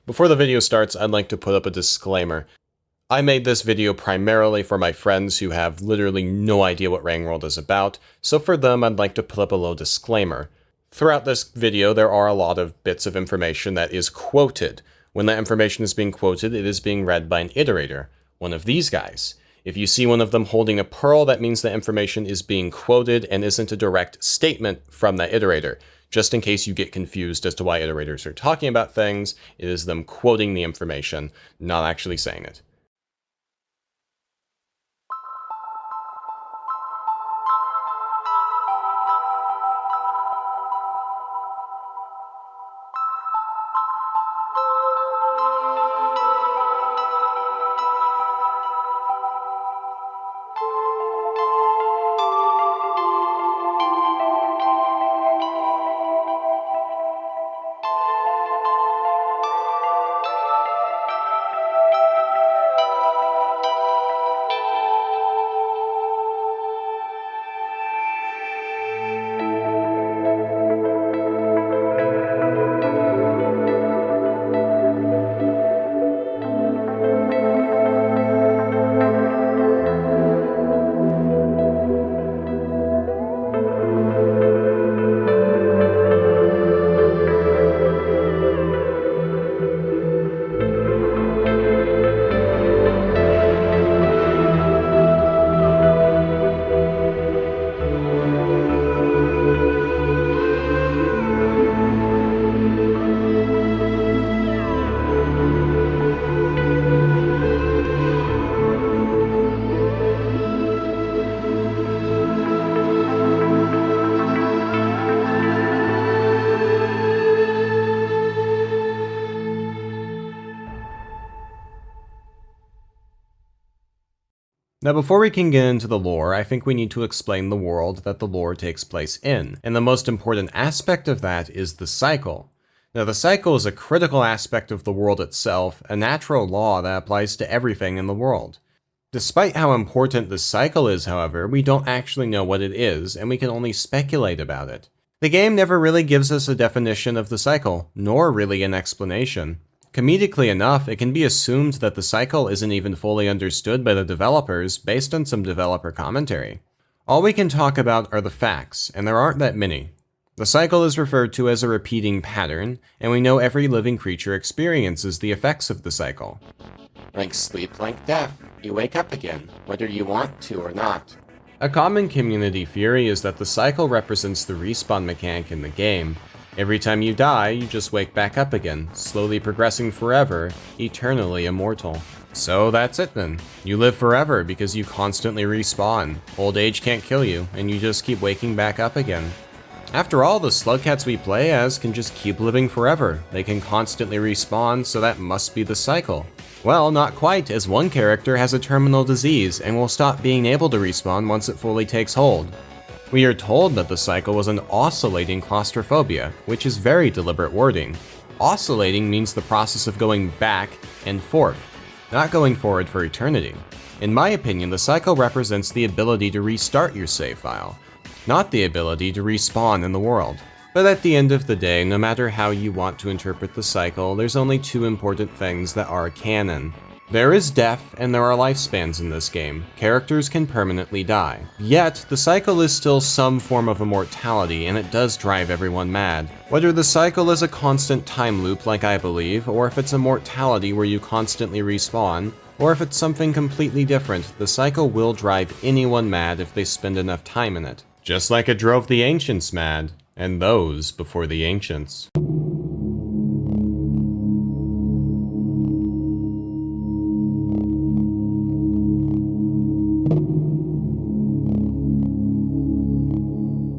Before the video starts, I'd like to put up a disclaimer. I made this video primarily for my friends who have literally no idea what Rainworld is about, so for them I'd like to put up a little disclaimer. Throughout this video there are a lot of bits of information that is quoted. When that information is being quoted, it is being read by an iterator, one of these guys. If you see one of them holding a pearl, that means the information is being quoted and isn't a direct statement from that iterator. Just in case you get confused as to why iterators are talking about things, it is them quoting the information, not actually saying it. Now before we can get into the lore, I think we need to explain the world that the lore takes place in, and the most important aspect of that is the cycle. Now the cycle is a critical aspect of the world itself, a natural law that applies to everything in the world. Despite how important the cycle is, however, we don't actually know what it is, and we can only speculate about it. The game never really gives us a definition of the cycle, nor really an explanation. Comedically enough, it can be assumed that the cycle isn't even fully understood by the developers based on some developer commentary. All we can talk about are the facts, and there aren't that many. The cycle is referred to as a repeating pattern, and we know every living creature experiences the effects of the cycle. Like sleep, like death. You wake up again, whether you want to or not. A common community theory is that the cycle represents the respawn mechanic in the game. Every time you die, you just wake back up again, slowly progressing forever, eternally immortal. So that's it then. You live forever because you constantly respawn. Old age can't kill you, and you just keep waking back up again. After all, the slugcats we play as can just keep living forever. They can constantly respawn, so that must be the cycle. Well, not quite, as one character has a terminal disease and will stop being able to respawn once it fully takes hold. We are told that the cycle was an oscillating claustrophobia, which is very deliberate wording. Oscillating means the process of going back and forth, not going forward for eternity. In my opinion, the cycle represents the ability to restart your save file, not the ability to respawn in the world. But at the end of the day, no matter how you want to interpret the cycle, there's only two important things that are canon. There is death, and there are lifespans in this game. Characters can permanently die. Yet, the cycle is still some form of immortality, and it does drive everyone mad. Whether the cycle is a constant time loop like I believe, or if it's immortality where you constantly respawn, or if it's something completely different, the cycle will drive anyone mad if they spend enough time in it. Just like it drove the ancients mad, and those before the ancients.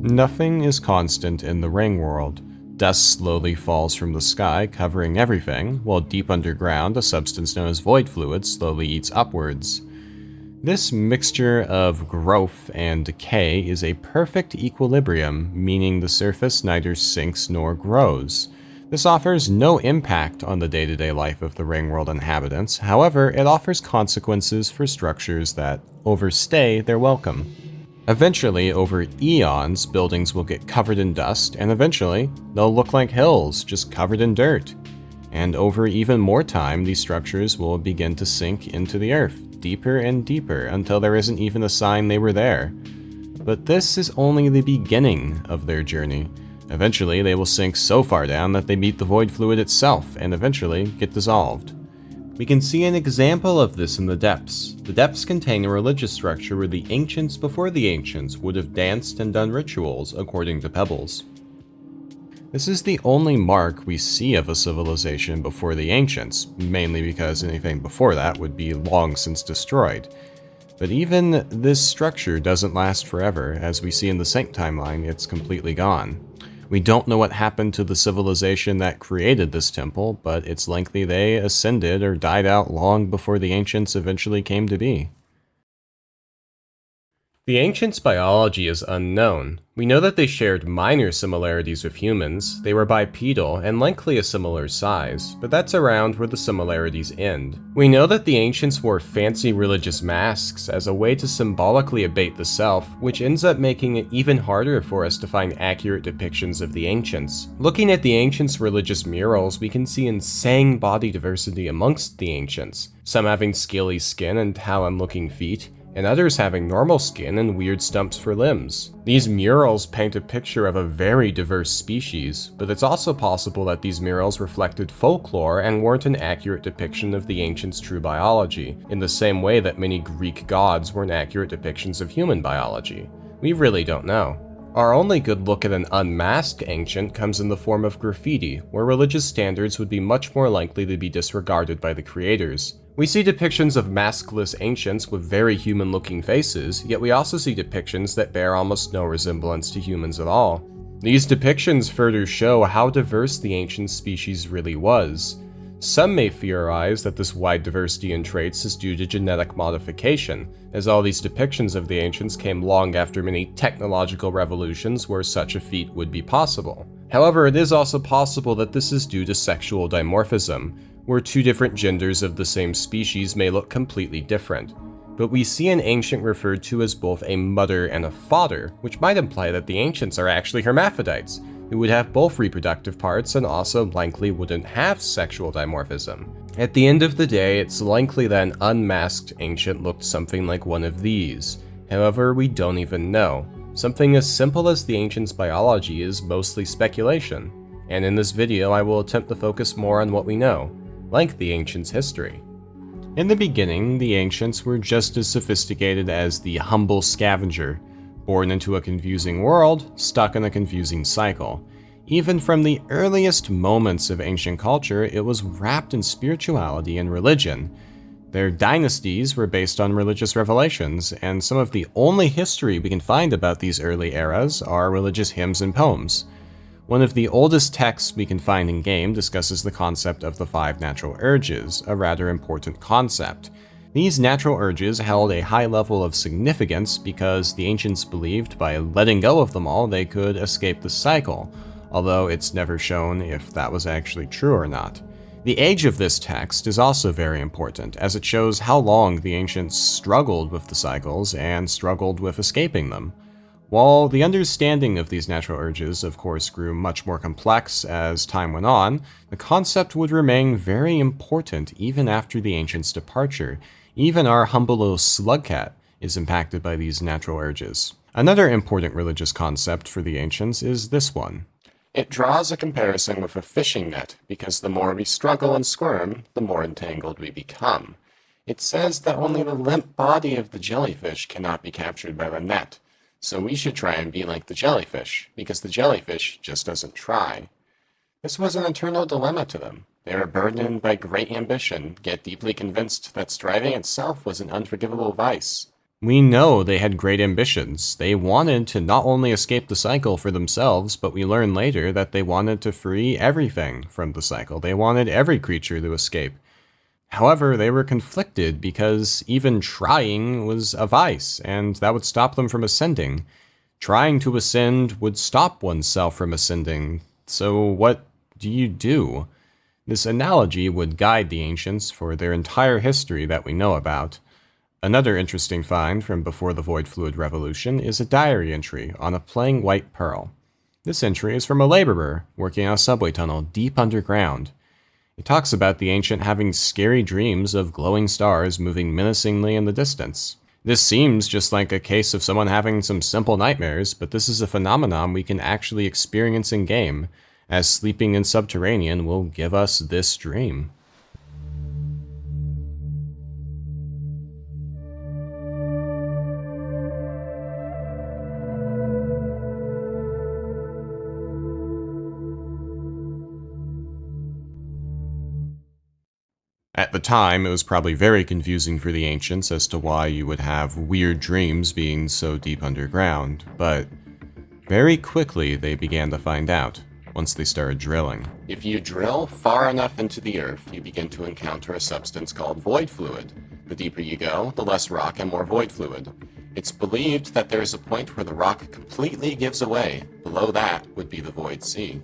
Nothing is constant in the Rainworld. Dust slowly falls from the sky, covering everything, while deep underground, a substance known as void fluid slowly eats upwards. This mixture of growth and decay is a perfect equilibrium, meaning the surface neither sinks nor grows. This offers no impact on the day-to-day life of the Rainworld inhabitants, however, it offers consequences for structures that overstay their welcome. Eventually, over eons, buildings will get covered in dust, and eventually, they'll look like hills, just covered in dirt. And over even more time, these structures will begin to sink into the earth, deeper and deeper, until there isn't even a sign they were there. But this is only the beginning of their journey. Eventually, they will sink so far down that they meet the void fluid itself, and eventually get dissolved. We can see an example of this in the depths. The depths contain a religious structure where the ancients before the ancients would have danced and done rituals, according to Pebbles. This is the only mark we see of a civilization before the ancients, mainly because anything before that would be long since destroyed. But even this structure doesn't last forever. As we see in the Saint timeline, it's completely gone. We don't know what happened to the civilization that created this temple, but it's likely they ascended or died out long before the ancients eventually came to be. The ancients' biology is unknown. We know that they shared minor similarities with humans, they were bipedal and likely a similar size, but that's around where the similarities end. We know that the ancients wore fancy religious masks as a way to symbolically abate the self, which ends up making it even harder for us to find accurate depictions of the ancients. Looking at the ancients' religious murals, we can see insane body diversity amongst the ancients, some having scaly skin and talon-looking feet, and others having normal skin and weird stumps for limbs. These murals paint a picture of a very diverse species, but it's also possible that these murals reflected folklore and weren't an accurate depiction of the ancients' true biology, in the same way that many Greek gods weren't accurate depictions of human biology. We really don't know. Our only good look at an unmasked ancient comes in the form of graffiti, where religious standards would be much more likely to be disregarded by the creators. We see depictions of maskless ancients with very human-looking faces, yet we also see depictions that bear almost no resemblance to humans at all. These depictions further show how diverse the ancient species really was. Some may theorize that this wide diversity in traits is due to genetic modification, as all these depictions of the ancients came long after many technological revolutions where such a feat would be possible. However, it is also possible that this is due to sexual dimorphism, where two different genders of the same species may look completely different. But we see an ancient referred to as both a mother and a father, which might imply that the ancients are actually hermaphrodites, who would have both reproductive parts and also likely wouldn't have sexual dimorphism. At the end of the day, it's likely that an unmasked ancient looked something like one of these. However, we don't even know. Something as simple as the ancients' biology is mostly speculation, and in this video I will attempt to focus more on what we know, like the ancients' history. In the beginning, the ancients were just as sophisticated as the humble scavenger, born into a confusing world, stuck in a confusing cycle. Even from the earliest moments of ancient culture, it was wrapped in spirituality and religion. Their dynasties were based on religious revelations, and some of the only history we can find about these early eras are religious hymns and poems. One of the oldest texts we can find in-game discusses the concept of the 5 natural urges, a rather important concept. These natural urges held a high level of significance because the ancients believed by letting go of them all they could escape the cycle, although it's never shown if that was actually true or not. The age of this text is also very important, as it shows how long the ancients struggled with the cycles and struggled with escaping them. While the understanding of these natural urges, of course, grew much more complex as time went on, the concept would remain very important even after the ancients' departure. Even our humble little slugcat is impacted by these natural urges. Another important religious concept for the ancients is this one. It draws a comparison with a fishing net, because the more we struggle and squirm, the more entangled we become. It says that only the limp body of the jellyfish cannot be captured by the net. So we should try and be like the jellyfish, because the jellyfish just doesn't try. This was an internal dilemma to them. They were burdened by great ambition, yet deeply convinced that striving itself was an unforgivable vice. We know they had great ambitions. They wanted to not only escape the cycle for themselves, but we learn later that they wanted to free everything from the cycle. They wanted every creature to escape. However, they were conflicted because even trying was a vice, and that would stop them from ascending. Trying to ascend would stop oneself from ascending. So what do you do? This analogy would guide the ancients for their entire history that we know about. Another interesting find from before the Void Fluid Revolution is a diary entry on a plain white pearl. This entry is from a laborer working on a subway tunnel deep underground. It talks about the ancient having scary dreams of glowing stars moving menacingly in the distance. This seems just like a case of someone having some simple nightmares, but this is a phenomenon we can actually experience in-game, as sleeping in Subterranean will give us this dream. At the time, it was probably very confusing for the ancients as to why you would have weird dreams being so deep underground, but very quickly they began to find out, once they started drilling. If you drill far enough into the earth, you begin to encounter a substance called void fluid. The deeper you go, the less rock and more void fluid. It's believed that there is a point where the rock completely gives away. Below that would be the void sea.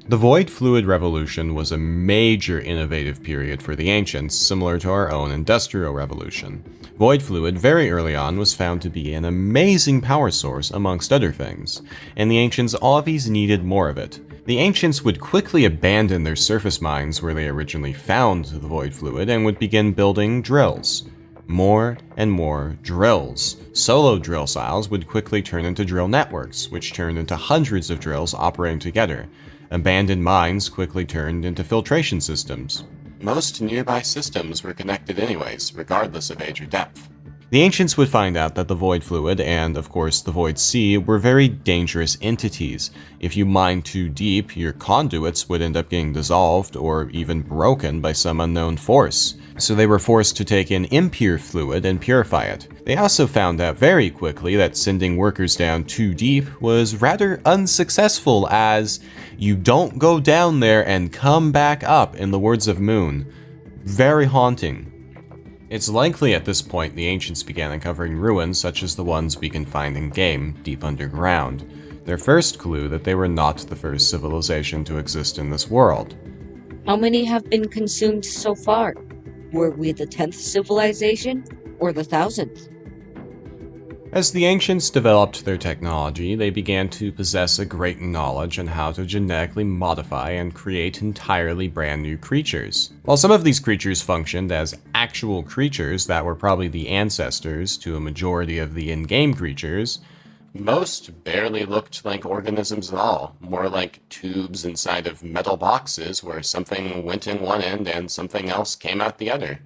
The Void Fluid Revolution was a major innovative period for the ancients, similar to our own Industrial Revolution. Void Fluid very early on was found to be an amazing power source amongst other things, and the ancients always needed more of it. The ancients would quickly abandon their surface mines where they originally found the Void Fluid and would begin building drills. More and more drills. Solo drill styles would quickly turn into drill networks, which turned into hundreds of drills operating together. Abandoned mines quickly turned into filtration systems. Most nearby systems were connected anyways, regardless of age or depth. The ancients would find out that the Void Fluid and, of course, the Void Sea were very dangerous entities. If you mined too deep, your conduits would end up getting dissolved or even broken by some unknown force. So they were forced to take in impure fluid and purify it. They also found out very quickly that sending workers down too deep was rather unsuccessful, as you don't go down there and come back up, in the words of Moon. Very haunting. It's likely at this point the ancients began uncovering ruins such as the ones we can find in-game, deep underground. Their first clue that they were not the first civilization to exist in this world. How many have been consumed so far? Were we the 10th civilization, or the 1000th? As the ancients developed their technology, they began to possess a great knowledge on how to genetically modify and create entirely brand new creatures. While some of these creatures functioned as actual creatures that were probably the ancestors to a majority of the in-game creatures, most barely looked like organisms at all, more like tubes inside of metal boxes where something went in one end and something else came out the other.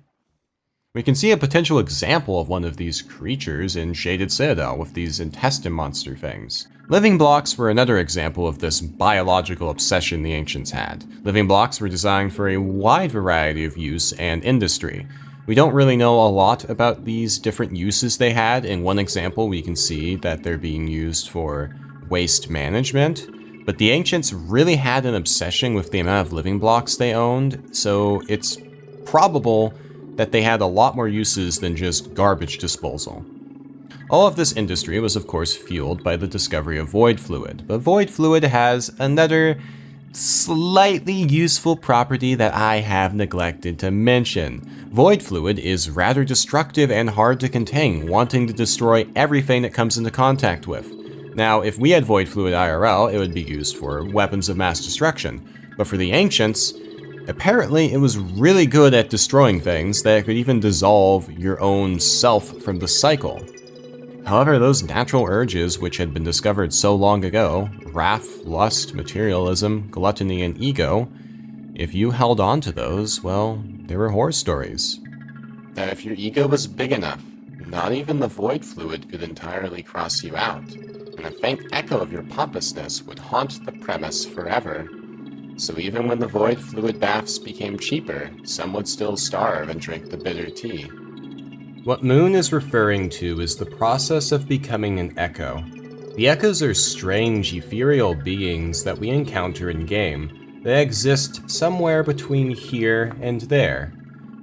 we can see a potential example of one of these creatures in Shaded Citadel with these intestine monster things. Living blocks were another example of this biological obsession the ancients had. Living blocks were designed for a wide variety of use and industry. We don't really know a lot about these different uses they had. In one example, we can see that they're being used for waste management, but the ancients really had an obsession with the amount of living blocks they owned, so it's probable that they had a lot more uses than just garbage disposal. All of this industry was of course fueled by the discovery of void fluid, but void fluid has another slightly useful property that I have neglected to mention. Void fluid is rather destructive and hard to contain, wanting to destroy everything it comes into contact with. Now, if we had void fluid IRL, it would be used for weapons of mass destruction, but for the ancients, apparently it was really good at destroying things that it could even dissolve your own self from the cycle. However, those natural urges which had been discovered so long ago, wrath, lust, materialism, gluttony, and ego, if you held on to those, well, they were horror stories. That if your ego was big enough, not even the void fluid could entirely cross you out, and a faint echo of your pompousness would haunt the premise forever. So even when the void fluid baths became cheaper, some would still starve and drink the bitter tea. What Moon is referring to is the process of becoming an echo. The echoes are strange, ethereal beings that we encounter in-game. They exist somewhere between here and there.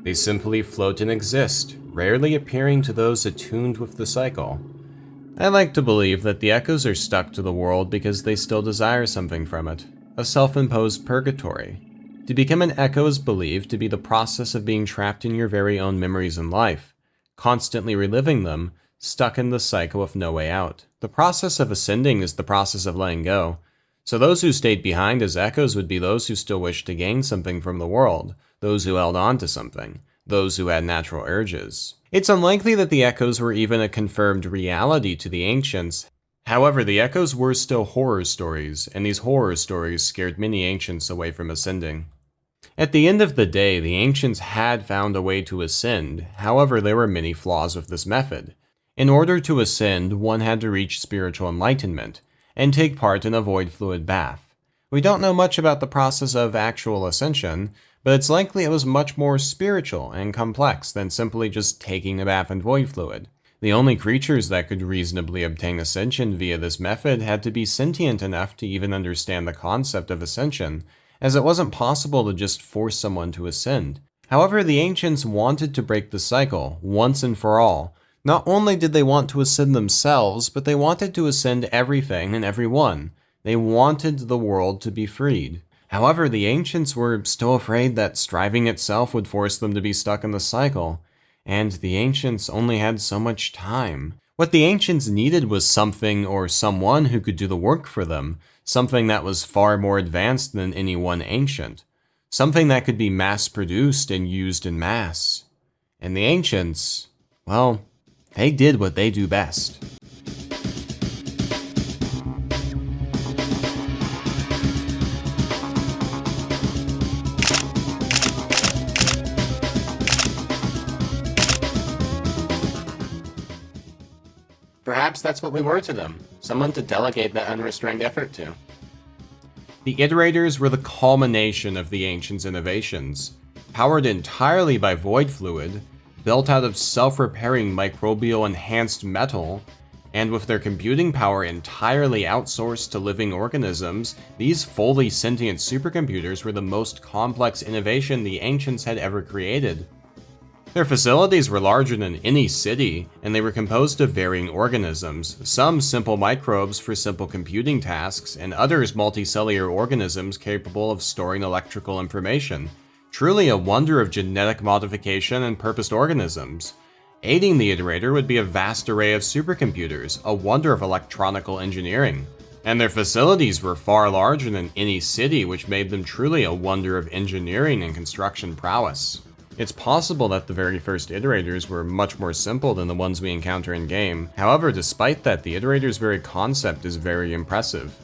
They simply float and exist, rarely appearing to those attuned with the cycle. I like to believe that the echoes are stuck to the world because they still desire something from it, a self-imposed purgatory. To become an echo is believed to be the process of being trapped in your very own memories in life, constantly reliving them, stuck in the cycle with no way out. The process of ascending is the process of letting go. So those who stayed behind as echoes would be those who still wished to gain something from the world, those who held on to something, those who had natural urges. It's unlikely that the echoes were even a confirmed reality to the ancients. However, the echoes were still horror stories, and these horror stories scared many ancients away from ascending. At the end of the day, the ancients had found a way to ascend, however there were many flaws with this method. In order to ascend, one had to reach spiritual enlightenment, and take part in a void fluid bath. We don't know much about the process of actual ascension, but it's likely it was much more spiritual and complex than simply just taking a bath in void fluid. The only creatures that could reasonably obtain ascension via this method had to be sentient enough to even understand the concept of ascension, as it wasn't possible to just force someone to ascend. However, the ancients wanted to break the cycle, once and for all. Not only did they want to ascend themselves, but they wanted to ascend everything and everyone. They wanted the world to be freed. However, the ancients were still afraid that striving itself would force them to be stuck in the cycle, and the ancients only had so much time. What the ancients needed was something or someone who could do the work for them, something that was far more advanced than any one ancient, something that could be mass-produced and used in mass. And the ancients, well, they did what they do best. Perhaps that's what we were to them, someone to delegate that unrestrained effort to. The iterators were the culmination of the ancients' innovations. Powered entirely by void fluid, built out of self-repairing microbial-enhanced metal, and with their computing power entirely outsourced to living organisms, these fully sentient supercomputers were the most complex innovation the ancients had ever created. Their facilities were larger than any city, and they were composed of varying organisms, some simple microbes for simple computing tasks, and others multicellular organisms capable of storing electrical information. Truly a wonder of genetic modification and purposed organisms. Aiding the iterator would be a vast array of supercomputers, a wonder of electronical engineering. And their facilities were far larger than any city, which made them truly a wonder of engineering and construction prowess. It's possible that the very first iterators were much more simple than the ones we encounter in-game. However, despite that, the iterator's very concept is very impressive.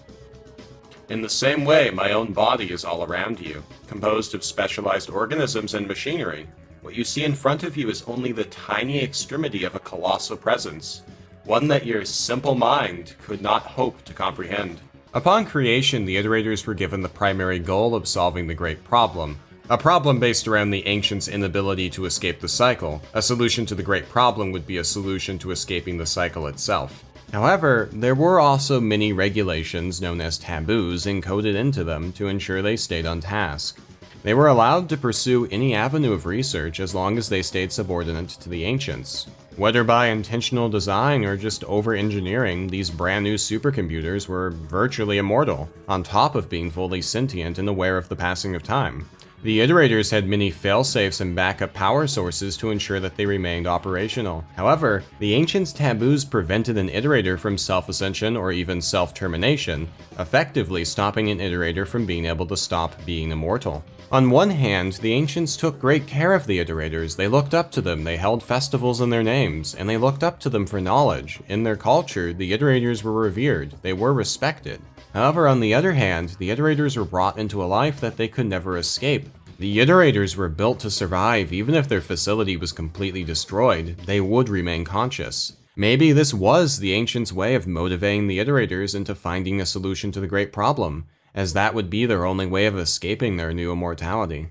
In the same way, my own body is all around you, composed of specialized organisms and machinery. What you see in front of you is only the tiny extremity of a colossal presence, one that your simple mind could not hope to comprehend. Upon creation, the iterators were given the primary goal of solving the great problem. A problem based around the ancients' inability to escape the cycle. A solution to the great problem would be a solution to escaping the cycle itself. However, there were also many regulations known as taboos encoded into them to ensure they stayed on task. They were allowed to pursue any avenue of research as long as they stayed subordinate to the ancients. Whether by intentional design or just over-engineering, these brand new supercomputers were virtually immortal, on top of being fully sentient and aware of the passing of time. The iterators had many failsafes and backup power sources to ensure that they remained operational. However, the ancients' taboos prevented an iterator from self-ascension or even self-termination, effectively stopping an iterator from being able to stop being immortal. On one hand, the ancients took great care of the iterators. They looked up to them, they held festivals in their names, and they looked up to them for knowledge. In their culture, the iterators were revered, they were respected. However, on the other hand, the iterators were brought into a life that they could never escape. The iterators were built to survive. Even if their facility was completely destroyed, they would remain conscious. Maybe this was the ancients' way of motivating the iterators into finding a solution to the great problem, as that would be their only way of escaping their new immortality.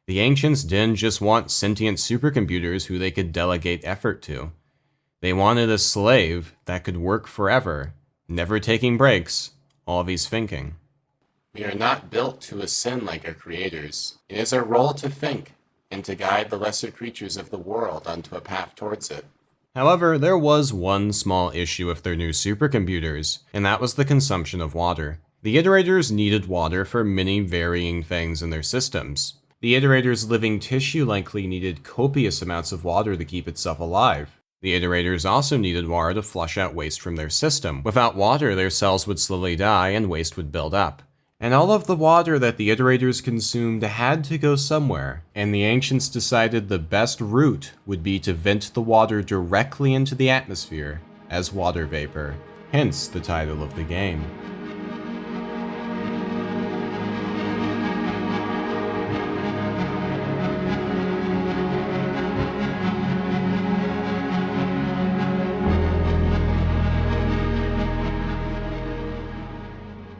The ancients didn't just want sentient supercomputers who they could delegate effort to. They wanted a slave that could work forever, never taking breaks, always thinking. We are not built to ascend like our creators. It is our role to think, and to guide the lesser creatures of the world onto a path towards it. However, there was one small issue with their new supercomputers, and that was the consumption of water. The iterators needed water for many varying things in their systems. The iterators' living tissue likely needed copious amounts of water to keep itself alive. The iterators also needed water to flush out waste from their system. Without water, their cells would slowly die and waste would build up. And all of the water that the iterators consumed had to go somewhere, and the ancients decided the best route would be to vent the water directly into the atmosphere as water vapor, hence the title of the game.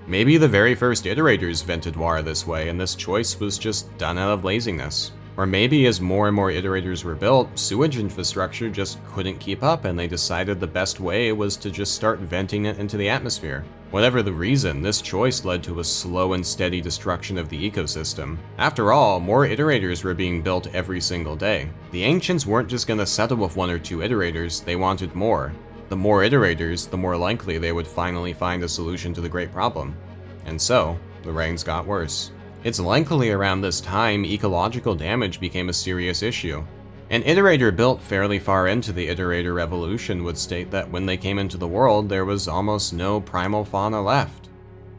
Maybe the very first iterators vented water this way, and this choice was just done out of laziness. Or maybe as more and more iterators were built, sewage infrastructure just couldn't keep up and they decided the best way was to just start venting it into the atmosphere. Whatever the reason, this choice led to a slow and steady destruction of the ecosystem. After all, more iterators were being built every single day. The ancients weren't just gonna settle with 1 or 2 iterators, they wanted more. The more iterators, the more likely they would finally find a solution to the great problem. And so, the rains got worse. It's likely around this time ecological damage became a serious issue. An iterator built fairly far into the iterator revolution would state that when they came into the world, there was almost no primal fauna left.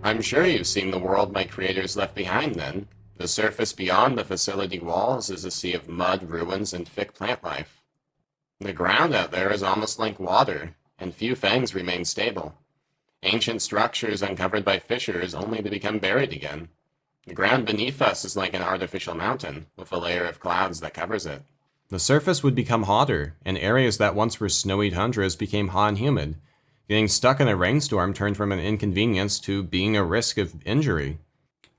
I'm sure you've seen the world my creators left behind then. The surface beyond the facility walls is a sea of mud, ruins, and thick plant life. The ground out there is almost like water, and few things remain stable. Ancient structures uncovered by fissures only to become buried again. The ground beneath us is like an artificial mountain, with a layer of clouds that covers it. The surface would become hotter, and areas that once were snowy tundras became hot and humid. Getting stuck in a rainstorm turned from an inconvenience to being a risk of injury.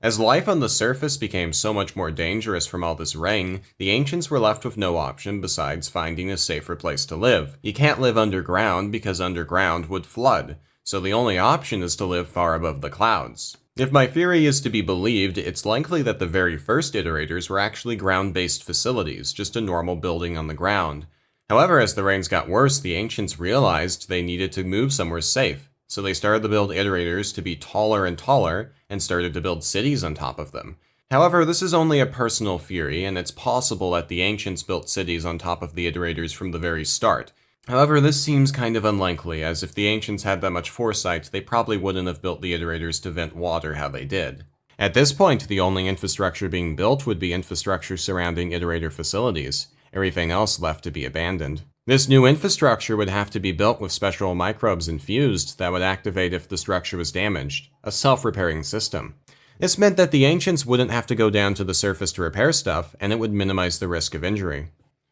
As life on the surface became so much more dangerous from all this rain, the ancients were left with no option besides finding a safer place to live. You can't live underground because underground would flood, so the only option is to live far above the clouds. If my theory is to be believed, it's likely that the very first iterators were actually ground-based facilities, just a normal building on the ground. However, as the rains got worse, the ancients realized they needed to move somewhere safe, so they started to build iterators to be taller and taller, and started to build cities on top of them. However, this is only a personal theory, and it's possible that the ancients built cities on top of the iterators from the very start. However, this seems kind of unlikely, as if the ancients had that much foresight, they probably wouldn't have built the iterators to vent water how they did. At this point, the only infrastructure being built would be infrastructure surrounding iterator facilities. Everything else left to be abandoned. This new infrastructure would have to be built with special microbes infused that would activate if the structure was damaged, a self-repairing system. This meant that the ancients wouldn't have to go down to the surface to repair stuff, and it would minimize the risk of injury.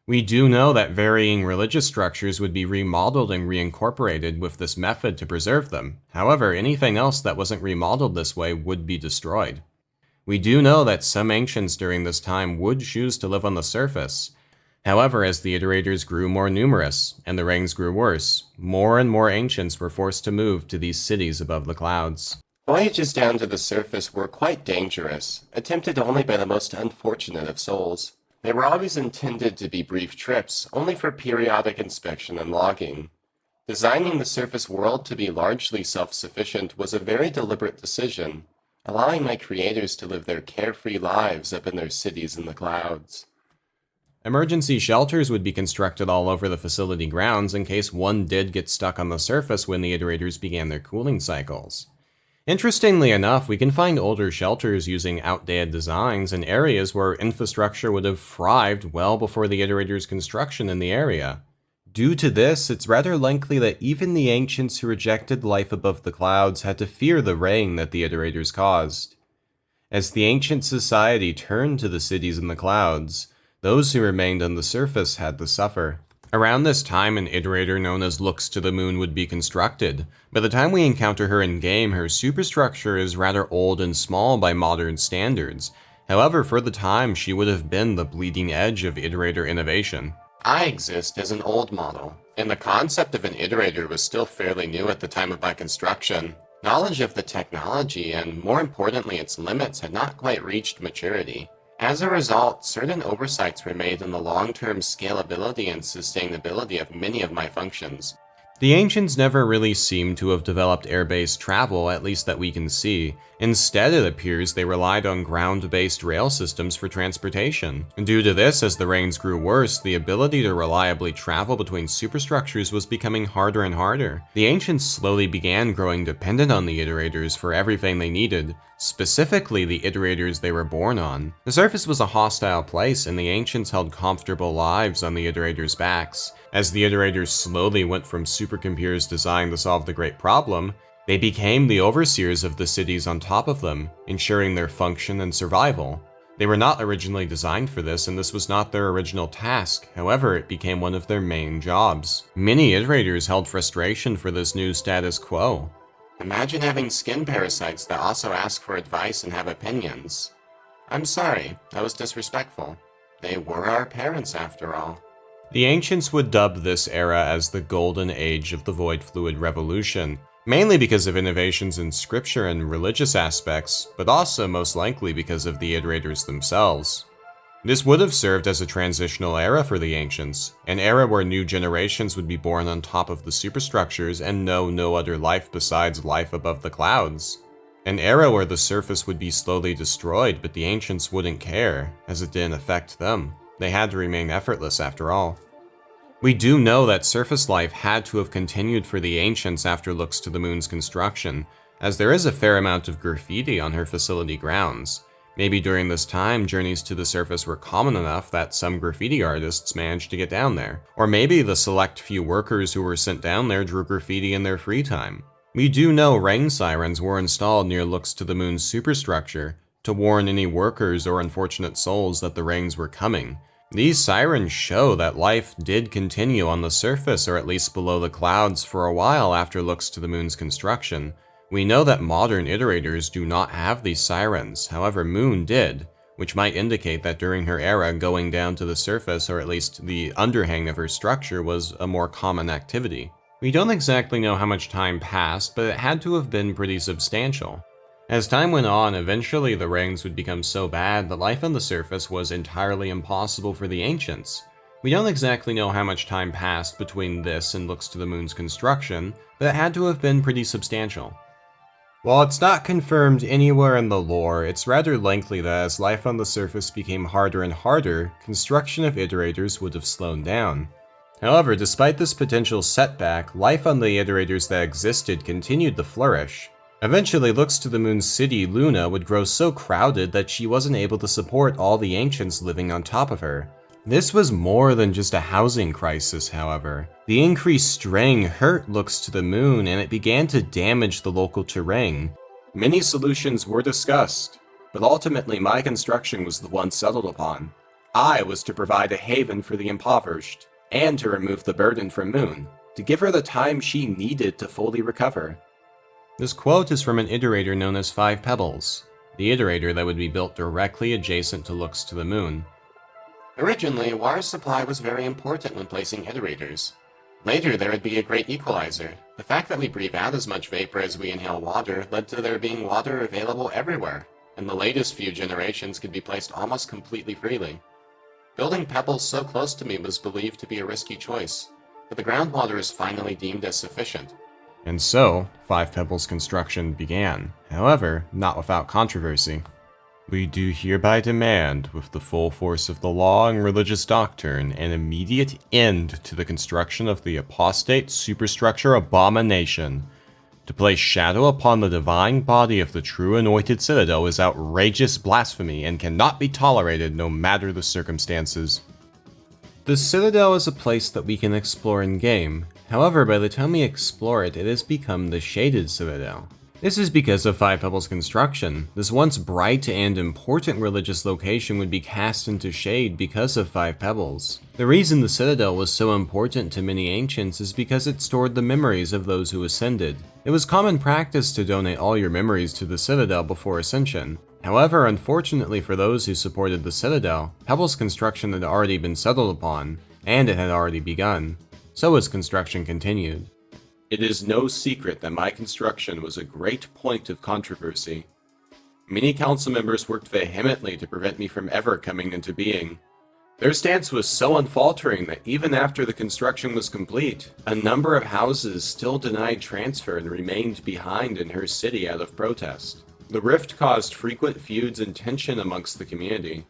We do know that varying religious structures would be remodeled and reincorporated with this method to preserve them. However, anything else that wasn't remodeled this way would be destroyed. We do know that some ancients during this time would choose to live on the surface. However, as the iterators grew more numerous, and the rains grew worse, more and more ancients were forced to move to these cities above the clouds. Voyages down to the surface were quite dangerous, attempted only by the most unfortunate of souls. They were always intended to be brief trips, only for periodic inspection and logging. Designing the surface world to be largely self-sufficient was a very deliberate decision, allowing my creators to live their carefree lives up in their cities in the clouds. Emergency shelters would be constructed all over the facility grounds in case one did get stuck on the surface when the iterators began their cooling cycles. Interestingly enough, we can find older shelters using outdated designs in areas where infrastructure would have thrived well before the iterators' construction in the area. Due to this, it's rather likely that even the ancients who rejected life above the clouds had to fear the rain that the iterators caused. As the ancient society turned to the cities in the clouds, those who remained on the surface had to suffer. Around this time, an iterator known as Looks to the Moon would be constructed. By the time we encounter her in-game, her superstructure is rather old and small by modern standards. However, for the time, she would have been the bleeding edge of iterator innovation. I exist as an old model, and the concept of an iterator was still fairly new at the time of my construction. Knowledge of the technology, and more importantly its limits, had not quite reached maturity. As a result, certain oversights were made in the long-term scalability and sustainability of many of my functions. The Ancients never really seem to have developed air-based travel, at least that we can see. Instead, it appears they relied on ground-based rail systems for transportation. Due to this, as the rains grew worse, the ability to reliably travel between superstructures was becoming harder and harder. The Ancients slowly began growing dependent on the iterators for everything they needed, specifically the iterators they were born on. The surface was a hostile place, and the Ancients held comfortable lives on the iterators' backs. As the iterators slowly went from supercomputers designed to solve the great problem, they became the overseers of the cities on top of them, ensuring their function and survival. They were not originally designed for this, and this was not their original task. However, it became one of their main jobs. Many iterators held frustration for this new status quo. Imagine having skin parasites that also ask for advice and have opinions. I'm sorry, that was disrespectful. They were our parents after all. The Ancients would dub this era as the Golden Age of the Void Fluid Revolution, mainly because of innovations in scripture and religious aspects, but also most likely because of the iterators themselves. This would have served as a transitional era for the Ancients, an era where new generations would be born on top of the superstructures and know no other life besides life above the clouds. An era where the surface would be slowly destroyed, but the Ancients wouldn't care, as it didn't affect them. They had to remain effortless after all. We do know that surface life had to have continued for the Ancients after Looks to the Moon's construction, as there is a fair amount of graffiti on her facility grounds. Maybe during this time, journeys to the surface were common enough that some graffiti artists managed to get down there. Or maybe the select few workers who were sent down there drew graffiti in their free time. We do know rain sirens were installed near Looks to the Moon's superstructure to warn any workers or unfortunate souls that the rains were coming. These sirens show that life did continue on the surface, or at least below the clouds, for a while after Looks to the Moon's construction. We know that modern iterators do not have these sirens, however Moon did, which might indicate that during her era, going down to the surface, or at least the underhang of her structure, was a more common activity. We don't exactly know how much time passed, but it had to have been pretty substantial. As time went on, eventually the rains would become so bad that life on the surface was entirely impossible for the Ancients. We don't exactly know how much time passed between this and Looks to the Moon's construction, but it had to have been pretty substantial. While it's not confirmed anywhere in the lore, it's rather likely that as life on the surface became harder and harder, construction of iterators would have slowed down. However, despite this potential setback, life on the iterators that existed continued to flourish. Eventually, Looks to the Moon's city, Luna, would grow so crowded that she wasn't able to support all the Ancients living on top of her. This was more than just a housing crisis, however. The increased strain hurt Looks to the Moon, and it began to damage the local terrain. Many solutions were discussed, but ultimately my construction was the one settled upon. I was to provide a haven for the impoverished, and to remove the burden from Moon, to give her the time she needed to fully recover. This quote is from an iterator known as 5 Pebbles, the iterator that would be built directly adjacent to Looks to the Moon. Originally, water supply was very important when placing iterators. Later, there would be a great equalizer. The fact that we breathe out as much vapor as we inhale water led to there being water available everywhere, and the latest few generations could be placed almost completely freely. Building pebbles so close to me was believed to be a risky choice, but the groundwater is finally deemed as sufficient. And so, 5 Pebbles construction began, however, not without controversy. We do hereby demand, with the full force of the law and religious doctrine, an immediate end to the construction of the apostate superstructure abomination. To place shadow upon the divine body of the true anointed citadel is outrageous blasphemy and cannot be tolerated no matter the circumstances. The citadel is a place that we can explore in-game. However, by the time we explore it, it has become the Shaded Citadel. This is because of 5 Pebbles construction. This once bright and important religious location would be cast into shade because of 5 Pebbles. The reason the Citadel was so important to many Ancients is because it stored the memories of those who ascended. It was common practice to donate all your memories to the Citadel before ascension. However, unfortunately for those who supported the Citadel, Pebbles construction had already been settled upon, and it had already begun. So its construction continued. It is no secret that my construction was a great point of controversy. Many council members worked vehemently to prevent me from ever coming into being. Their stance was so unfaltering that even after the construction was complete, a number of houses still denied transfer and remained behind in her city out of protest. The rift caused frequent feuds and tension amongst the community.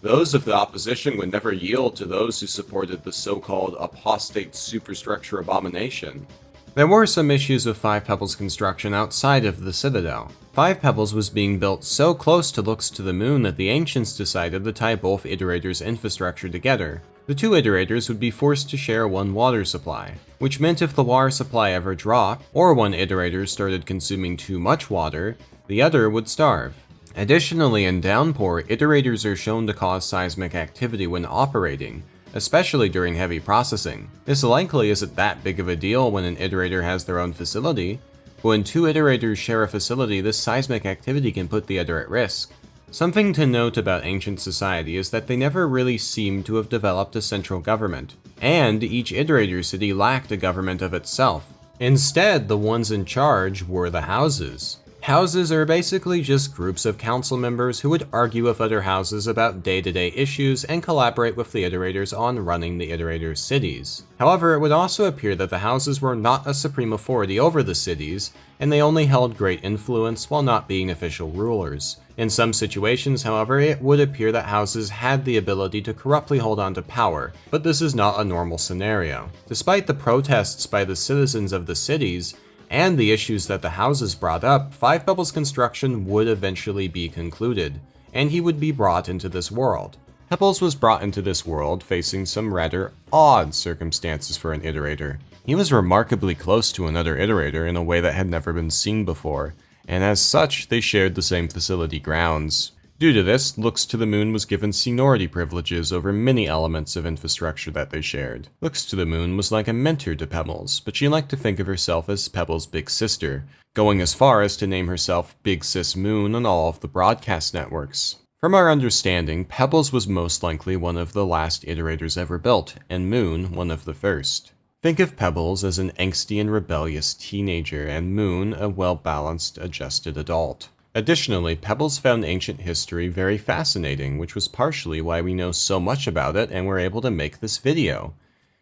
Those of the opposition would never yield to those who supported the so-called apostate superstructure abomination. There were some issues with Five Pebbles' construction outside of the Citadel. Five Pebbles was being built so close to Looks to the Moon that the Ancients decided to tie both iterators' infrastructure together. The two iterators would be forced to share one water supply, which meant if the water supply ever dropped, or one iterator started consuming too much water, the other would starve. Additionally, in Downpour, iterators are shown to cause seismic activity when operating, especially during heavy processing. This likely isn't that big of a deal when an iterator has their own facility, but when two iterators share a facility, this seismic activity can put the other at risk. Something to note about ancient society is that they never really seem to have developed a central government, and each iterator city lacked a government of itself. Instead, the ones in charge were the houses. Houses are basically just groups of council members who would argue with other houses about day-to-day issues and collaborate with the iterators on running the iterators' cities. However, it would also appear that the houses were not a supreme authority over the cities, and they only held great influence while not being official rulers. In some situations, however, it would appear that houses had the ability to corruptly hold on to power, but this is not a normal scenario. Despite the protests by the citizens of the cities, and the issues that the houses brought up, Five Pebbles' construction would eventually be concluded, and he would be brought into this world. Pebbles was brought into this world facing some rather odd circumstances for an iterator. He was remarkably close to another iterator in a way that had never been seen before, and as such, they shared the same facility grounds. Due to this, Looks to the Moon was given seniority privileges over many elements of infrastructure that they shared. Looks to the Moon was like a mentor to Pebbles, but she liked to think of herself as Pebbles' big sister, going as far as to name herself Big Sis Moon on all of the broadcast networks. From our understanding, Pebbles was most likely one of the last iterators ever built, and Moon one of the first. Think of Pebbles as an angsty and rebellious teenager, and Moon a well-balanced, adjusted adult. Additionally, Pebbles found ancient history very fascinating, which was partially why we know so much about it and were able to make this video.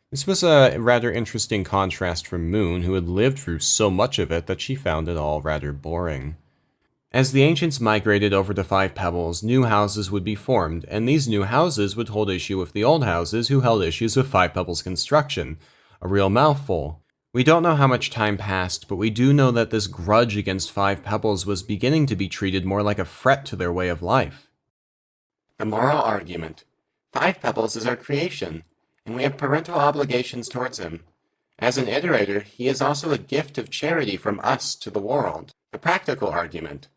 This was a rather interesting contrast from Moon, who had lived through so much of it that she found it all rather boring. As the Ancients migrated over to Five Pebbles, new houses would be formed, and these new houses would hold issue with the old houses who held issues with Five Pebbles' construction. A real mouthful. We don't know how much time passed, but we do know that this grudge against Five Pebbles was beginning to be treated more like a threat to their way of life. The moral argument. Five Pebbles is our creation, and we have parental obligations towards him. As an iterator, he is also a gift of charity from us to the world. The practical argument.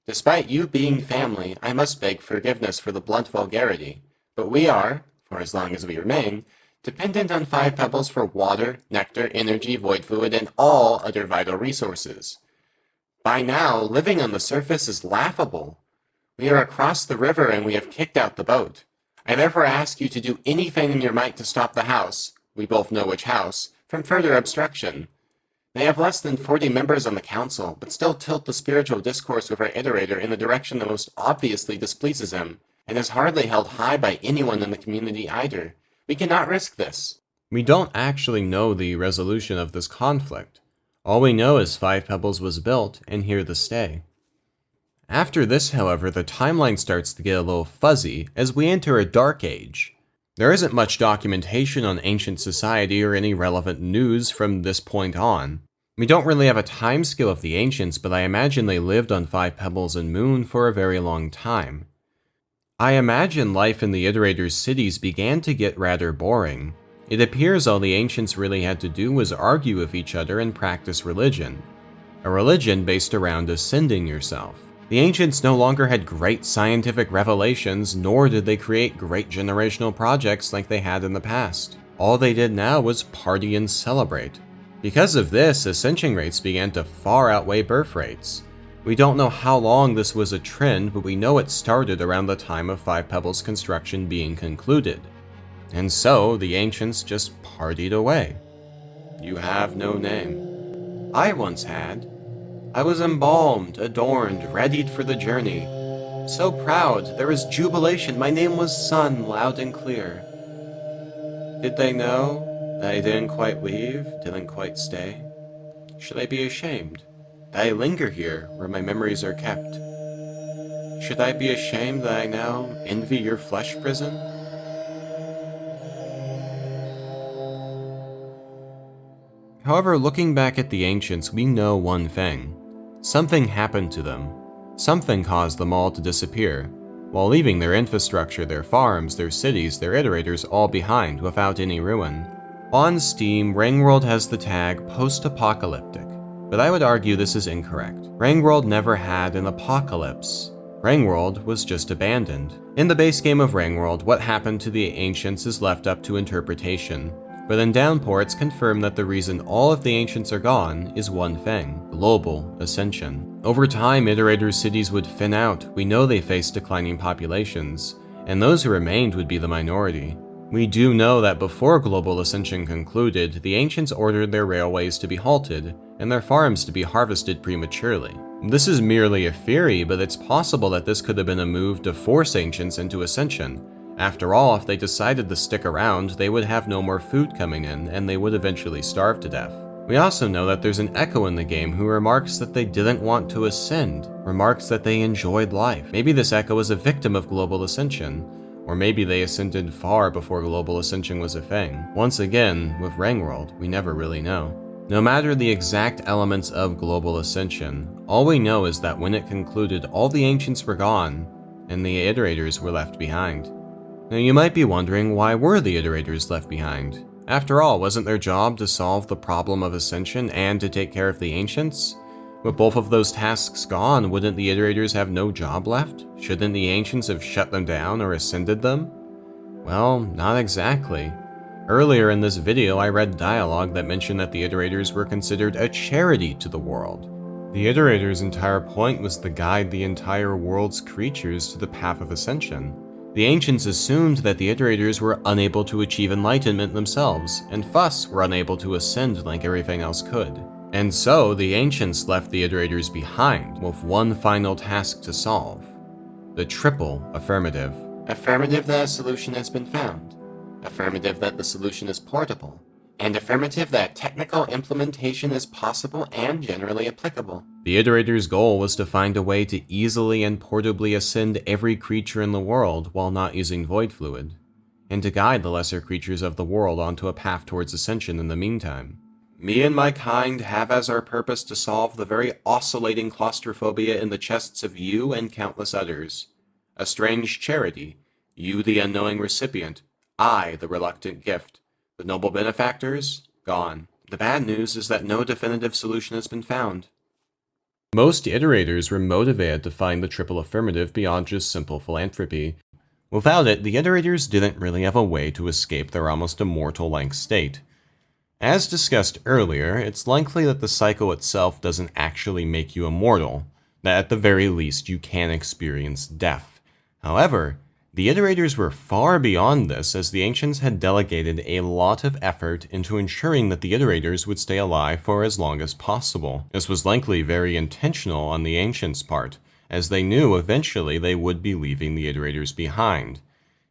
Despite you being family, I must beg forgiveness for the blunt vulgarity, but we are, for as long as we remain, dependent on Five Pebbles for water, nectar, energy, void fluid, and all other vital resources. By now, living on the surface is laughable. We are across the river and we have kicked out the boat. I therefore ask you to do anything in your might to stop the house, we both know which house, from further obstruction. They have less than 40 members on the council, but still tilt the spiritual discourse of our iterator in the direction that most obviously displeases him, and is hardly held high by anyone in the community either. We cannot risk this. We don't actually know the resolution of this conflict. All we know is Five Pebbles was built, and here to stay. After this, however, the timeline starts to get a little fuzzy as we enter a dark age. There isn't much documentation on ancient society or any relevant news from this point on. We don't really have a timescale of the ancients, but I imagine they lived on Five Pebbles and Moon for a very long time. I imagine life in the Iterator's cities began to get rather boring. It appears all the ancients really had to do was argue with each other and practice religion. A religion based around ascending yourself. The ancients no longer had great scientific revelations, nor did they create great generational projects like they had in the past. All they did now was party and celebrate. Because of this, ascension rates began to far outweigh birth rates. We don't know how long this was a trend, but we know it started around the time of Five Pebbles' construction being concluded. And so, the ancients just partied away. You have no name. I once had. I was embalmed, adorned, readied for the journey. So proud, there was jubilation, my name was sung loud and clear. Did they know that I didn't quite leave, didn't quite stay? Should I be ashamed that I linger here where my memories are kept? Should I be ashamed that I now envy your flesh prison? However, looking back at the ancients, we know one thing. Something happened to them. Something caused them all to disappear, while leaving their infrastructure, their farms, their cities, their iterators all behind without any ruin. On Steam, Rainworld has the tag post-apocalyptic, but I would argue this is incorrect. Rainworld never had an apocalypse. Rainworld was just abandoned. In the base game of Rainworld, what happened to the ancients is left up to interpretation. But in Downpour, it's confirmed that the reason all of the ancients are gone is one thing: global ascension. Over time, Iterators' cities would thin out. We know they faced declining populations, and those who remained would be the minority. We do know that before global ascension concluded, the ancients ordered their railways to be halted, and their farms to be harvested prematurely. This is merely a theory, but it's possible that this could have been a move to force ancients into ascension. After all, if they decided to stick around, they would have no more food coming in, and they would eventually starve to death. We also know that there's an echo in the game who remarks that they didn't want to ascend, remarks that they enjoyed life. Maybe this echo was a victim of global ascension, or maybe they ascended far before global ascension was a thing. Once again, with Rainworld, we never really know. No matter the exact elements of global ascension, all we know is that when it concluded, all the ancients were gone, and the iterators were left behind. Now you might be wondering, why were the iterators left behind? After all, wasn't their job to solve the problem of ascension and to take care of the ancients? With both of those tasks gone, wouldn't the iterators have no job left? Shouldn't the ancients have shut them down or ascended them? Well, not exactly. Earlier in this video, I read dialogue that mentioned that the iterators were considered a charity to the world. The iterators' entire point was to guide the entire world's creatures to the path of ascension. The ancients assumed that the iterators were unable to achieve enlightenment themselves, and thus were unable to ascend like everything else could. And so, the ancients left the iterators behind with one final task to solve: the triple affirmative. Affirmative that a solution has been found. Affirmative that the solution is portable. And affirmative that technical implementation is possible and generally applicable. The iterators' goal was to find a way to easily and portably ascend every creature in the world while not using void fluid, and to guide the lesser creatures of the world onto a path towards ascension in the meantime. Me and my kind have as our purpose to solve the very oscillating claustrophobia in the chests of you and countless others. A strange charity, you the unknowing recipient, I the reluctant gift. The noble benefactors? Gone. The bad news is that no definitive solution has been found. Most iterators were motivated to find the triple affirmative beyond just simple philanthropy. Without it, the iterators didn't really have a way to escape their almost immortal-like state. As discussed earlier, it's likely that the cycle itself doesn't actually make you immortal, that at the very least you can experience death. However, the iterators were far beyond this, as the ancients had delegated a lot of effort into ensuring that the iterators would stay alive for as long as possible. This was likely very intentional on the ancients' part, as they knew eventually they would be leaving the iterators behind.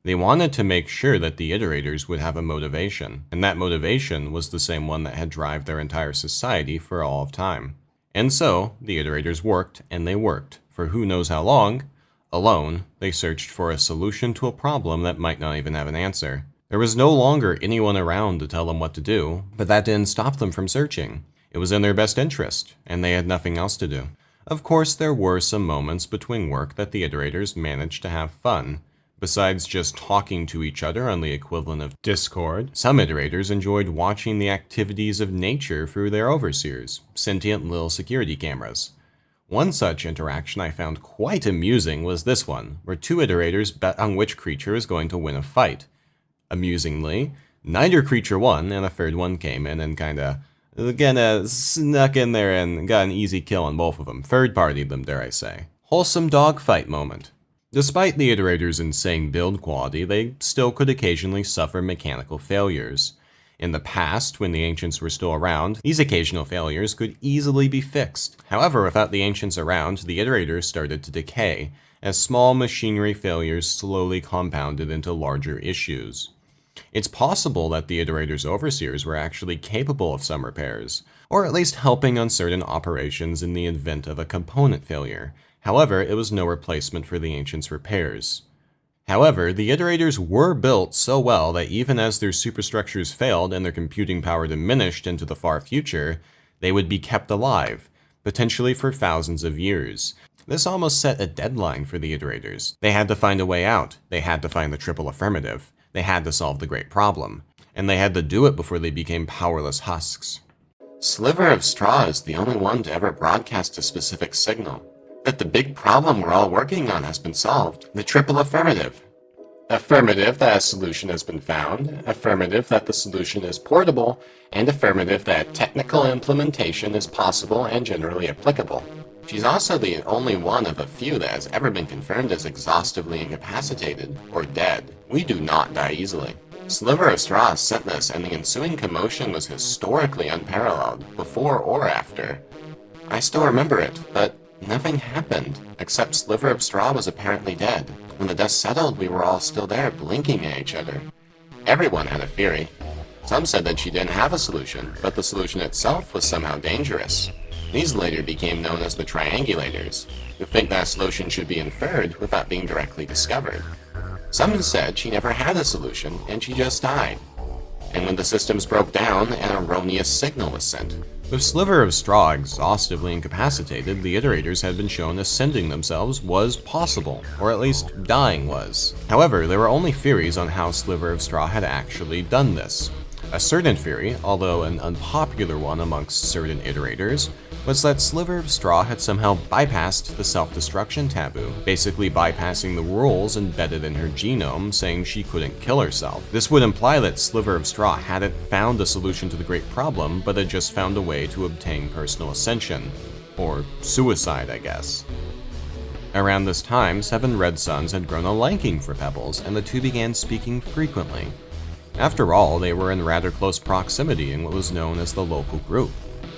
They wanted to make sure that the iterators would have a motivation, and that motivation was the same one that had driven their entire society for all of time. And so, the iterators worked, and they worked, for who knows how long. Alone, they searched for a solution to a problem that might not even have an answer. There was no longer anyone around to tell them what to do, but that didn't stop them from searching. It was in their best interest, and they had nothing else to do. Of course, there were some moments between work that the iterators managed to have fun. Besides just talking to each other on the equivalent of Discord, some iterators enjoyed watching the activities of nature through their overseers, sentient little security cameras. One such interaction I found quite amusing was this one, where two iterators bet on which creature is going to win a fight. Amusingly, neither creature won, and a third one came in and kinda snuck in there and got an easy kill on both of them. Third-partied them, dare I say. Wholesome dogfight moment. Despite the iterators' insane build quality, they still could occasionally suffer mechanical failures. In the past, when the ancients were still around, these occasional failures could easily be fixed. However, without the ancients around, the iterators started to decay, as small machinery failures slowly compounded into larger issues. It's possible that the Iterator's overseers were actually capable of some repairs, or at least helping on certain operations in the event of a component failure. However, it was no replacement for the Ancients' repairs. However, the Iterators were built so well that even as their superstructures failed and their computing power diminished into the far future, they would be kept alive, potentially for thousands of years. This almost set a deadline for the Iterators. They had to find a way out, they had to find the triple affirmative, they had to solve the great problem, and they had to do it before they became powerless husks. Sliver of Straw is the only one to ever broadcast a specific signal. That the big problem we're all working on has been solved. The triple affirmative. Affirmative that a solution has been found, affirmative that the solution is portable, and affirmative that technical implementation is possible and generally applicable. She's also the only one of a few that has ever been confirmed as exhaustively incapacitated or dead. We do not die easily. Sliver of Straw sent this, and the ensuing commotion was historically unparalleled, before or after. I still remember it, but nothing happened, except Sliver of Straw was apparently dead. When the dust settled, we were all still there, blinking at each other. Everyone had a theory. Some said that she didn't have a solution, but the solution itself was somehow dangerous. These later became known as the Triangulators, who think that a solution should be inferred without being directly discovered. Some said she never had a solution, and she just died. And when the systems broke down, an erroneous signal was sent. With Sliver of Straw exhaustively incapacitated, the Iterators had been shown ascending themselves was possible, or at least dying was. However, there were only theories on how Sliver of Straw had actually done this. A certain theory, although an unpopular one amongst certain Iterators, was that Sliver of Straw had somehow bypassed the self-destruction taboo, basically bypassing the rules embedded in her genome saying she couldn't kill herself. This would imply that Sliver of Straw hadn't found a solution to the great problem, but had just found a way to obtain personal ascension. Or suicide, I guess. Around this time, 7 Red Suns had grown a liking for Pebbles, and the two began speaking frequently. After all, they were in rather close proximity in what was known as the local group.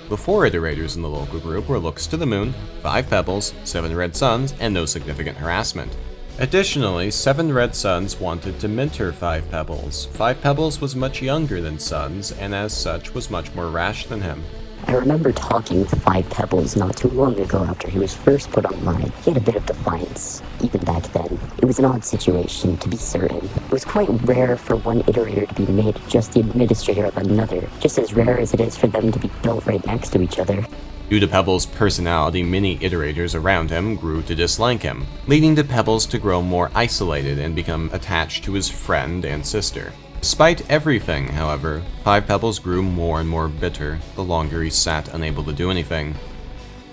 The 4 Iterators in the local group were Looks to the Moon, 5 Pebbles, 7 Red Suns, and no significant harassment. Additionally, 7 Red Suns wanted to mentor 5 Pebbles. 5 Pebbles was much younger than Suns, and as such was much more rash than him. I remember talking with 5 Pebbles not too long ago after he was first put online. He had a bit of defiance, even back then. It was an odd situation, to be certain. It was quite rare for one Iterator to be made just the administrator of another, just as rare as it is for them to be built right next to each other. Due to Pebbles' personality, many Iterators around him grew to dislike him, leading to Pebbles to grow more isolated and become attached to his friend and sister. Despite everything, however, 5 Pebbles grew more and more bitter the longer he sat unable to do anything.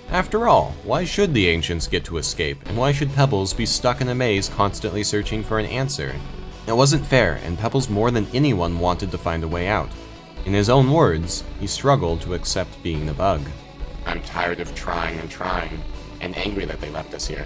After all, why should the Ancients get to escape, and why should Pebbles be stuck in a maze constantly searching for an answer? It wasn't fair, and Pebbles more than anyone wanted to find a way out. In his own words, he struggled to accept being a bug. I'm tired of trying, and angry that they left us here.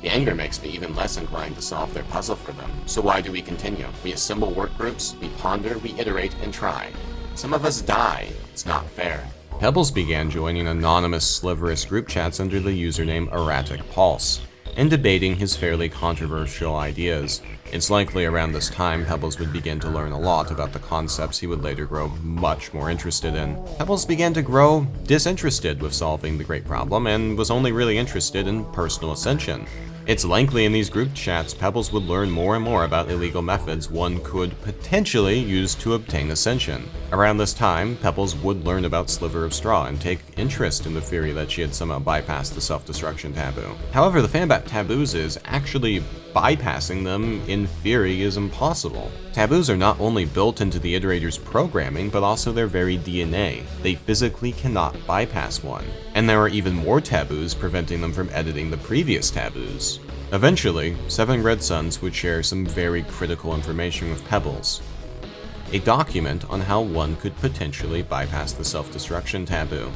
The anger makes me even less inclined to solve their puzzle for them. So why do we continue? We assemble work groups, we ponder, we iterate, and try. Some of us die. It's not fair. Pebbles began joining anonymous Sliverous group chats under the username Erratic Pulse, and debating his fairly controversial ideas. It's likely around this time Pebbles would begin to learn a lot about the concepts he would later grow much more interested in. Pebbles began to grow disinterested with solving the great problem, and was only really interested in personal ascension. It's likely in these group chats Pebbles would learn more and more about illegal methods one could potentially use to obtain ascension. Around this time, Pebbles would learn about Sliver of Straw and take interest in the theory that she had somehow bypassed the self-destruction taboo. However, the thing about taboos is actually bypassing them in theory is impossible. Taboos are not only built into the Iterator's programming, but also their very DNA. They physically cannot bypass one. And there are even more taboos preventing them from editing the previous taboos. Eventually, 7 Red Suns would share some very critical information with Pebbles. A document on how one could potentially bypass the self-destruction taboo.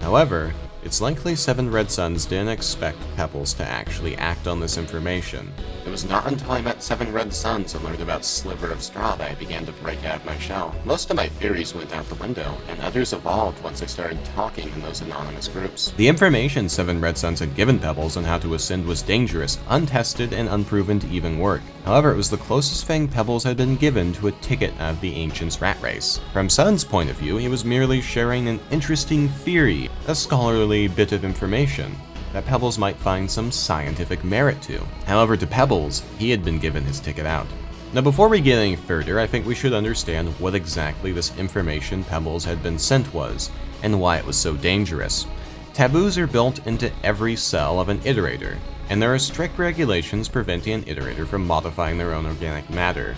However, it's likely 7 Red Suns didn't expect Pebbles to actually act on this information. It It was not until I met 7 red suns and learned about Sliver of Straw that I began to break out of my shell. Most of my theories went out the window, and others evolved once I started talking in those anonymous groups. The information 7 Red Suns had given Pebbles on how to ascend was dangerous, untested, and unproven to even work. However, it was the closest thing Pebbles had been given to a ticket out of the Ancients' rat race. From Sun's point of view, he was merely sharing an interesting theory, a scholarly bit of information that Pebbles might find some scientific merit to. However, to Pebbles, he had been given his ticket out. Now, before we get any further, I think we should understand what exactly this information Pebbles had been sent was, and why it was so dangerous. Taboos are built into every cell of an iterator, and there are strict regulations preventing an iterator from modifying their own organic matter.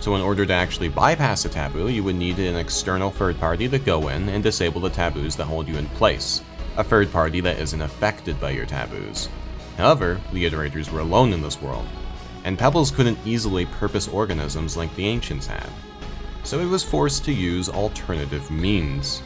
So in order to actually bypass a taboo, you would need an external third party to go in and disable the taboos that hold you in place. A third party that isn't affected by your taboos. However, the iterators were alone in this world, and Pebbles couldn't easily purpose organisms like the Ancients had, so he was forced to use alternative means.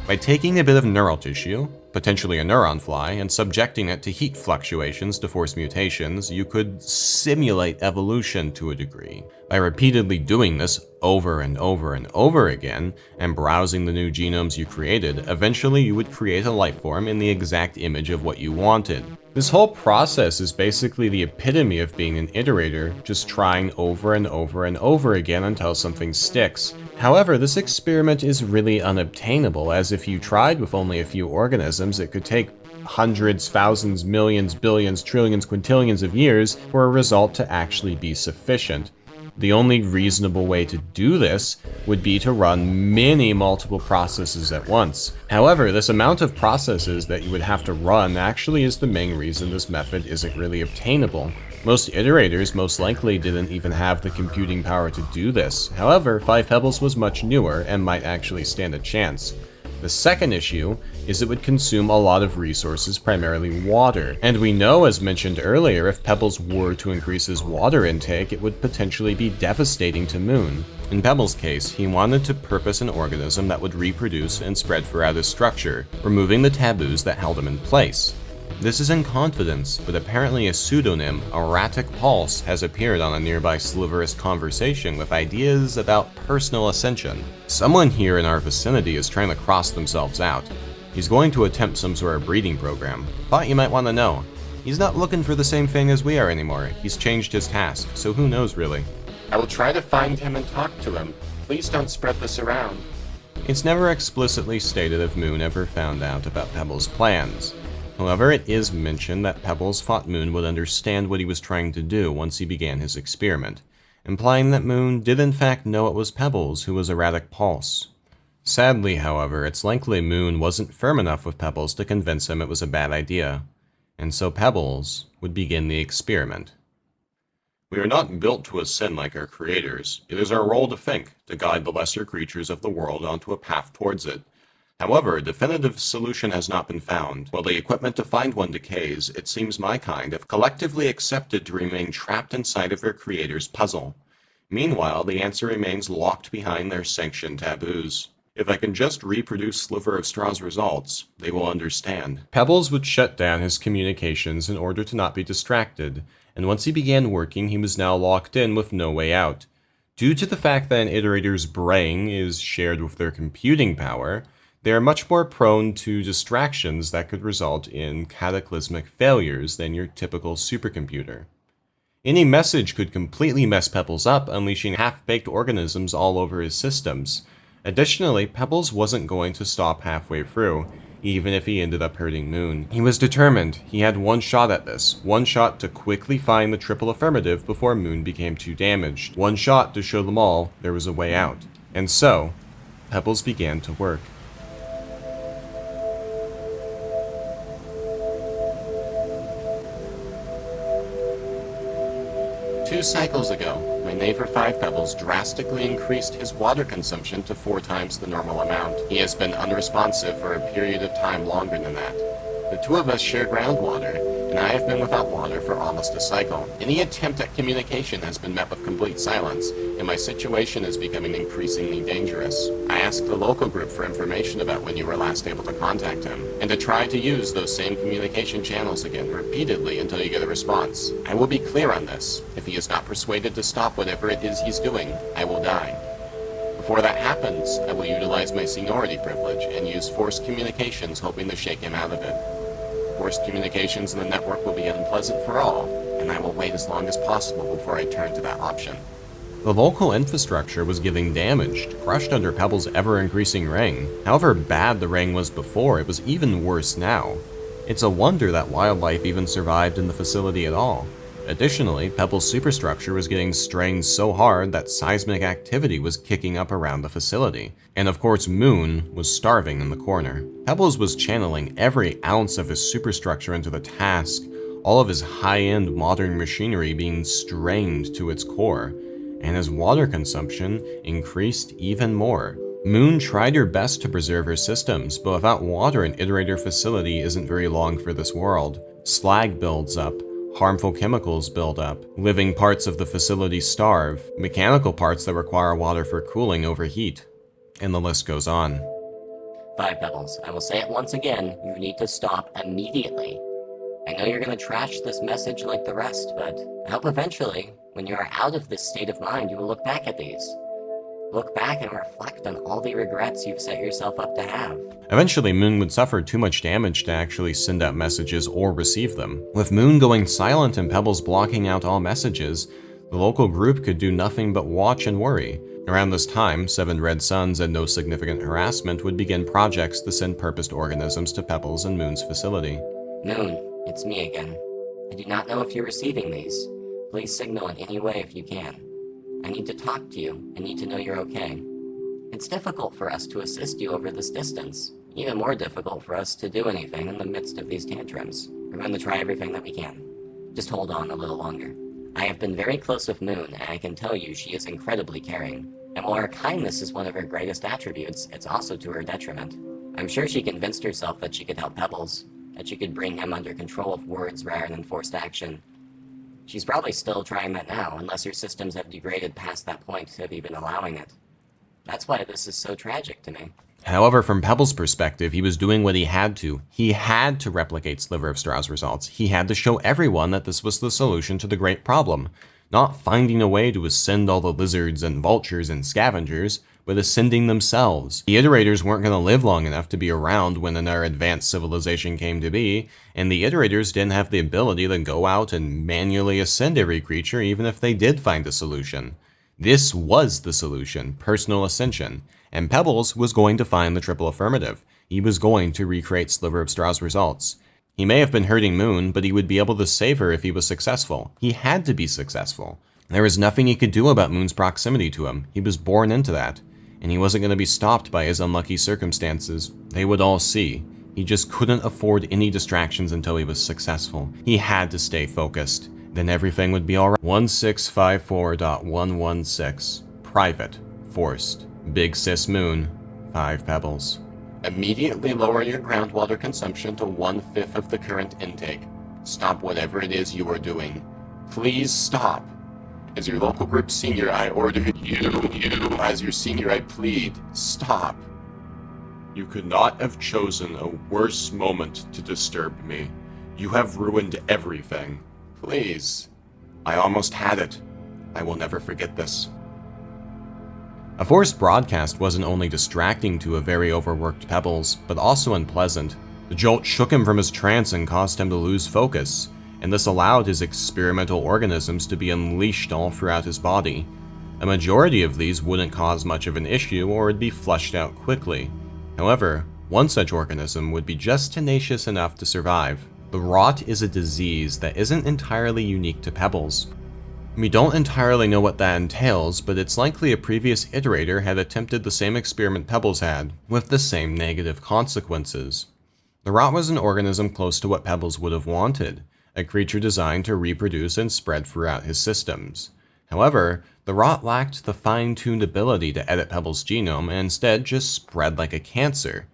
By taking a bit of neural tissue, potentially a neuron fly, and subjecting it to heat fluctuations to force mutations, you could simulate evolution to a degree. By repeatedly doing this over and over and over again, and browsing the new genomes you created, eventually you would create a life form in the exact image of what you wanted. This whole process is basically the epitome of being an iterator, just trying over and over and over again until something sticks. However, this experiment is really unobtainable, as if you tried with only a few organisms, it could take hundreds, thousands, millions, billions, trillions, quintillions of years for a result to actually be sufficient. The only reasonable way to do this would be to run many multiple processes at once. However, this amount of processes that you would have to run actually is the main reason this method isn't really obtainable. Most iterators most likely didn't even have the computing power to do this. However, 5 Pebbles was much newer and might actually stand a chance. The second issue is it would consume a lot of resources, primarily water. And we know, as mentioned earlier, if Pebbles were to increase his water intake, it would potentially be devastating to Moon. In Pebbles' case, he wanted to purpose an organism that would reproduce and spread throughout his structure, removing the taboos that held him in place. This is in confidence, but apparently a pseudonym, Erratic Pulse, has appeared on a nearby Sliverous conversation with ideas about personal ascension. Someone here in our vicinity is trying to cross themselves out. He's going to attempt some sort of breeding program. Thought you might want to know. He's not looking for the same thing as we are anymore. He's changed his task, so who knows really. I will try to find him and talk to him. Please don't spread this around. It's never explicitly stated if Moon ever found out about Pebbles' plans. However, it is mentioned that Pebbles thought Moon would understand what he was trying to do once he began his experiment, implying that Moon did in fact know it was Pebbles who was Erratic Pulse. Sadly, however, it's likely Moon wasn't firm enough with Pebbles to convince him it was a bad idea, and so Pebbles would begin the experiment. We are not built to ascend like our creators. It is our role to think, to guide the lesser creatures of the world onto a path towards it. However, a definitive solution has not been found. While the equipment to find one decays, it seems my kind have collectively accepted to remain trapped inside of their creator's puzzle. Meanwhile, the answer remains locked behind their sanctioned taboos. If I can just reproduce Sliver of Straw's results, they will understand. Pebbles would shut down his communications in order to not be distracted, and once he began working, he was now locked in with no way out. Due to the fact that an iterator's brain is shared with their computing power, they are much more prone to distractions that could result in cataclysmic failures than your typical supercomputer. Any message could completely mess Pebbles up, unleashing half-baked organisms all over his systems. Additionally, Pebbles wasn't going to stop halfway through, even if he ended up hurting Moon. He was determined. He had one shot at this. One shot to quickly find the triple affirmative before Moon became too damaged. One shot to show them all there was a way out. And so, Pebbles began to work. 2 cycles ago, my neighbor 5 Pebbles drastically increased his water consumption to 4 times the normal amount. He has been unresponsive for a period of time longer than that. The 2 of us share groundwater, and I have been without water for almost a cycle. Any attempt at communication has been met with complete silence, and my situation is becoming increasingly dangerous. I asked the local group for information about when you were last able to contact him, and to try to use those same communication channels again repeatedly until you get a response. I will be clear on this. If he is not persuaded to stop whatever it is he's doing, I will die. Before that happens, I will utilize my seniority privilege and use forced communications, hoping to shake him out of it. Forced communications in the network will be unpleasant for all, and I will wait as long as possible before I turn to that option. The local infrastructure was getting damaged, crushed under Pebble's ever-increasing ring. However bad the ring was before, it was even worse now. It's a wonder that wildlife even survived in the facility at all. Additionally, Pebble's superstructure was getting strained so hard that seismic activity was kicking up around the facility. And of course, Moon was starving in the corner. Pebbles was channeling every ounce of his superstructure into the task, all of his high-end modern machinery being strained to its core, and his water consumption increased even more. Moon tried her best to preserve her systems, but without water, an iterator facility isn't very long for this world. Slag builds up, harmful chemicals build up, living parts of the facility starve, mechanical parts that require water for cooling overheat, and the list goes on. 5 Pebbles, I will say it once again, you need to stop immediately. I know you're going to trash this message like the rest, but I hope eventually, when you are out of this state of mind, you will look back at these. Look back and reflect on all the regrets you've set yourself up to have. Eventually, Moon would suffer too much damage to actually send out messages or receive them. With Moon going silent and Pebbles blocking out all messages, the local group could do nothing but watch and worry. Around this time, 7 Red Suns and no significant harassment would begin projects to send purposed organisms to Pebbles and Moon's facility. Moon, it's me again. I do not know if you're receiving these. Please signal in any way if you can. I need to talk to you. I need to know you're okay. It's difficult for us to assist you over this distance. Even more difficult for us to do anything in the midst of these tantrums. We're going to try everything that we can. Just hold on a little longer. I have been very close with Moon, and I can tell you she is incredibly caring. And while her kindness is one of her greatest attributes, it's also to her detriment. I'm sure she convinced herself that she could help Pebbles, that she could bring him under control of words rather than forced action. She's probably still trying that now, unless her systems have degraded past that point of even allowing it. That's why this is so tragic to me. However, from Pebble's perspective, he was doing what he had to. He had to replicate Sliver of Straw's results. He had to show everyone that this was the solution to the great problem. Not finding a way to ascend all the lizards and vultures and scavengers, but ascending themselves. The iterators weren't going to live long enough to be around when another advanced civilization came to be, and the iterators didn't have the ability to go out and manually ascend every creature even if they did find a solution. This was the solution, personal ascension, and Pebbles was going to find the triple affirmative. He was going to recreate Sliver of Straw's results. He may have been hurting Moon, but he would be able to save her if he was successful. He had to be successful. There was nothing he could do about Moon's proximity to him. He was born into that. And he wasn't going to be stopped by his unlucky circumstances. They would all see. He just couldn't afford any distractions until he was successful. He had to stay focused. Then everything would be alright. 1654.116. Private. Forced. Big Sis Moon. 5 Pebbles. Immediately lower your groundwater consumption to 1/5 of the current intake. Stop whatever it is you are doing. Please stop. As your local group senior, I order you. As your senior, I plead, stop. You could not have chosen a worse moment to disturb me. You have ruined everything. Please. I almost had it. I will never forget this. A forced broadcast wasn't only distracting to a very overworked Pebbles, but also unpleasant. The jolt shook him from his trance and caused him to lose focus, and this allowed his experimental organisms to be unleashed all throughout his body. A majority of these wouldn't cause much of an issue or would be flushed out quickly. However, one such organism would be just tenacious enough to survive. The rot is a disease that isn't entirely unique to Pebbles. We don't entirely know what that entails, but it's likely a previous iterator had attempted the same experiment Pebbles had, with the same negative consequences. The rot was an organism close to what Pebbles would have wanted, a creature designed to reproduce and spread throughout his systems. However, the rot lacked the fine-tuned ability to edit Pebbles' genome and instead just spread like a cancer.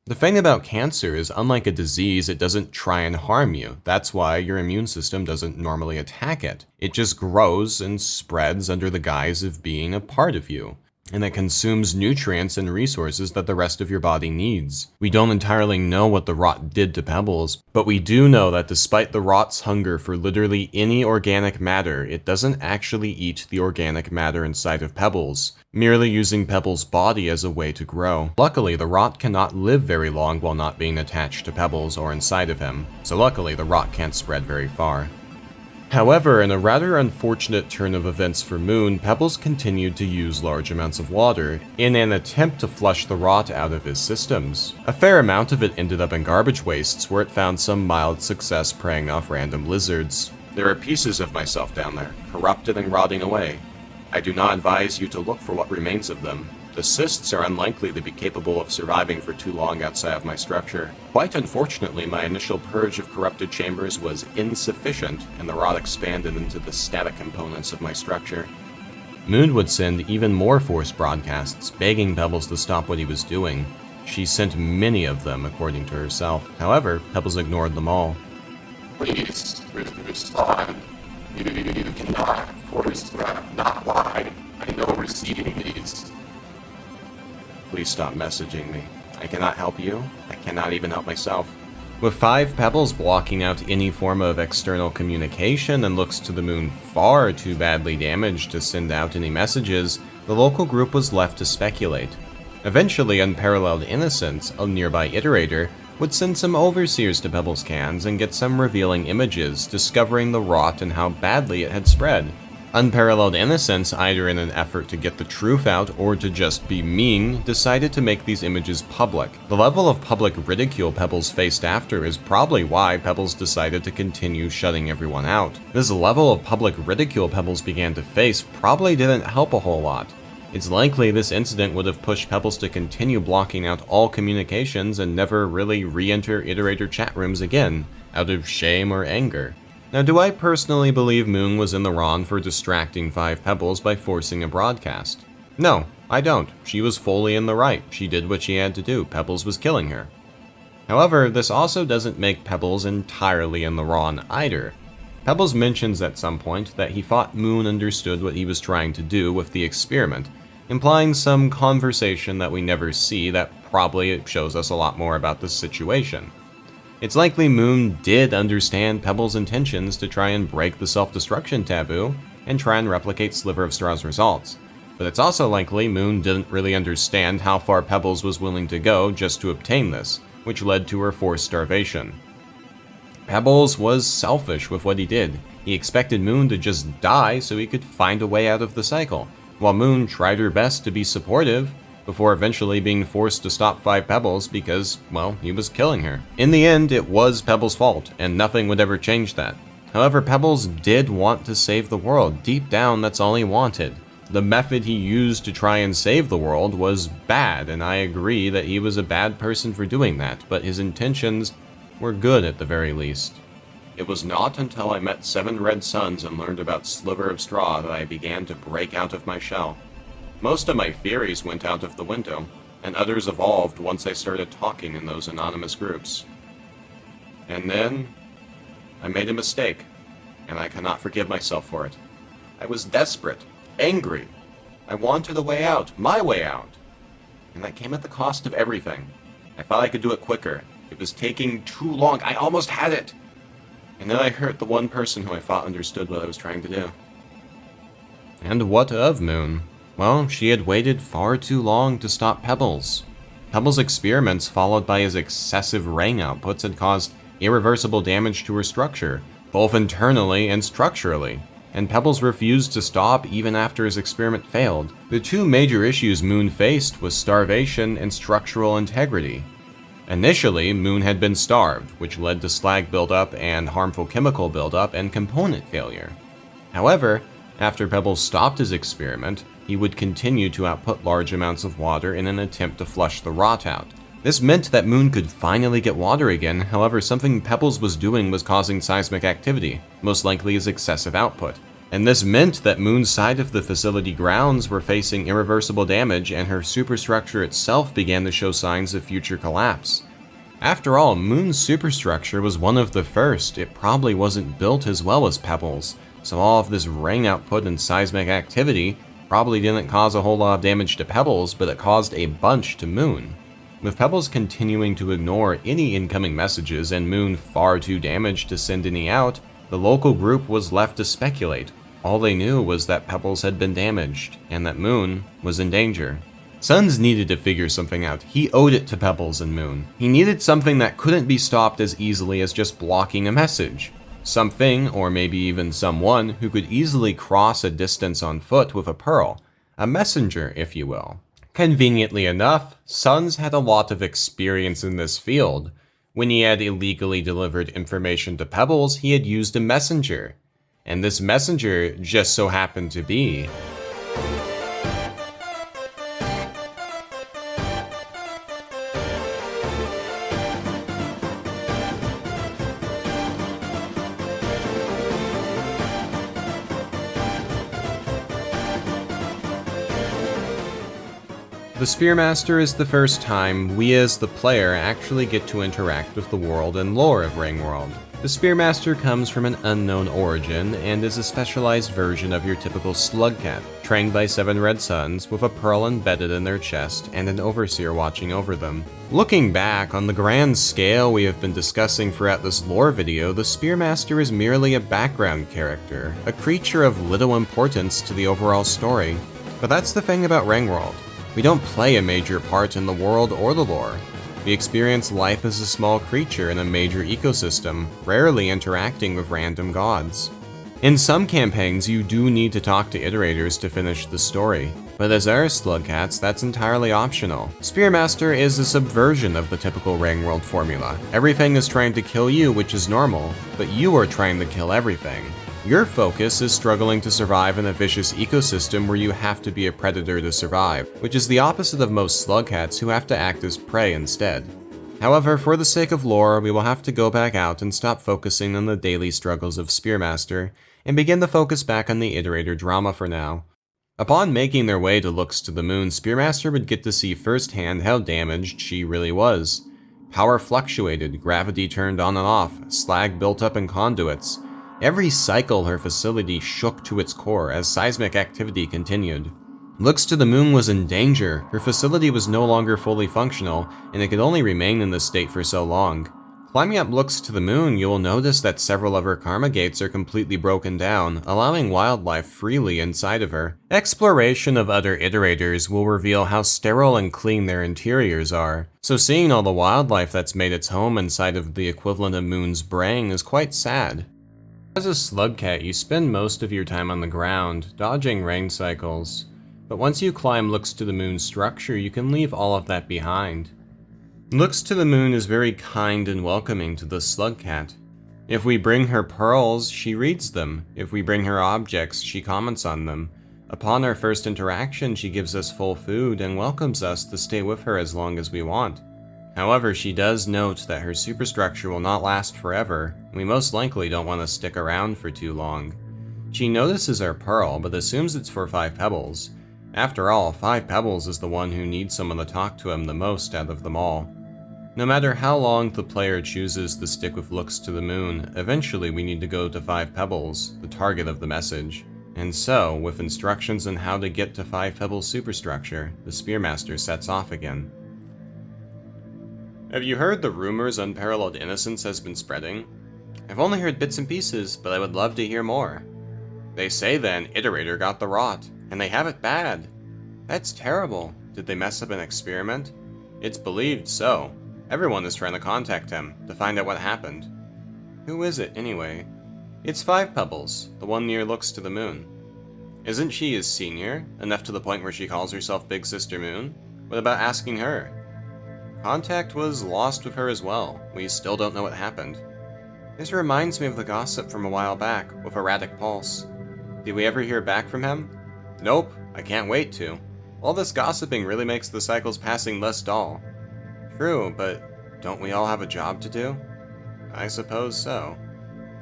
The thing about cancer is, unlike a disease, it doesn't try and harm you. That's why your immune system doesn't normally attack it. It just grows and spreads under the guise of being a part of you, and it consumes nutrients and resources that the rest of your body needs. We don't entirely know what the rot did to Pebbles, but we do know that despite the rot's hunger for literally any organic matter, it doesn't actually eat the organic matter inside of Pebbles, merely using Pebbles' body as a way to grow. Luckily, the rot cannot live very long while not being attached to Pebbles or inside of him, so luckily the rot can't spread very far. However, in a rather unfortunate turn of events for Moon, Pebbles continued to use large amounts of water in an attempt to flush the rot out of his systems. A fair amount of it ended up in garbage wastes, where it found some mild success preying off random lizards. There are pieces of myself down there, corrupted and rotting away. I do not advise you to look for what remains of them. The cysts are unlikely to be capable of surviving for too long outside of my structure. Quite unfortunately, my initial purge of corrupted chambers was insufficient, and the rot expanded into the static components of my structure. Moon would send even more forced broadcasts, begging Pebbles to stop what he was doing. She sent many of them, according to herself. However, Pebbles ignored them all. Please, respond. You cannot force not lie. I know receiving these. Please stop messaging me. I cannot help you. I cannot even help myself. With 5 Pebbles blocking out any form of external communication and looks to the Moon far too badly damaged to send out any messages, the local group was left to speculate. Eventually, Unparalleled Innocence, a nearby iterator, would send some overseers to Pebbles' cans and get some revealing images, discovering the rot and how badly it had spread. Unparalleled Innocence, either in an effort to get the truth out or to just be mean, decided to make these images public. The level of public ridicule Pebbles faced after is probably why Pebbles decided to continue shutting everyone out. This level of public ridicule Pebbles began to face probably didn't help a whole lot. It's likely this incident would have pushed Pebbles to continue blocking out all communications and never really re-enter iterator chat rooms again, out of shame or anger. Now, do I personally believe Moon was in the wrong for distracting 5 Pebbles by forcing a broadcast? No, I don't. She was fully in the right. She did what she had to do. Pebbles was killing her. However, this also doesn't make Pebbles entirely in the wrong either. Pebbles mentions at some point that he thought Moon understood what he was trying to do with the experiment, implying some conversation that we never see that probably shows us a lot more about the situation. It's likely Moon did understand Pebbles' intentions to try and break the self-destruction taboo and try and replicate Sliver of Straw's results, but it's also likely Moon didn't really understand how far Pebbles was willing to go just to obtain this, which led to her forced starvation. Pebbles was selfish with what he did. He expected Moon to just die so he could find a way out of the cycle, while Moon tried her best to be supportive, before eventually being forced to stop 5 Pebbles because, well, he was killing her. In the end, it was Pebbles' fault, and nothing would ever change that. However, Pebbles did want to save the world. Deep down, that's all he wanted. The method he used to try and save the world was bad, and I agree that he was a bad person for doing that, but his intentions were good at the very least. It was not until I met 7 red suns and learned about Sliver of Straw that I began to break out of my shell. Most of my theories went out of the window, and others evolved once I started talking in those anonymous groups. And then, I made a mistake, and I cannot forgive myself for it. I was desperate, angry. I wanted a way out, my way out. And that came at the cost of everything. I thought I could do it quicker. It was taking too long. I almost had it. And then I hurt the one person who I thought understood what I was trying to do. And what of Moon? Well, she had waited far too long to stop Pebbles. Pebbles' experiments, followed by his excessive rain outputs, had caused irreversible damage to her structure, both internally and structurally, and Pebbles refused to stop even after his experiment failed. The 2 major issues Moon faced was starvation and structural integrity. Initially, Moon had been starved, which led to slag buildup and harmful chemical buildup and component failure. However, after Pebbles stopped his experiment, he would continue to output large amounts of water in an attempt to flush the rot out. This meant that Moon could finally get water again, however something Pebbles was doing was causing seismic activity, most likely his excessive output. And this meant that Moon's side of the facility grounds were facing irreversible damage, and her superstructure itself began to show signs of future collapse. After all, Moon's superstructure was one of the first. It probably wasn't built as well as Pebbles, so all of this rain output and seismic activity probably didn't cause a whole lot of damage to Pebbles, but it caused a bunch to Moon. With Pebbles continuing to ignore any incoming messages and Moon far too damaged to send any out, the local group was left to speculate. All they knew was that Pebbles had been damaged, and that Moon was in danger. Suns needed to figure something out. He owed it to Pebbles and Moon. He needed something that couldn't be stopped as easily as just blocking a message. Something, or maybe even someone, who could easily cross a distance on foot with a pearl. A messenger, if you will. Conveniently enough, Suns had a lot of experience in this field. When he had illegally delivered information to Pebbles, he had used a messenger. And this messenger just so happened to be The Spearmaster is the first time we as the player actually get to interact with the world and lore of Rainworld. The Spearmaster comes from an unknown origin and is a specialized version of your typical slugcat, trained by 7 red suns with a pearl embedded in their chest and an overseer watching over them. Looking back, on the grand scale we have been discussing throughout this lore video, the Spearmaster is merely a background character, a creature of little importance to the overall story. But that's the thing about Rainworld. We don't play a major part in the world or the lore. We experience life as a small creature in a major ecosystem, rarely interacting with random gods. In some campaigns, you do need to talk to iterators to finish the story, but as our slugcats, that's entirely optional. Spearmaster is a subversion of the typical Rainworld formula. Everything is trying to kill you, which is normal, but you are trying to kill everything. Your focus is struggling to survive in a vicious ecosystem where you have to be a predator to survive, which is the opposite of most slugcats who have to act as prey instead. However, for the sake of lore, we will have to go back out and stop focusing on the daily struggles of Spearmaster, and begin to focus back on the iterator drama for now. Upon making their way to Looks to the Moon, Spearmaster would get to see firsthand how damaged she really was. Power fluctuated, gravity turned on and off, slag built up in conduits. Every cycle her facility shook to its core as seismic activity continued. Looks to the Moon was in danger. Her facility was no longer fully functional, and it could only remain in this state for so long. Climbing up Looks to the Moon, you will notice that several of her karma gates are completely broken down, allowing wildlife freely inside of her. Exploration of other iterators will reveal how sterile and clean their interiors are, so seeing all the wildlife that's made its home inside of the equivalent of Moon's brain is quite sad. As a slugcat, you spend most of your time on the ground, dodging rain cycles. But once you climb Looks to the Moon's structure, you can leave all of that behind. Looks to the Moon is very kind and welcoming to the slugcat. If we bring her pearls, she reads them. If we bring her objects, she comments on them. Upon our first interaction, she gives us full food and welcomes us to stay with her as long as we want. However, she does note that her superstructure will not last forever, and we most likely don't want to stick around for too long. She notices our pearl, but assumes it's for 5 pebbles. After all, 5 pebbles is the one who needs someone to talk to him the most out of them all. No matter how long the player chooses to stick with Looks to the Moon, eventually we need to go to 5 pebbles, the target of the message. And so, with instructions on how to get to 5 pebbles superstructure, the Spearmaster sets off again. Have you heard the rumors Unparalleled Innocence has been spreading? I've only heard bits and pieces, but I would love to hear more. They say then Iterator got the rot, and they have it bad. That's terrible. Did they mess up an experiment? It's believed so. Everyone is trying to contact him to find out what happened. Who is it, anyway? It's 5 Pebbles, the one near Looks to the Moon. Isn't she his senior, enough to the point where she calls herself Big Sister Moon? What about asking her? Contact was lost with her as well. We still don't know what happened. This reminds me of the gossip from a while back, with Erratic Pulse. Did we ever hear back from him? Nope, I can't wait to. All this gossiping really makes the cycles passing less dull. True, but don't we all have a job to do? I suppose so.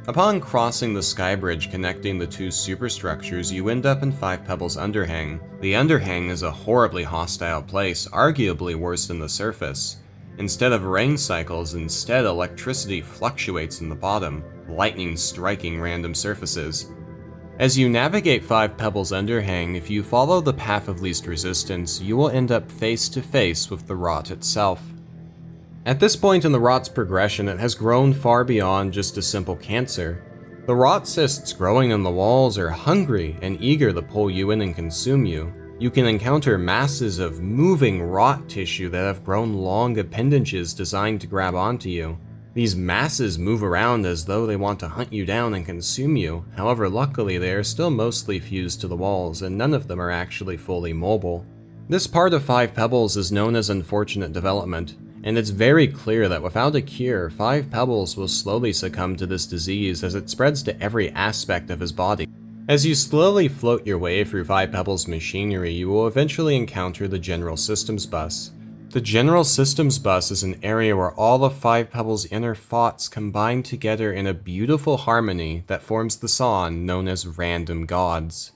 Upon crossing the sky bridge connecting the two superstructures, you end up in Five Pebbles Underhang. The Underhang is a horribly hostile place, arguably worse than the surface. Instead of rain cycles, electricity fluctuates in the bottom, lightning striking random surfaces. As you navigate Five Pebbles Underhang, if you follow the path of least resistance, you will end up face to face with the rot itself. At this point in the rot's progression, it has grown far beyond just a simple cancer. The rot cysts growing in the walls are hungry and eager to pull you in and consume you. You can encounter masses of moving rot tissue that have grown long appendages designed to grab onto you. These masses move around as though they want to hunt you down and consume you. However, luckily they are still mostly fused to the walls, and none of them are actually fully mobile. This part of Five Pebbles is known as unfortunate development, and it's very clear that without a cure, Five Pebbles will slowly succumb to this disease as it spreads to every aspect of his body. As you slowly float your way through Five Pebbles machinery, you will eventually encounter the General Systems Bus. The General Systems Bus is an area where all of Five Pebbles' inner thoughts combine together in a beautiful harmony that forms the song known as Random Gods.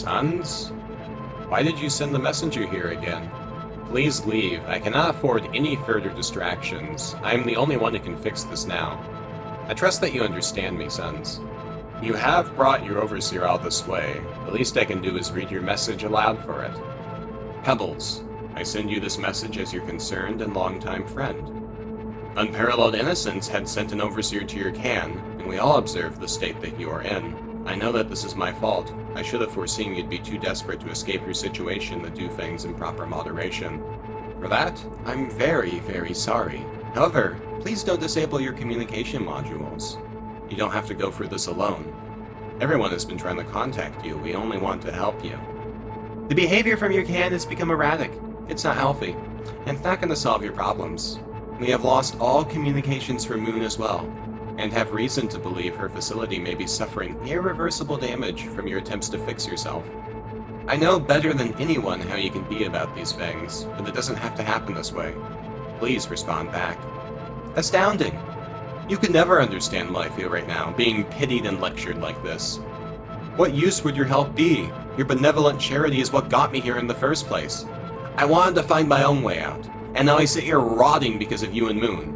Sons? Why did you send the messenger here again? Please leave. I cannot afford any further distractions. I am the only one who can fix this now. I trust that you understand me, sons. You have brought your overseer all this way. The least I can do is read your message aloud for it. Pebbles, I send you this message as your concerned and longtime friend. Unparalleled Innocence had sent an overseer to your can, and we all observe the state that you are in. I know that this is my fault. I should have foreseen you'd be too desperate to escape your situation to do things in proper moderation. For that, I'm very, very sorry. However, please don't disable your communication modules. You don't have to go through this alone. Everyone has been trying to contact you. We only want to help you. The behavior from your can has become erratic. It's not healthy, and it's not going to solve your problems. We have lost all communications from Moon as well, and have reason to believe her facility may be suffering irreversible damage from your attempts to fix yourself. I know better than anyone how you can be about these things, but it doesn't have to happen this way. Please respond back. Astounding! You could never understand what I feel right now, being pitied and lectured like this. What use would your help be? Your benevolent charity is what got me here in the first place. I wanted to find my own way out, and now I sit here rotting because of you and Moon.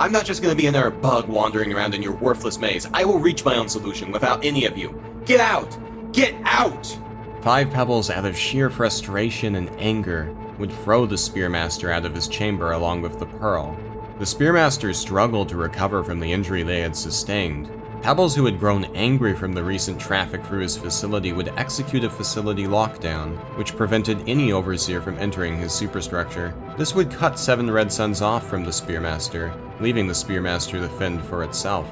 I'm not just going to be another bug wandering around in your worthless maze. I will reach my own solution without any of you. Get out! Get out! Five Pebbles, out of sheer frustration and anger, would throw the Spearmaster out of his chamber along with the pearl. The Spearmaster struggled to recover from the injury they had sustained. Pebbles, who had grown angry from the recent traffic through his facility, would execute a facility lockdown, which prevented any overseer from entering his superstructure. This would cut 7 Red Suns off from the Spearmaster, leaving the Spearmaster to fend for itself.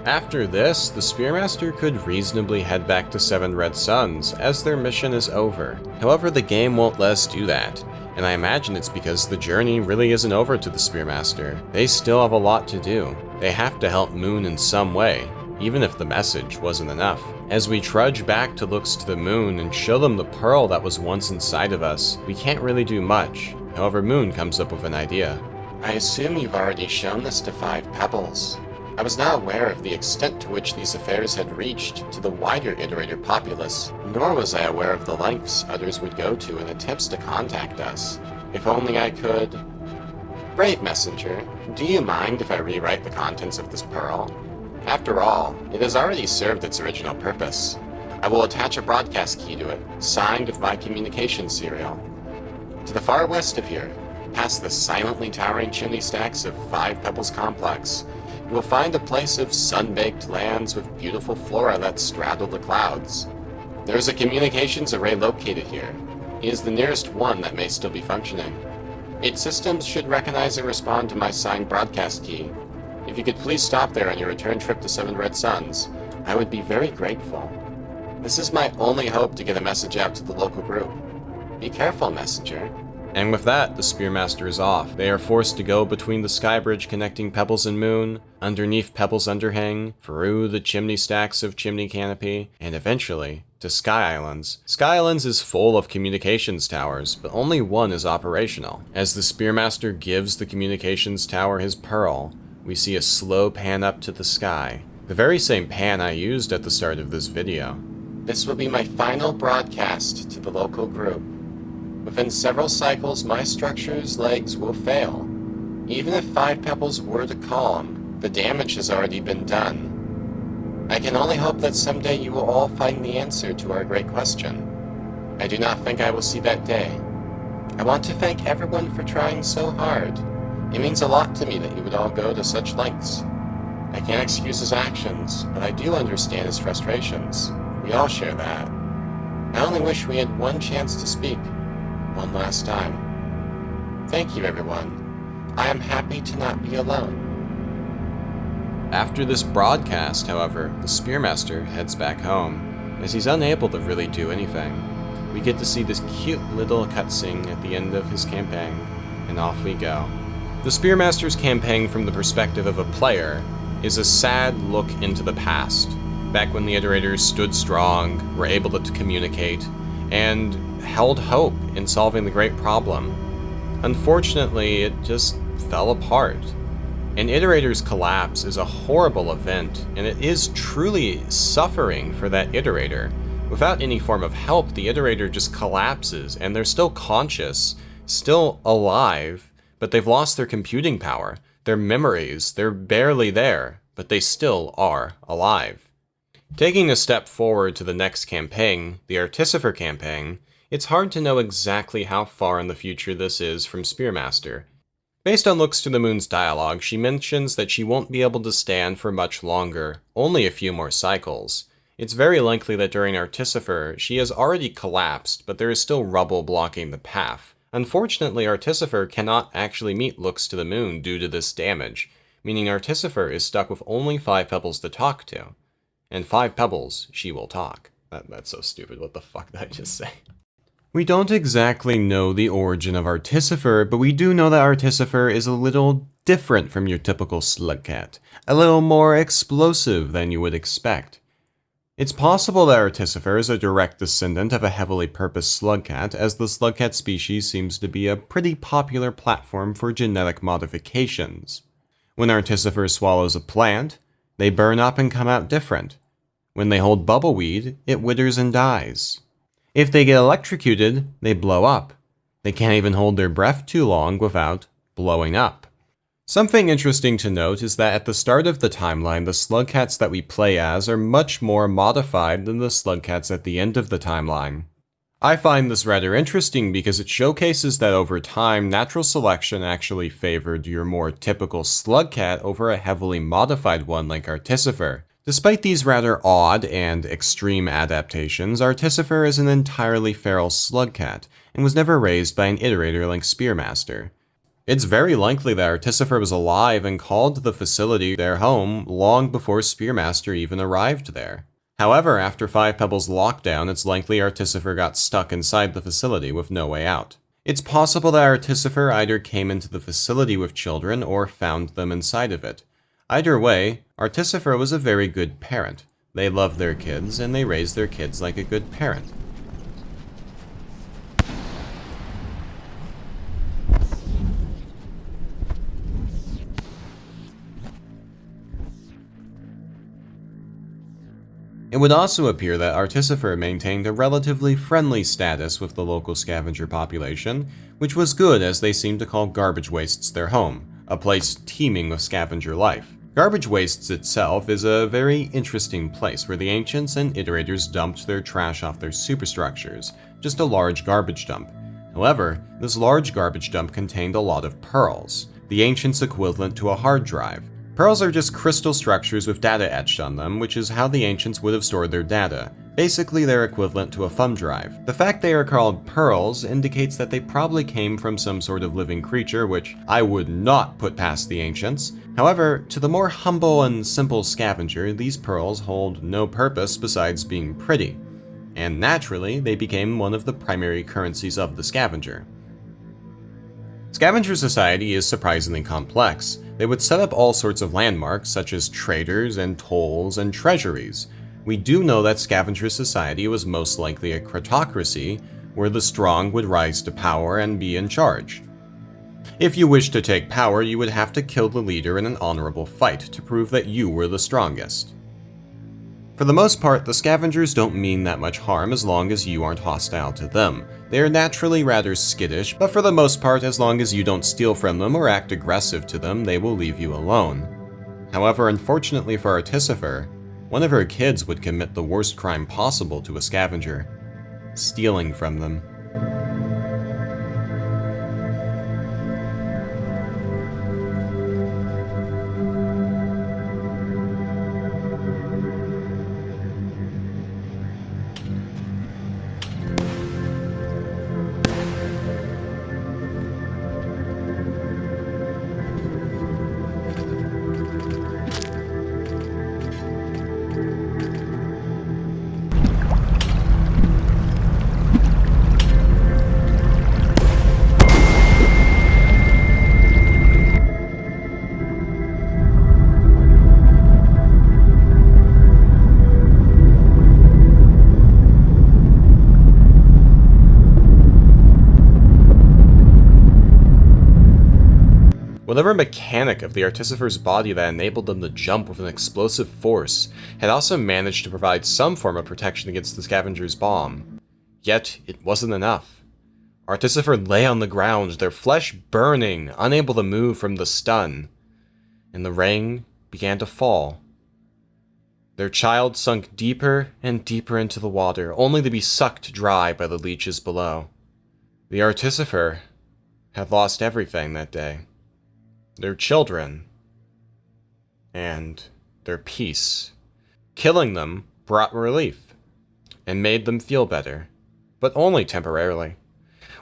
After this, the Spearmaster could reasonably head back to 7 Red Suns, as their mission is over. However, the game won't let us do that, and I imagine it's because the journey really isn't over to the Spearmaster. They still have a lot to do. They have to help Moon in some way, even if the message wasn't enough. As we trudge back to Looks to the Moon and show them the pearl that was once inside of us, we can't really do much. However, Moon comes up with an idea. I assume you've already shown this to Five Pebbles. I was not aware of the extent to which these affairs had reached to the wider iterator populace, nor was I aware of the lengths others would go to in attempts to contact us. If only I could... Brave Messenger, do you mind if I rewrite the contents of this pearl? After all, it has already served its original purpose. I will attach a broadcast key to it, signed with my communication serial. To the far west of here, past the silently towering chimney stacks of Five Pebbles Complex, you will find a place of sun-baked lands with beautiful flora that straddle the clouds. There is a communications array located here. It is the nearest one that may still be functioning. Its systems should recognize and respond to my signed broadcast key. If you could please stop there on your return trip to 7 Red Suns, I would be very grateful. This is my only hope to get a message out to the local group. Be careful, Messenger. And with that, the Spearmaster is off. They are forced to go between the sky bridge connecting Pebbles and Moon, underneath Pebbles Underhang, through the chimney stacks of Chimney Canopy, and eventually to Sky Islands. Sky Islands is full of communications towers, but only one is operational. As the Spearmaster gives the communications tower his pearl, we see a slow pan up to the sky. The very same pan I used at the start of this video. This will be my final broadcast to the local group. Within several cycles, my structure's legs will fail. Even if 5 pebbles were to calm, the damage has already been done. I can only hope that someday you will all find the answer to our great question. I do not think I will see that day. I want to thank everyone for trying so hard. It means a lot to me that you would all go to such lengths. I can't excuse his actions, but I do understand his frustrations. We all share that. I only wish we had one chance to speak. One last time. Thank you, everyone. I am happy to not be alone. After this broadcast, however, the Spearmaster heads back home, as he's unable to really do anything. We get to see this cute little cutscene at the end of his campaign, and off we go. The Spearmaster's campaign from the perspective of a player is a sad look into the past, back when the iterators stood strong, were able to communicate, and held hope in solving the great problem. Unfortunately, it just fell apart. An iterator's collapse is a horrible event, and it is truly suffering for that iterator. Without any form of help, the iterator just collapses, and they're still conscious, still alive, but they've lost their computing power, their memories, they're barely there, but they still are alive. Taking a step forward to the next campaign, the Artificer campaign, it's hard to know exactly how far in the future this is from Spearmaster. Based on Looks to the Moon's dialogue, she mentions that she won't be able to stand for much longer, only a few more cycles. It's very likely that during Artificer, she has already collapsed, but there is still rubble blocking the path. Unfortunately, Artificer cannot actually meet Looks to the Moon due to this damage, meaning Artificer is stuck with only 5 pebbles to talk to. And 5 pebbles, she will talk. That's so stupid, what the fuck did I just say? We don't exactly know the origin of Artificer, but we do know that Artificer is a little different from your typical slugcat, a little more explosive than you would expect. It's possible that Artificer is a direct descendant of a heavily purposed slugcat, as the slugcat species seems to be a pretty popular platform for genetic modifications. When Artificer swallows a plant, they burn up and come out different. When they hold bubbleweed, it withers and dies. If they get electrocuted, they blow up. They can't even hold their breath too long without blowing up. Something interesting to note is that at the start of the timeline, the slugcats that we play as are much more modified than the slugcats at the end of the timeline. I find this rather interesting because it showcases that over time, natural selection actually favored your more typical slugcat over a heavily modified one like Artificer. Despite these rather odd and extreme adaptations, Artificer is an entirely feral slugcat, and was never raised by an iterator like Spearmaster. It's very likely that Artificer was alive and called the facility their home long before Spearmaster even arrived there. However, after 5 Pebbles' lockdown, it's likely Artificer got stuck inside the facility with no way out. It's possible that Artificer either came into the facility with children or found them inside of it. Either way, Artificer was a very good parent. They loved their kids, and they raised their kids like a good parent. It would also appear that Artificer maintained a relatively friendly status with the local scavenger population, which was good as they seemed to call garbage wastes their home, a place teeming with scavenger life. Garbage Wastes itself is a very interesting place where the Ancients and Iterators dumped their trash off their superstructures, just a large garbage dump. However, this large garbage dump contained a lot of pearls, the Ancients' equivalent to a hard drive. Pearls are just crystal structures with data etched on them, which is how the Ancients would have stored their data. Basically, they're equivalent to a thumb drive. The fact they are called pearls indicates that they probably came from some sort of living creature, which I would not put past the Ancients. However, to the more humble and simple scavenger, these pearls hold no purpose besides being pretty. And naturally, they became one of the primary currencies of the scavenger. Scavenger society is surprisingly complex. They would set up all sorts of landmarks such as traders and tolls and treasuries. We do know that Scavenger society was most likely a cratocracy, where the strong would rise to power and be in charge. If you wished to take power, you would have to kill the leader in an honorable fight to prove that you were the strongest. For the most part, the scavengers don't mean that much harm as long as you aren't hostile to them. They are naturally rather skittish, but for the most part, as long as you don't steal from them or act aggressive to them, they will leave you alone. However, unfortunately for Artificer, one of her kids would commit the worst crime possible to a scavenger: stealing from them. Whatever mechanic of the Artificer's body that enabled them to jump with an explosive force had also managed to provide some form of protection against the scavenger's bomb. Yet, it wasn't enough. Artificer lay on the ground, their flesh burning, unable to move from the stun, and the rain began to fall. Their child sunk deeper and deeper into the water, only to be sucked dry by the leeches below. The Artificer had lost everything that day. Their children, and their peace. Killing them brought relief, and made them feel better, but only temporarily.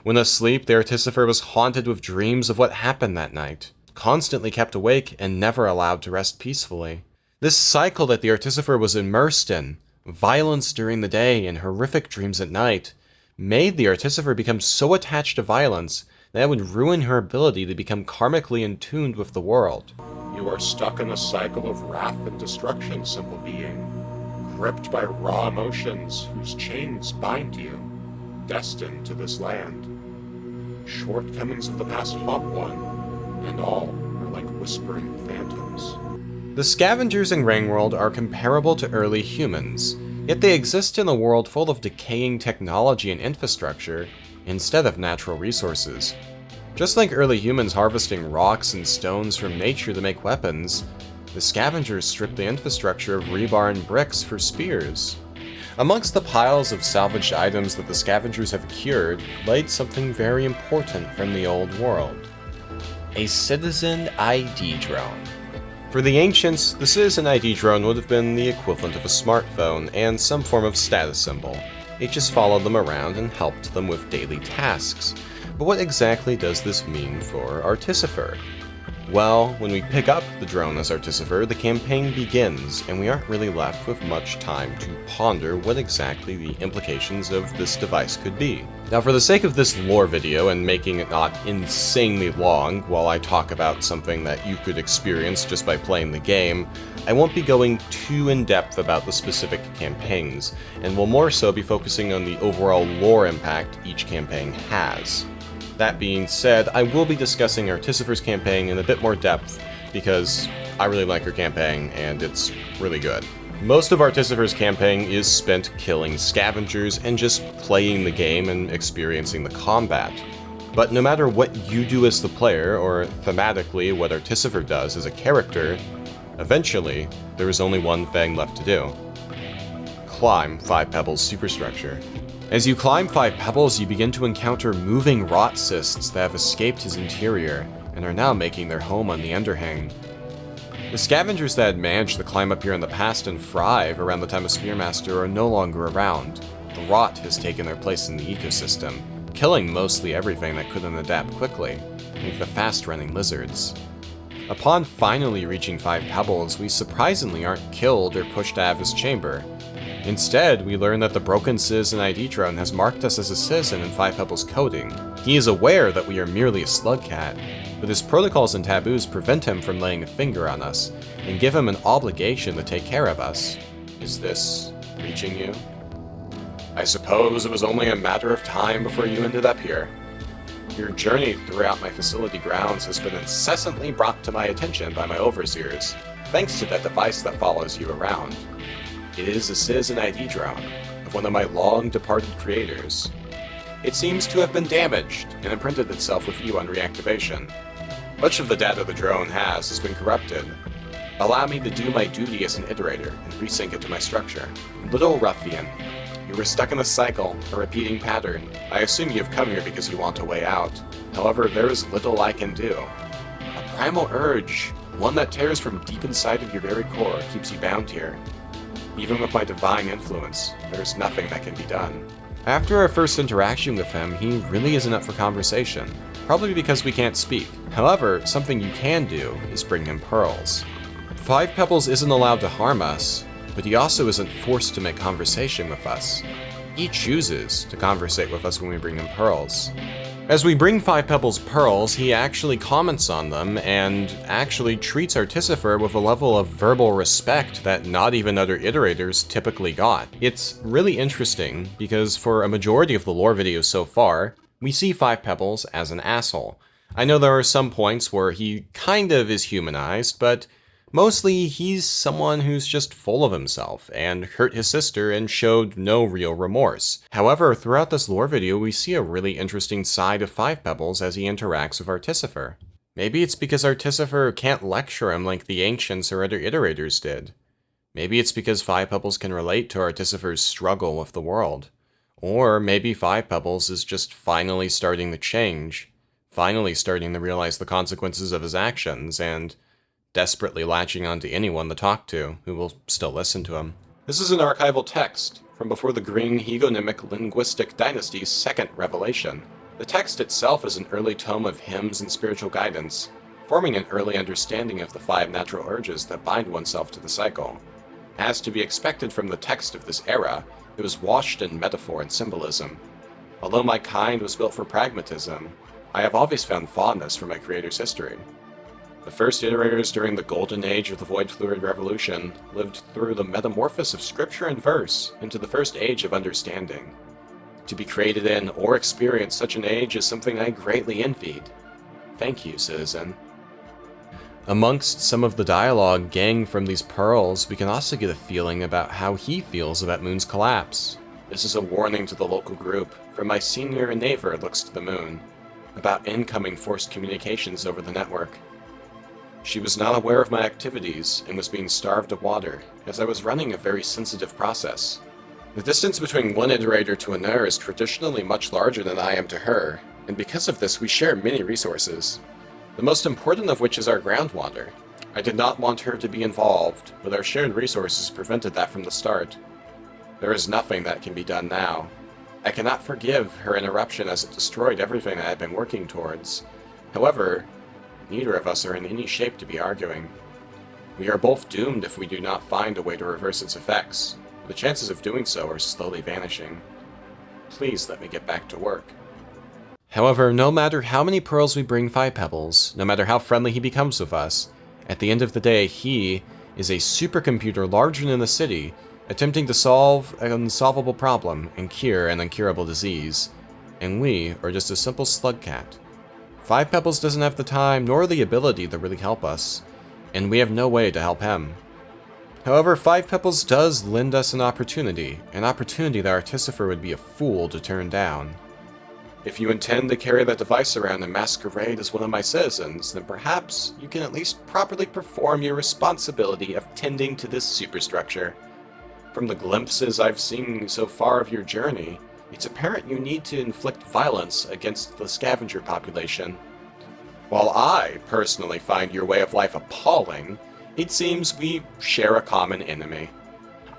When asleep, the Artificer was haunted with dreams of what happened that night, constantly kept awake and never allowed to rest peacefully. This cycle that the Artificer was immersed in, violence during the day and horrific dreams at night, made the Artificer become so attached to violence that would ruin her ability to become karmically in tune with the world. You are stuck in a cycle of wrath and destruction, simple being, gripped by raw emotions whose chains bind you, destined to this land. Shortcomings of the past haunt one, and all are like whispering phantoms. The scavengers in Rainworld are comparable to early humans, yet they exist in a world full of decaying technology and infrastructure, instead of natural resources. Just like early humans harvesting rocks and stones from nature to make weapons, the scavengers strip the infrastructure of rebar and bricks for spears. Amongst the piles of salvaged items that the scavengers have cured laid something very important from the old world: a citizen ID drone. For the ancients, the citizen ID drone would have been the equivalent of a smartphone and some form of status symbol. It just followed them around and helped them with daily tasks. But what exactly does this mean for Artificer? Well, when we pick up the drone as Artificer, the campaign begins, and we aren't really left with much time to ponder what exactly the implications of this device could be. Now, for the sake of this lore video and making it not insanely long while I talk about something that you could experience just by playing the game, I won't be going too in-depth about the specific campaigns, and will more so be focusing on the overall lore impact each campaign has. That being said, I will be discussing Artificer's campaign in a bit more depth, because I really like her campaign, and it's really good. Most of Artificer's campaign is spent killing scavengers and just playing the game and experiencing the combat. But no matter what you do as the player, or thematically what Artificer does as a character, eventually there is only one thing left to do: climb 5 Pebbles' superstructure. As you climb 5 Pebbles, you begin to encounter moving rot cysts that have escaped his interior, and are now making their home on the underhang. The scavengers that had managed to climb up here in the past and thrive around the time of Spearmaster are no longer around. The rot has taken their place in the ecosystem, killing mostly everything that couldn't adapt quickly, like the fast-running lizards. Upon finally reaching 5 Pebbles, we surprisingly aren't killed or pushed out of his chamber. Instead, we learn that the broken citizen ID drone has marked us as a citizen in Five Pebbles coding. He is aware that we are merely a slug cat, but his protocols and taboos prevent him from laying a finger on us, and give him an obligation to take care of us. Is this reaching you? I suppose it was only a matter of time before you ended up here. Your journey throughout my facility grounds has been incessantly brought to my attention by my overseers, thanks to that device that follows you around. It is a citizen ID drone of one of my long-departed creators. It seems to have been damaged and imprinted itself with you on reactivation. Much of the data the drone has been corrupted. Allow me to do my duty as an iterator and resync it to my structure. Little ruffian, you were stuck in a cycle, a repeating pattern. I assume you've come here because you want a way out. However, there is little I can do. A primal urge, one that tears from deep inside of your very core, keeps you bound here. Even with my divine influence, there's nothing that can be done. After our first interaction with him, he really isn't up for conversation. Probably because we can't speak. However, something you can do is bring him pearls. Five Pebbles isn't allowed to harm us, but he also isn't forced to make conversation with us. He chooses to conversate with us when we bring him pearls. As we bring Five Pebbles pearls, he actually comments on them and actually treats Artificer with a level of verbal respect that not even other iterators typically got. It's really interesting because for a majority of the lore videos so far, we see Five Pebbles as an asshole. I know there are some points where he kind of is humanized, but mostly he's someone who's just full of himself and hurt his sister and showed no real remorse. However, throughout this lore video, we see a really interesting side of Five Pebbles as he interacts with Artificer. Maybe it's because Artificer can't lecture him like the Ancients or other iterators did. Maybe it's because Five Pebbles can relate to Artificer's struggle with the world. Or maybe Five Pebbles is just finally starting to change, finally starting to realize the consequences of his actions, and desperately latching onto anyone to talk to who will still listen to him. This is an archival text from before the Green Hegonymic Linguistic Dynasty's second revelation. The text itself is an early tome of hymns and spiritual guidance, forming an early understanding of the five natural urges that bind oneself to the cycle. As to be expected from the text of this era, it was washed in metaphor and symbolism. Although my kind was built for pragmatism, I have always found fondness for my creator's history. The first iterators during the golden age of the Void Fluid Revolution lived through the metamorphosis of scripture and verse into the first age of understanding. To be created in or experience such an age is something I greatly envied. Thank you, citizen. Amongst some of the dialogue gained from these pearls, we can also get a feeling about how he feels about Moon's collapse. This is a warning to the local group from my senior neighbor looks to the Moon, about incoming forced communications over the network. She was not aware of my activities and was being starved of water, as I was running a very sensitive process. The distance between one iterator to another is traditionally much larger than I am to her, and because of this we share many resources, the most important of which is our groundwater. I did not want her to be involved, but our shared resources prevented that from the start. There is nothing that can be done now. I cannot forgive her interruption as it destroyed everything I had been working towards. However, neither of us are in any shape to be arguing. We are both doomed if we do not find a way to reverse its effects. The chances of doing so are slowly vanishing. Please let me get back to work. However, no matter how many pearls we bring Five Pebbles, no matter how friendly he becomes with us, at the end of the day, he is a supercomputer larger than the city, attempting to solve an unsolvable problem and cure an incurable disease, and we are just a simple slug cat. Five Pebbles doesn't have the time nor the ability to really help us, and we have no way to help him. However, Five Pebbles does lend us an opportunity that Artificer would be a fool to turn down. If you intend to carry that device around and masquerade as one of my citizens, then perhaps you can at least properly perform your responsibility of tending to this superstructure. From the glimpses I've seen so far of your journey, it's apparent you need to inflict violence against the scavenger population. While I personally find your way of life appalling, it seems we share a common enemy.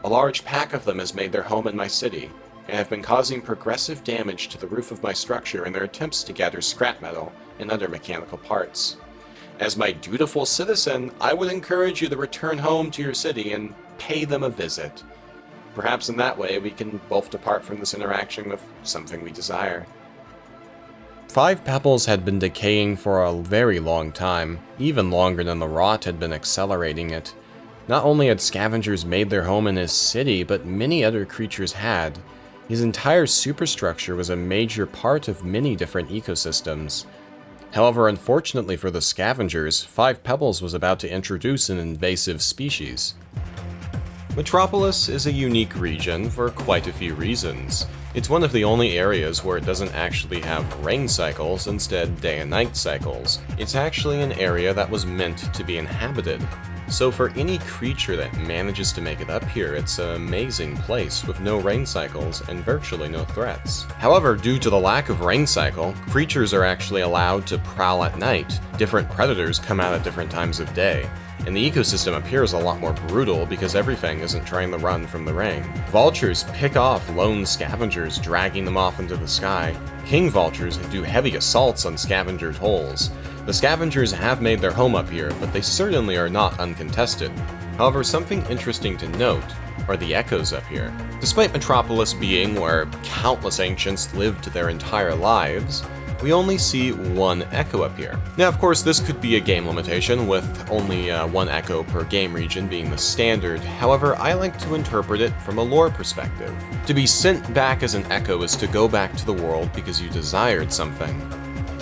A large pack of them has made their home in my city, and have been causing progressive damage to the roof of my structure in their attempts to gather scrap metal and other mechanical parts. As my dutiful citizen, I would encourage you to return home to your city and pay them a visit. Perhaps in that way we can both depart from this interaction with something we desire. Five Pebbles had been decaying for a very long time, even longer than the rot had been accelerating it. Not only had scavengers made their home in his city, but many other creatures had. His entire superstructure was a major part of many different ecosystems. However, unfortunately for the scavengers, Five Pebbles was about to introduce an invasive species. Metropolis is a unique region for quite a few reasons. It's one of the only areas where it doesn't actually have rain cycles, instead day and night cycles. It's actually an area that was meant to be inhabited. So for any creature that manages to make it up here, it's an amazing place with no rain cycles and virtually no threats. However, due to the lack of rain cycle, creatures are actually allowed to prowl at night. Different predators come out at different times of day. And the ecosystem appears a lot more brutal because everything isn't trying to run from the rain. Vultures pick off lone scavengers, dragging them off into the sky. King vultures do heavy assaults on scavengers' holes. The scavengers have made their home up here, but they certainly are not uncontested. However, something interesting to note are the echoes up here. Despite Metropolis being where countless ancients lived their entire lives, we only see one echo up here. Now, of course, this could be a game limitation, with only one echo per game region being the standard. However, I like to interpret it from a lore perspective. To be sent back as an echo is to go back to the world because you desired something.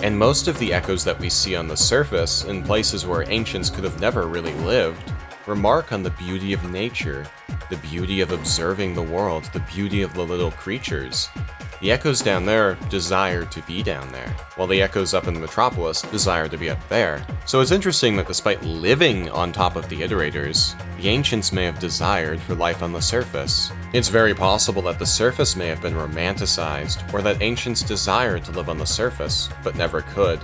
And most of the echoes that we see on the surface, in places where ancients could have never really lived, remark on the beauty of nature, the beauty of observing the world, the beauty of the little creatures. The echoes down there desire to be down there, while the echoes up in the Metropolis desire to be up there. So it's interesting that despite living on top of the iterators, the ancients may have desired for life on the surface. It's very possible that the surface may have been romanticized, or that ancients desired to live on the surface, but never could.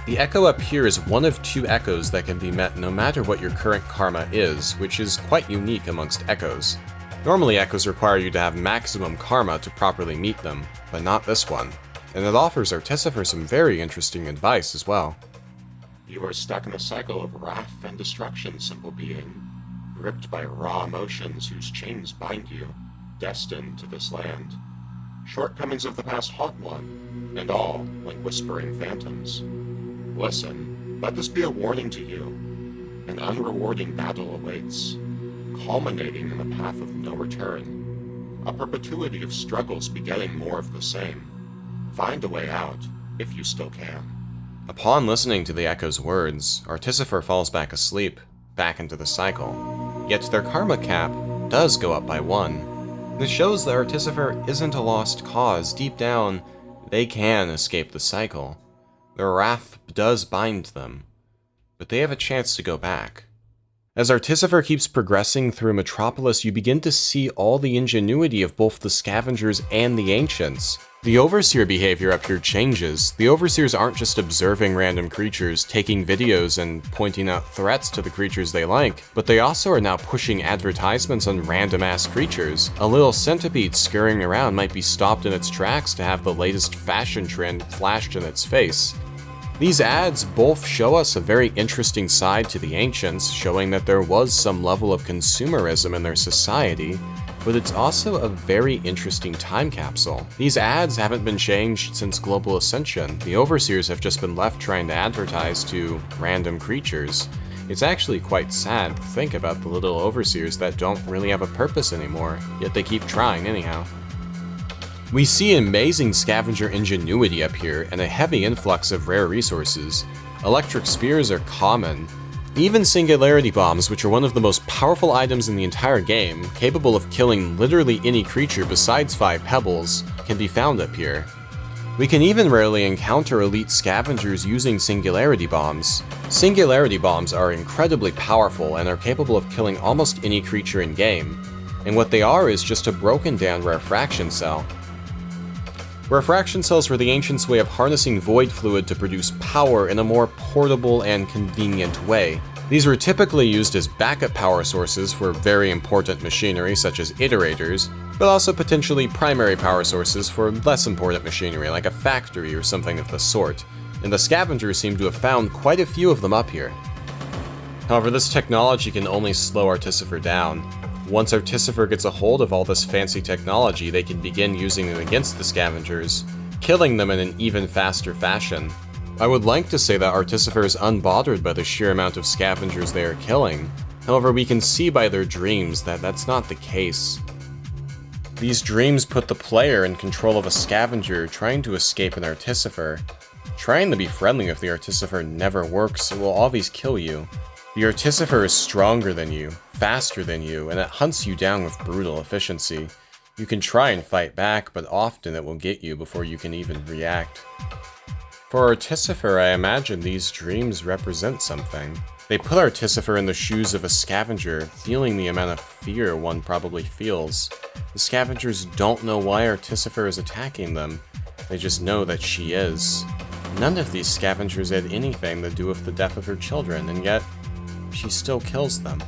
The echo up here is one of two echoes that can be met no matter what your current karma is, which is quite unique amongst echoes. Normally, echoes require you to have maximum karma to properly meet them, but not this one. And it offers Artificer some very interesting advice as well. You are stuck in a cycle of wrath and destruction, simple being, gripped by raw emotions whose chains bind you, destined to this land. Shortcomings of the past haunt one, and all like whispering phantoms. Listen, let this be a warning to you. An unrewarding battle awaits, culminating in a path of no return. A perpetuity of struggles begetting more of the same. Find a way out, if you still can. Upon listening to the echo's words, Artificer falls back asleep, back into the cycle. Yet their karma cap does go up by 1. This shows that Artificer isn't a lost cause. Deep down, they can escape the cycle. Their wrath does bind them, but they have a chance to go back. As Artificer keeps progressing through Metropolis, you begin to see all the ingenuity of both the scavengers and the ancients. The Overseer behavior up here changes. The Overseers aren't just observing random creatures, taking videos, and pointing out threats to the creatures they like, but they also are now pushing advertisements on random-ass creatures. A little centipede scurrying around might be stopped in its tracks to have the latest fashion trend flashed in its face. These ads both show us a very interesting side to the ancients, showing that there was some level of consumerism in their society, but it's also a very interesting time capsule. These ads haven't been changed since Global Ascension. The Overseers have just been left trying to advertise to random creatures. It's actually quite sad to think about the little Overseers that don't really have a purpose anymore, yet they keep trying anyhow. We see amazing scavenger ingenuity up here and a heavy influx of rare resources. Electric spears are common. Even singularity bombs, which are one of the most powerful items in the entire game, capable of killing literally any creature besides 5 pebbles, can be found up here. We can even rarely encounter elite scavengers using singularity bombs. Singularity bombs are incredibly powerful and are capable of killing almost any creature in game, and what they are is just a broken down rarefaction cell. Rarefaction cells were the ancients' way of harnessing void fluid to produce power in a more portable and convenient way. These were typically used as backup power sources for very important machinery such as iterators, but also potentially primary power sources for less important machinery like a factory or something of the sort, and the scavengers seem to have found quite a few of them up here. However, this technology can only slow Artificer down. Once Artificer gets a hold of all this fancy technology, they can begin using it against the scavengers, killing them in an even faster fashion. I would like to say that Artificer is unbothered by the sheer amount of scavengers they are killing. However, we can see by their dreams that that's not the case. These dreams put the player in control of a scavenger trying to escape an Artificer. Trying to be friendly with the Artificer never works, it will always kill you. The Artificer is stronger than you, faster than you, and it hunts you down with brutal efficiency. You can try and fight back, but often it will get you before you can even react. For Artificer, I imagine these dreams represent something. They put Artificer in the shoes of a scavenger, feeling the amount of fear one probably feels. The scavengers don't know why Artificer is attacking them, they just know that she is. None of these scavengers had anything to do with the death of her children, and yet, she still kills them.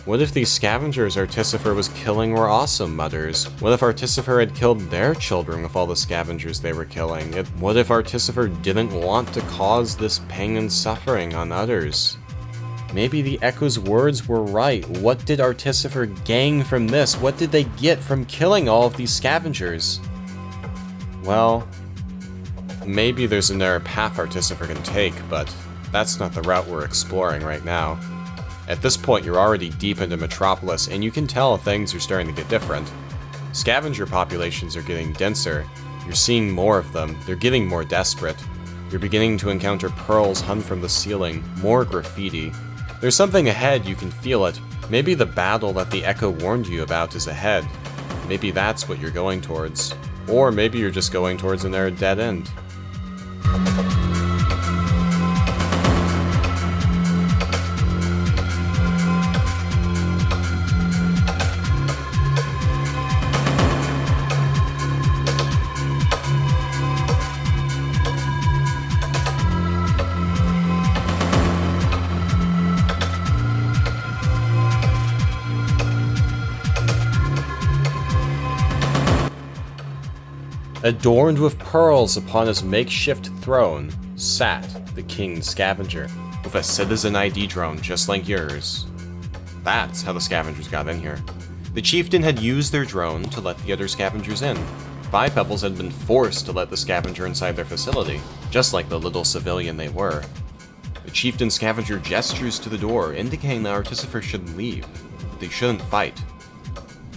What if these scavengers Artificer was killing were also mothers? What if Artificer had killed their children with all the scavengers they were killing? What if Artificer didn't want to cause this pain and suffering on others? Maybe the Echo's words were right. What did Artificer gain from this? What did they get from killing all of these scavengers? Well, maybe there's another path Artificer can take, but that's not the route we're exploring right now. At this point, you're already deep into Metropolis, and you can tell things are starting to get different. Scavenger populations are getting denser. You're seeing more of them. They're getting more desperate. You're beginning to encounter pearls hung from the ceiling, more graffiti. There's something ahead, you can feel it. Maybe the battle that the Echo warned you about is ahead. Maybe that's what you're going towards. Or maybe you're just going towards another dead end. Adorned with pearls upon his makeshift throne, sat the King Scavenger, with a citizen ID drone just like yours. That's how the scavengers got in here. The chieftain had used their drone to let the other scavengers in. Five Pebbles had been forced to let the scavenger inside their facility, just like the little civilian they were. The chieftain scavenger gestures to the door, indicating that Artificer should leave, but they shouldn't fight.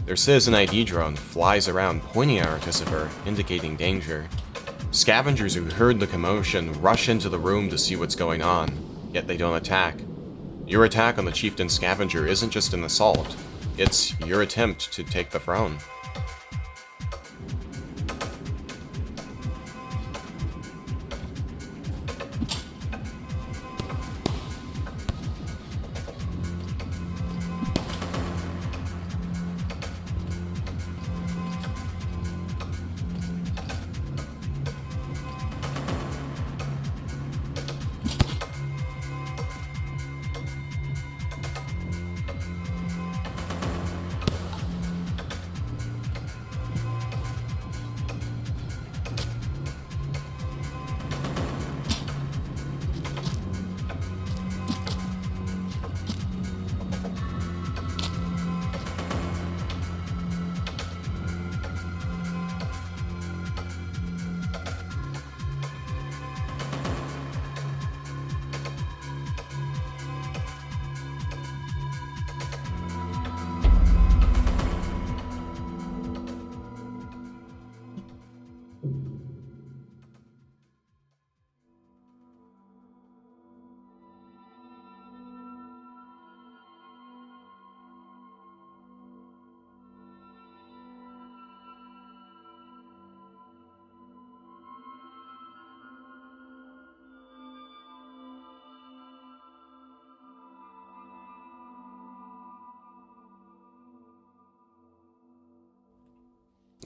Their citizen ID drone flies around, pointing at Artificer, indicating danger. Scavengers who heard the commotion rush into the room to see what's going on, yet they don't attack. Your attack on the chieftain scavenger isn't just an assault, it's your attempt to take the throne.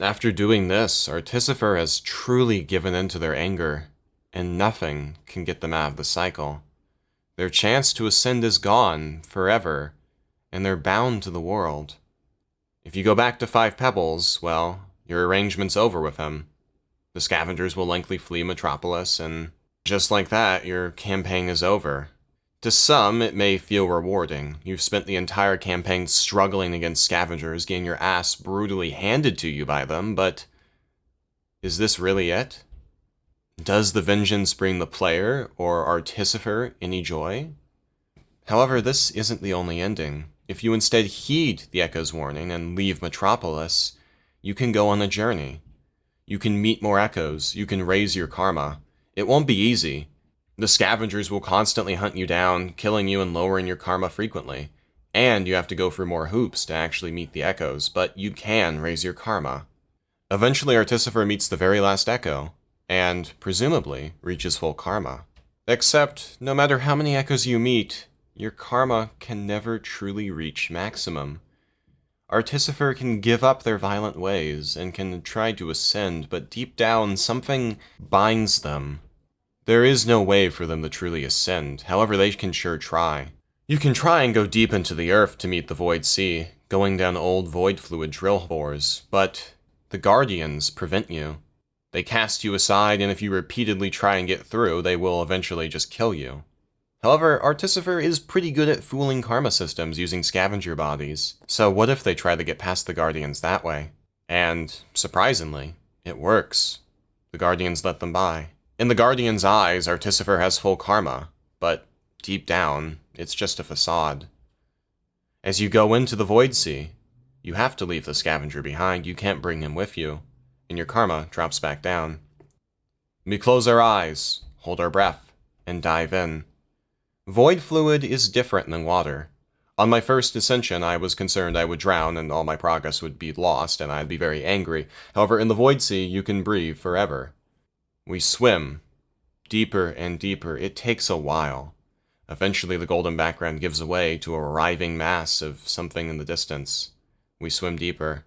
After doing this, Artificer has truly given in to their anger, and nothing can get them out of the cycle. Their chance to ascend is gone forever, and they're bound to the world. If you go back to Five Pebbles, well, your arrangement's over with him. The scavengers will likely flee Metropolis, and just like that, your campaign is over. To some, it may feel rewarding. You've spent the entire campaign struggling against scavengers, getting your ass brutally handed to you by them, but is this really it? Does the vengeance bring the player, or Artificer, any joy? However, this isn't the only ending. If you instead heed the Echo's warning and leave Metropolis, you can go on a journey. You can meet more Echoes, you can raise your karma. It won't be easy. The scavengers will constantly hunt you down, killing you and lowering your karma frequently. And you have to go through more hoops to actually meet the Echoes, but you can raise your karma. Eventually, Artificer meets the very last Echo, and, presumably, reaches full karma. Except, no matter how many Echoes you meet, your karma can never truly reach maximum. Artificer can give up their violent ways, and can try to ascend, but deep down, something binds them. There is no way for them to truly ascend, however they can sure try. You can try and go deep into the earth to meet the Void Sea, going down old void fluid drill bores, but the Guardians prevent you. They cast you aside, and if you repeatedly try and get through, they will eventually just kill you. However, Artificer is pretty good at fooling karma systems using scavenger bodies, so what if they try to get past the Guardians that way? And, surprisingly, it works. The Guardians let them by. In the Guardians' eyes, Artificer has full karma, but deep down, it's just a facade. As you go into the Void Sea, you have to leave the scavenger behind, you can't bring him with you, and your karma drops back down. We close our eyes, hold our breath, and dive in. Void fluid is different than water. On my first ascension, I was concerned I would drown and all my progress would be lost and I'd be very angry. However, in the Void Sea, you can breathe forever. We swim, deeper and deeper. It takes a while. Eventually, the golden background gives way to a writhing mass of something in the distance. We swim deeper.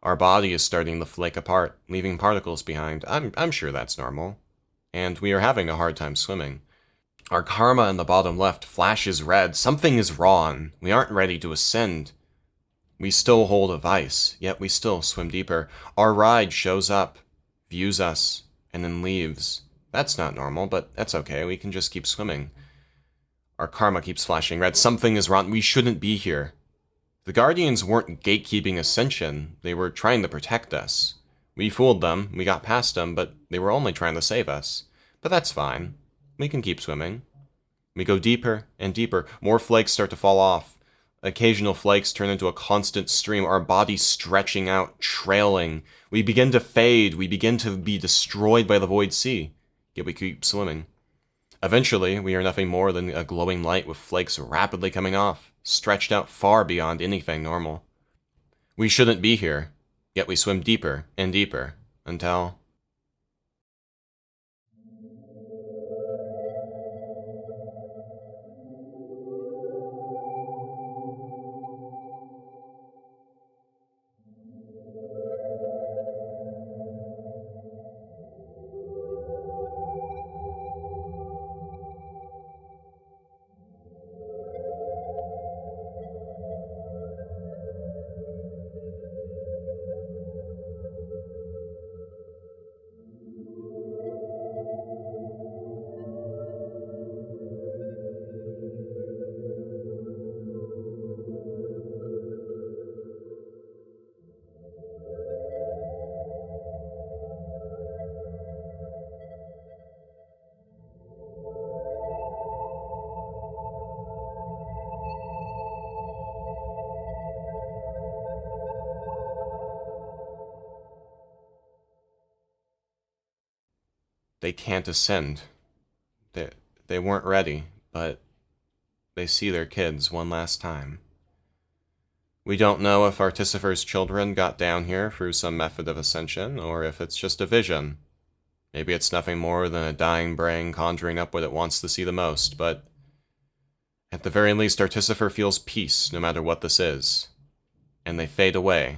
Our body is starting to flake apart, leaving particles behind. I'm sure that's normal. And we are having a hard time swimming. Our karma in the bottom left flashes red. Something is wrong. We aren't ready to ascend. We still hold a vice, yet we still swim deeper. Our ride shows up, views us, and then leaves. That's not normal, but that's okay. We can just keep swimming. Our karma keeps flashing red. Something is wrong. We shouldn't be here. The Guardians weren't gatekeeping Ascension. They were trying to protect us. We fooled them. We got past them, but they were only trying to save us. But that's fine. We can keep swimming. We go deeper and deeper. More flakes start to fall off. Occasional flakes turn into a constant stream, our bodies stretching out, trailing. We begin to fade. We begin to be destroyed by the Void Sea. Yet we keep swimming. Eventually, we are nothing more than a glowing light with flakes rapidly coming off, stretched out far beyond anything normal. We shouldn't be here, yet we swim deeper and deeper, until... They can't ascend. They weren't ready, but they see their kids one last time. We don't know if Artificer's children got down here through some method of ascension, or if it's just a vision. Maybe it's nothing more than a dying brain conjuring up what it wants to see the most, but at the very least, Artificer feels peace no matter what this is. And they fade away,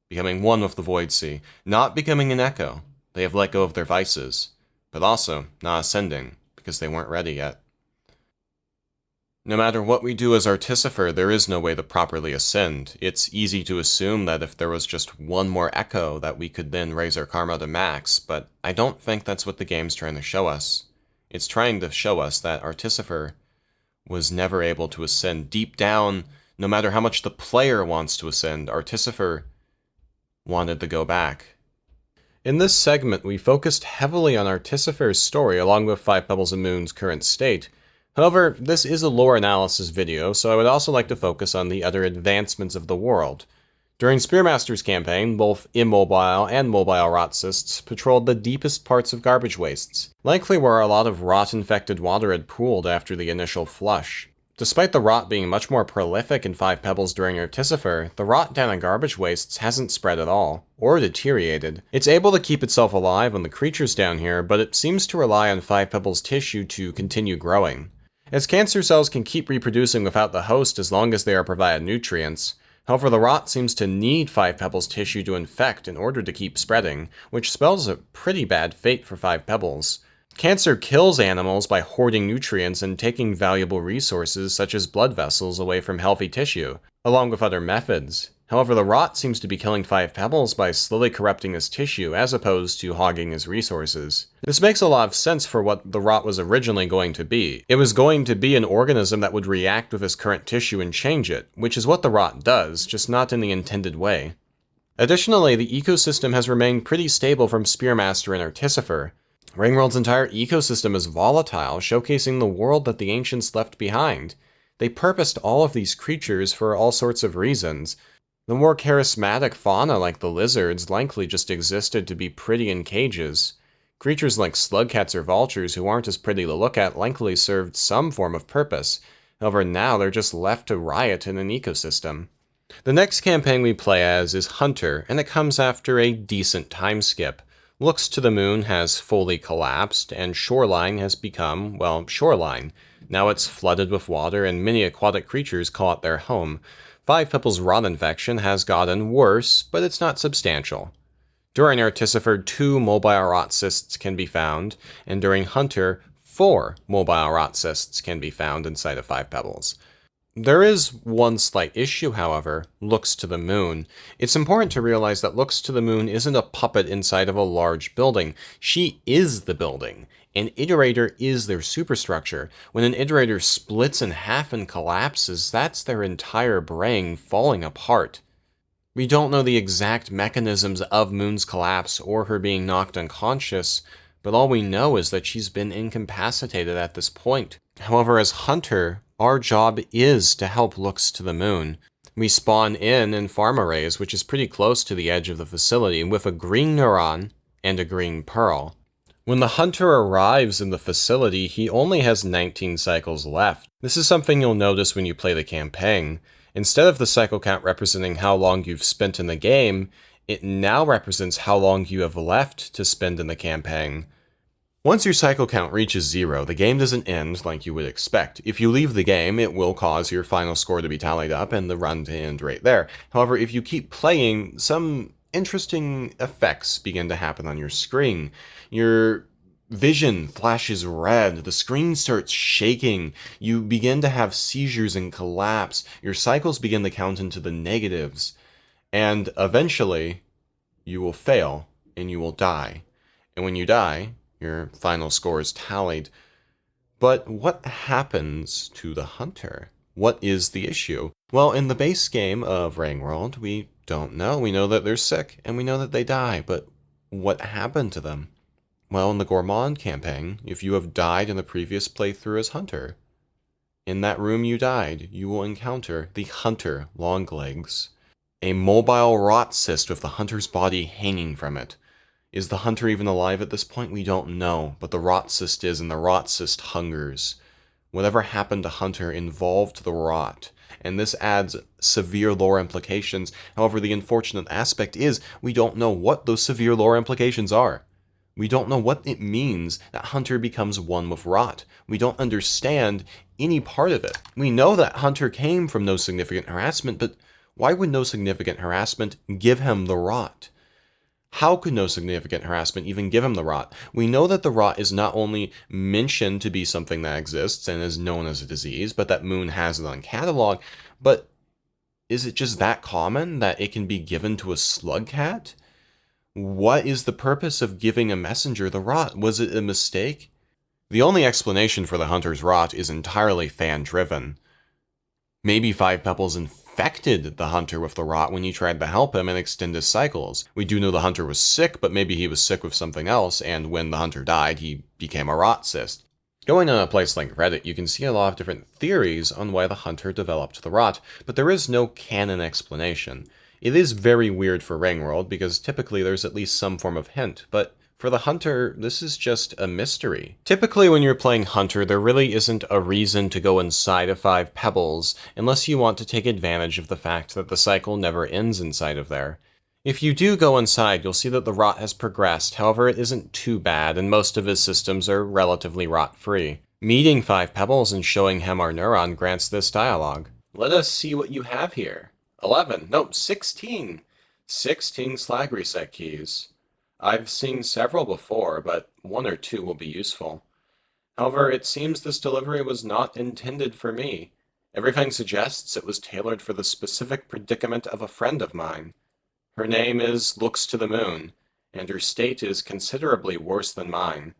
becoming one with the Void Sea, not becoming an echo. They have let go of their vices, but also not ascending, because they weren't ready yet. No matter what we do as Artificer, there is no way to properly ascend. It's easy to assume that if there was just one more echo that we could then raise our karma to max, but I don't think that's what the game's trying to show us. It's trying to show us that Artificer was never able to ascend. Deep down, no matter how much the player wants to ascend, Artificer wanted to go back. In this segment, we focused heavily on Artificer's story along with Five Pebbles and Moon's current state. However, this is a lore analysis video, so I would also like to focus on the other advancements of the world. During Spearmaster's campaign, both immobile and mobile rot cysts patrolled the deepest parts of garbage wastes, likely where a lot of rot-infected water had pooled after the initial flush. Despite the rot being much more prolific in Five Pebbles during Artificer, the rot down in garbage wastes hasn't spread at all, or deteriorated. It's able to keep itself alive on the creatures down here, but it seems to rely on Five Pebbles tissue to continue growing. As cancer cells can keep reproducing without the host as long as they are provided nutrients, however the rot seems to need Five Pebbles tissue to infect in order to keep spreading, which spells a pretty bad fate for Five Pebbles. Cancer kills animals by hoarding nutrients and taking valuable resources such as blood vessels away from healthy tissue, along with other methods. However, the rot seems to be killing Five Pebbles by slowly corrupting his tissue as opposed to hogging his resources. This makes a lot of sense for what the rot was originally going to be. It was going to be an organism that would react with his current tissue and change it, which is what the rot does, just not in the intended way. Additionally, the ecosystem has remained pretty stable from Spearmaster and Artificer. Rainworld's entire ecosystem is volatile, showcasing the world that the ancients left behind. They purposed all of these creatures for all sorts of reasons. The more charismatic fauna like the lizards likely just existed to be pretty in cages. Creatures like slugcats or vultures who aren't as pretty to look at likely served some form of purpose. However, now they're just left to riot in an ecosystem. The next campaign we play as is Hunter, and it comes after a decent time skip. Looks to the Moon has fully collapsed, and Shoreline has become, well, Shoreline. Now it's flooded with water, and many aquatic creatures call it their home. Five Pebbles' rot infection has gotten worse, but it's not substantial. During Artificer, 2 mobile rot cysts can be found, and during Hunter, 4 mobile rot cysts can be found inside of Five Pebbles. There is one slight issue, however, Looks to the Moon. It's important to realize that Looks to the Moon isn't a puppet inside of a large building. She is the building. An iterator is their superstructure. When an iterator splits in half and collapses, that's their entire brain falling apart. We don't know the exact mechanisms of Moon's collapse or her being knocked unconscious, but all we know is that she's been incapacitated at this point. However, as Hunter, our job is to help Looks to the Moon. We spawn in farm arrays, which is pretty close to the edge of the facility, with a green neuron and a green pearl. When the Hunter arrives in the facility, he only has 19 cycles left. This is something you'll notice when you play the campaign. Instead of the cycle count representing how long you've spent in the game, it now represents how long you have left to spend in the campaign. Once your cycle count reaches 0, the game doesn't end like you would expect. If you leave the game, it will cause your final score to be tallied up and the run to end right there. However, if you keep playing, some interesting effects begin to happen on your screen. Your vision flashes red, the screen starts shaking, you begin to have seizures and collapse, your cycles begin to count into the negatives, and eventually, you will fail and you will die. And when you die, your final score is tallied. But what happens to the Hunter? What is the issue? Well, in the base game of Rainworld, we don't know. We know that they're sick, and we know that they die, but what happened to them? Well, in the Gourmand campaign, if you have died in the previous playthrough as Hunter, in that room you died, you will encounter the Hunter Longlegs, a mobile rot cyst with the Hunter's body hanging from it. Is the Hunter even alive at this point? We don't know, but the rot cyst is, and the rot cyst hungers. Whatever happened to Hunter involved the rot, and this adds severe lore implications. However, the unfortunate aspect is we don't know what those severe lore implications are. We don't know what it means that Hunter becomes one with rot. We don't understand any part of it. We know that Hunter came from no significant harassment, but why would no significant harassment give him the rot? How could no significant harassment even give him the rot? We know that the rot is not only mentioned to be something that exists and is known as a disease, but that Moon has it on catalog. But is it just that common that it can be given to a slugcat? What is the purpose of giving a messenger the rot? Was it a mistake? The only explanation for the hunter's rot is entirely fan-driven. Maybe Five Pebbles infected the hunter with the rot when you tried to help him and extend his cycles. We do know the hunter was sick, but maybe he was sick with something else, and when the hunter died, he became a rot cyst. Going on a place like Reddit, you can see a lot of different theories on why the hunter developed the rot, but there is no canon explanation. It is very weird for Rainworld, because typically there's at least some form of hint, but for the hunter, this is just a mystery. Typically when you're playing hunter, there really isn't a reason to go inside of Five Pebbles, unless you want to take advantage of the fact that the cycle never ends inside of there. If you do go inside, you'll see that the rot has progressed, however it isn't too bad, and most of his systems are relatively rot-free. Meeting Five Pebbles and showing him our neuron grants this dialogue. Let us see what you have here. 16. 16 slag reset keys. I've seen several before, but 1 or 2 will be useful. However, it seems this delivery was not intended for me. Everything suggests it was tailored for the specific predicament of a friend of mine. Her name is Looks to the Moon, and her state is considerably worse than mine.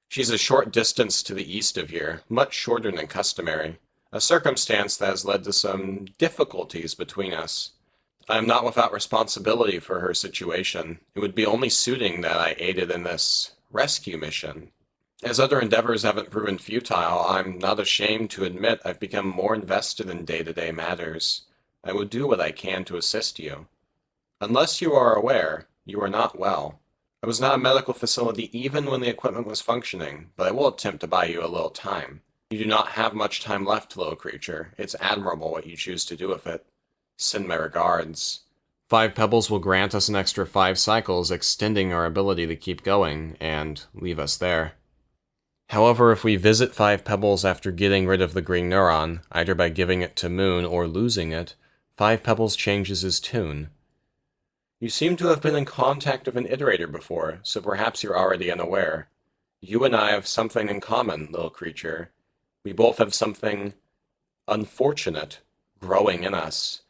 She's a short distance to the east of here, much shorter than customary, a circumstance that has led to some difficulties between us. I am not without responsibility for her situation. It would be only suiting that I aided in this rescue mission. As other endeavors haven't proven futile, I'm not ashamed to admit I've become more invested in day-to-day matters. I will do what I can to assist you. Unless you are aware, you are not well. I was not a medical facility even when the equipment was functioning, but I will attempt to buy you a little time. You do not have much time left, little creature. It's admirable what you choose to do with it. Send my regards. Five Pebbles will grant us an extra 5 cycles, extending our ability to keep going, and leave us there. However, if we visit Five Pebbles after getting rid of the green neuron, either by giving it to Moon or losing it, Five Pebbles changes his tune. You seem to have been in contact with an iterator before, so perhaps you're already unaware. You and I have something in common, little creature. We both have something unfortunate growing in us.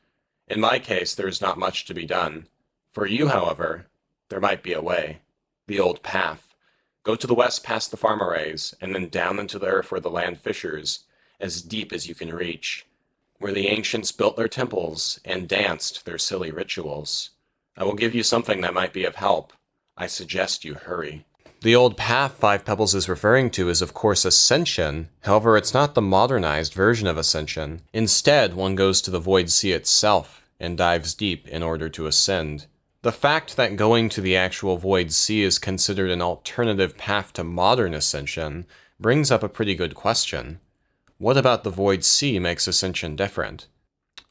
In my case, there is not much to be done. For you, however, there might be a way. The old path. Go to the west past the farm arrays, and then down into the earth where the land fissures, as deep as you can reach, where the ancients built their temples and danced their silly rituals. I will give you something that might be of help. I suggest you hurry. The old path Five Pebbles is referring to is of course Ascension, however it's not the modernized version of Ascension. Instead, one goes to the Void Sea itself and dives deep in order to ascend. The fact that going to the actual Void Sea is considered an alternative path to modern Ascension brings up a pretty good question. What about the Void Sea makes Ascension different?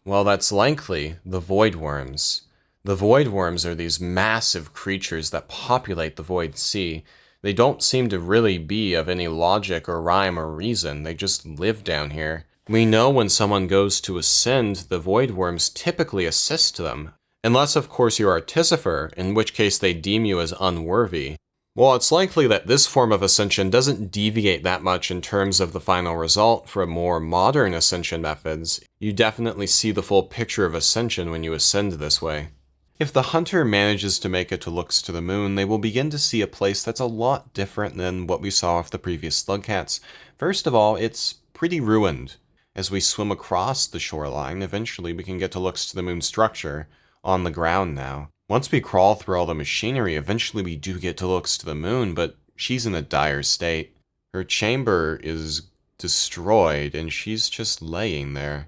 Well, that's likely the Void Worms. The Void Worms are these massive creatures that populate the Void Sea. They don't seem to really be of any logic or rhyme or reason, they just live down here. We know when someone goes to ascend, the Void Worms typically assist them. Unless of course you're Artificer, in which case they deem you as unworthy. Well, it's likely that this form of ascension doesn't deviate that much in terms of the final result from more modern ascension methods. You definitely see the full picture of ascension when you ascend this way. If the hunter manages to make it to Looks to the Moon, they will begin to see a place that's a lot different than what we saw with the previous Slugcats. First of all, it's pretty ruined. As we swim across the shoreline, eventually we can get to Looks to the Moon structure, on the ground now. Once we crawl through all the machinery, eventually we do get to Looks to the Moon, but she's in a dire state. Her chamber is destroyed, and she's just laying there.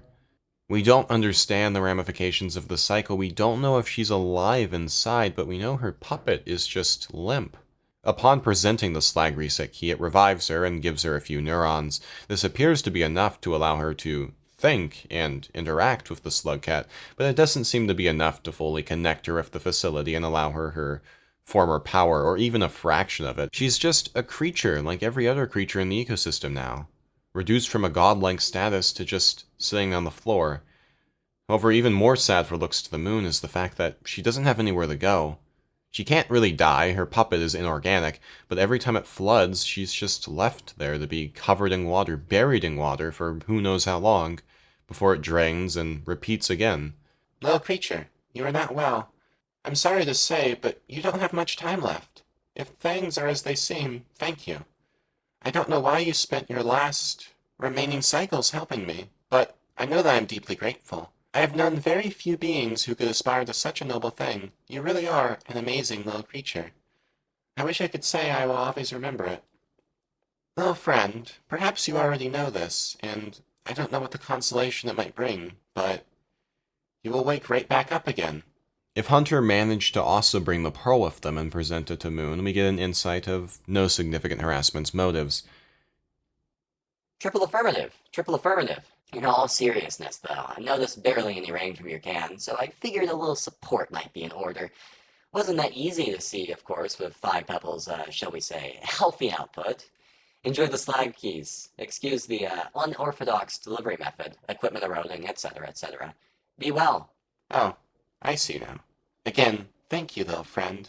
We don't understand the ramifications of the cycle. We don't know if she's alive inside, but we know her puppet is just limp. Upon presenting the slag reset key, it revives her and gives her a few neurons. This appears to be enough to allow her to think and interact with the Slugcat, but it doesn't seem to be enough to fully connect her with the facility and allow her former power, or even a fraction of it. She's just a creature like every other creature in the ecosystem now, reduced from a godlike status to just sitting on the floor. However, even more sad for Looks to the Moon is the fact that she doesn't have anywhere to go. She can't really die, her puppet is inorganic, but every time it floods, she's just left there to be covered in water, buried in water for who knows how long, before it drains and repeats again. Little creature, you are not well. I'm sorry to say, but you don't have much time left. If things are as they seem, thank you. I don't know why you spent your last remaining cycles helping me, but I know that I'm deeply grateful. I have known very few beings who could aspire to such a noble thing. You really are an amazing little creature. I wish I could say I will always remember it. Little friend, perhaps you already know this, and I don't know what the consolation it might bring, but you will wake right back up again. If Hunter managed to also bring the pearl with them and present it to Moon, we get an insight of no significant harassment's motives. Triple affirmative. Triple affirmative. In all seriousness, though, I know there's barely any range from your can, so I figured a little support might be in order. Wasn't that easy to see, of course, with 5 Pebbles', shall we say, healthy output. Enjoy the slag keys. Excuse the unorthodox delivery method, equipment eroding, etc., etc. Be well. Oh, I see now. Again, thank you, little friend.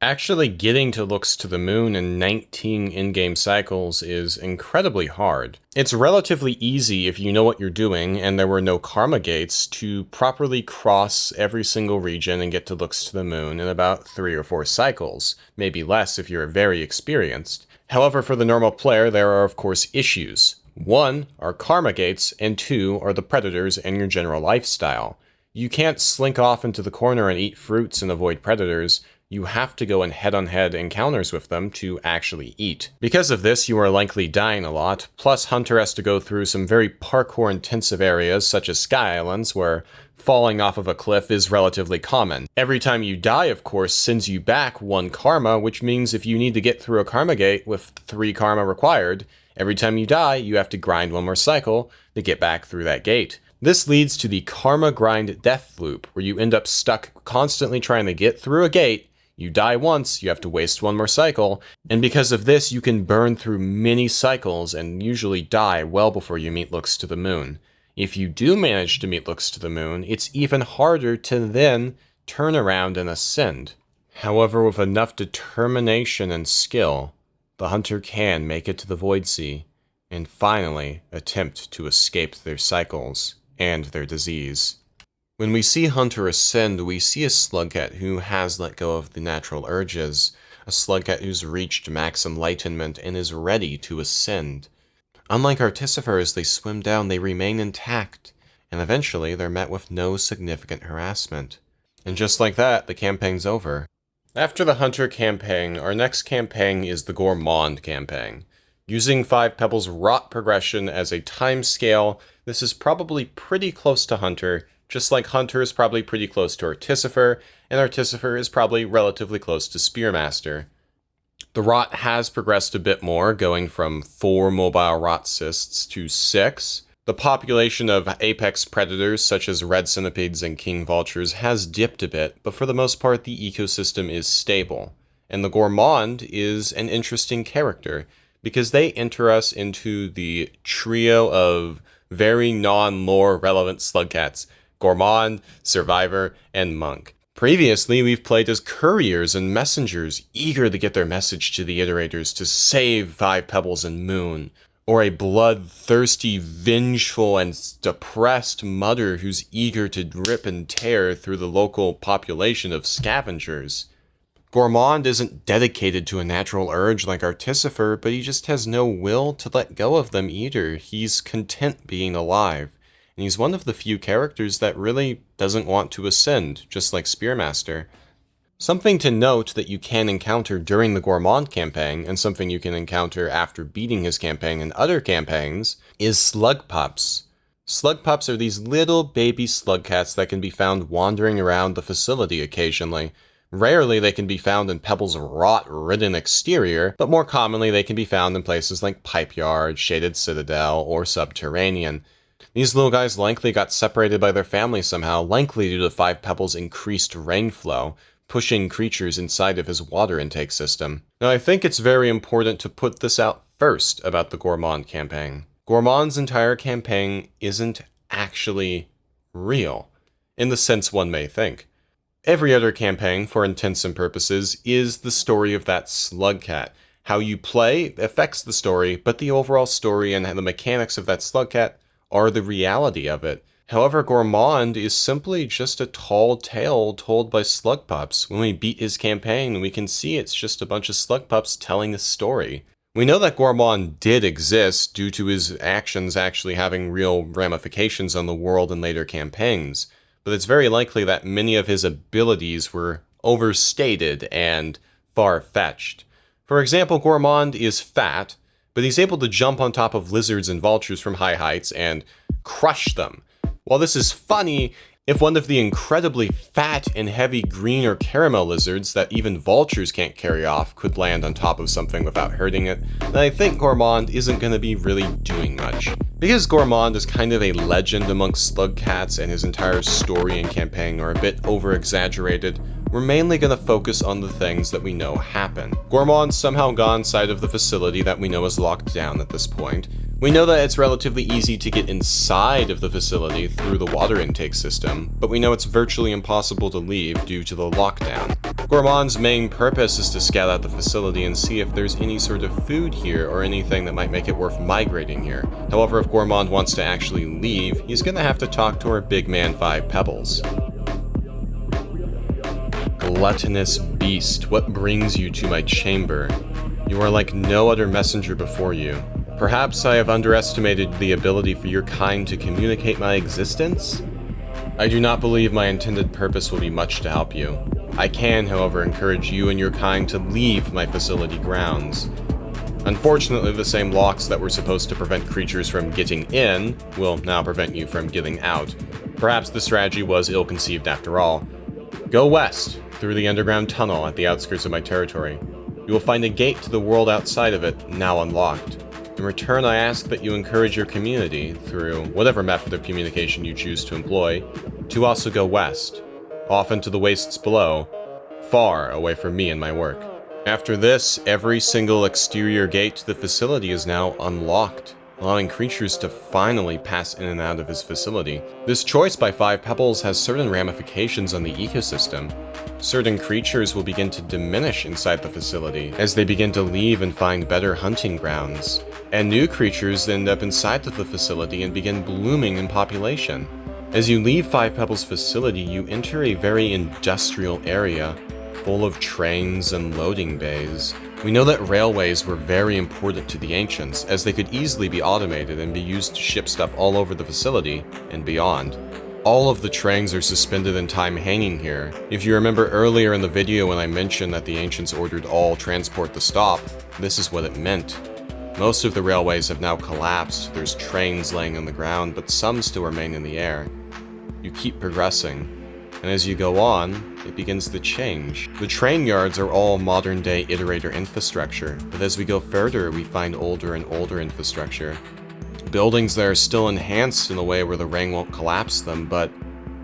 Actually getting to Looks to the Moon in 19 in-game cycles is incredibly hard. It's relatively easy if you know what you're doing and there were no karma gates to properly cross every single region and get to Looks to the Moon in about 3 or 4 cycles, maybe less if you're very experienced. However, for the normal player, there are of course issues. 1 are karma gates, and 2 are the predators and your general lifestyle. You can't slink off into the corner and eat fruits and avoid predators. You have to go in head-on-head encounters with them to actually eat. Because of this, you are likely dying a lot, plus Hunter has to go through some very parkour-intensive areas, such as Sky Islands, where falling off of a cliff is relatively common. Every time you die, of course, sends you back 1 karma, which means if you need to get through a karma gate with 3 karma required, every time you die, you have to grind 1 more cycle to get back through that gate. This leads to the karma grind death loop, where you end up stuck constantly trying to get through a gate. You die once, you have to waste 1 more cycle, and because of this you can burn through many cycles and usually die well before you meet Looks to the Moon. If you do manage to meet Looks to the Moon, it's even harder to then turn around and ascend. However, with enough determination and skill, the Hunter can make it to the Void Sea, and finally attempt to escape their cycles and their disease. When we see Hunter ascend, we see a slugcat who has let go of the natural urges, a slugcat who's reached max enlightenment and is ready to ascend. Unlike Artificer, as they swim down, they remain intact, and eventually they're met with no significant harassment. And just like that, the campaign's over. After the Hunter campaign, our next campaign is the Gourmand campaign. Using 5 Pebbles' rot progression as a time scale, this is probably pretty close to Hunter, just like Hunter is probably pretty close to Artificer, and Artificer is probably relatively close to Spearmaster. The rot has progressed a bit more, going from 4 mobile rot cysts to 6. The population of apex predators such as red centipedes and king vultures has dipped a bit, but for the most part the ecosystem is stable. And the Gourmand is an interesting character, because they enter us into the trio of very non-lore relevant slugcats: Gourmand, Survivor, and Monk. Previously, we've played as couriers and messengers, eager to get their message to the iterators to save 5 Pebbles and Moon, or a bloodthirsty, vengeful, and depressed mother who's eager to rip and tear through the local population of scavengers. Gourmand isn't dedicated to a natural urge like Artificer, but he just has no will to let go of them either. He's content being alive. And he's one of the few characters that really doesn't want to ascend, just like Spearmaster. Something to note that you can encounter during the Gourmand campaign, and something you can encounter after beating his campaign in other campaigns, is slug pups. Slug pups are these little baby slugcats that can be found wandering around the facility occasionally. Rarely they can be found in Pebbles' rot-ridden exterior, but more commonly they can be found in places like Pipe Yard, Shaded Citadel, or Subterranean. These little guys likely got separated by their family somehow, likely due to 5 Pebbles' increased rainflow, pushing creatures inside of his water intake system. Now I think it's very important to put this out first about the Gourmand campaign. Gourmand's entire campaign isn't actually real, in the sense one may think. Every other campaign, for intents and purposes, is the story of that slugcat. How you play affects the story, but the overall story and the mechanics of that slugcat are the reality of it. However, Gourmand is simply just a tall tale told by slug pups. When we beat his campaign, we can see it's just a bunch of slug pups telling a story. We know that Gourmand did exist due to his actions actually having real ramifications on the world in later campaigns, but it's very likely that many of his abilities were overstated and far-fetched. For example, Gourmand is fat, but he's able to jump on top of lizards and vultures from high heights and crush them. While this is funny, if one of the incredibly fat and heavy green or caramel lizards that even vultures can't carry off could land on top of something without hurting it, then I think Gourmand isn't going to be really doing much. Because Gourmand is kind of a legend amongst slug cats and his entire story and campaign are a bit over-exaggerated, we're mainly going to focus on the things that we know happen. Gourmand's somehow gone inside of the facility that we know is locked down at this point. We know that it's relatively easy to get inside of the facility through the water intake system, but we know it's virtually impossible to leave due to the lockdown. Gourmand's main purpose is to scout out the facility and see if there's any sort of food here or anything that might make it worth migrating here. However, if Gourmand wants to actually leave, he's gonna have to talk to our big man 5 Pebbles. Gluttonous beast, what brings you to my chamber? You are like no other messenger before you. Perhaps I have underestimated the ability for your kind to communicate my existence? I do not believe my intended purpose will be much to help you. I can, however, encourage you and your kind to leave my facility grounds. Unfortunately, the same locks that were supposed to prevent creatures from getting in will now prevent you from getting out. Perhaps the strategy was ill-conceived after all. Go west, through the underground tunnel at the outskirts of my territory. You will find a gate to the world outside of it, now unlocked. In return, I ask that you encourage your community, through whatever method of communication you choose to employ, to also go west, off into the wastes below, far away from me and my work. After this, every single exterior gate to the facility is now unlocked, allowing creatures to finally pass in and out of his facility. This choice by 5 Pebbles has certain ramifications on the ecosystem. Certain creatures will begin to diminish inside the facility as they begin to leave and find better hunting grounds. And new creatures end up inside of the facility and begin blooming in population. As you leave 5 Pebbles' facility, you enter a very industrial area, full of trains and loading bays. We know that railways were very important to the ancients, as they could easily be automated and be used to ship stuff all over the facility and beyond. All of the trains are suspended in time hanging here. If you remember earlier in the video when I mentioned that the ancients ordered all transport to stop, this is what it meant. Most of the railways have now collapsed, there's trains laying on the ground, but some still remain in the air. You keep progressing, and as you go on, it begins to change. The train yards are all modern-day iterator infrastructure, but as we go further, we find older and older infrastructure. Buildings that are still enhanced in a way where the rain won't collapse them, but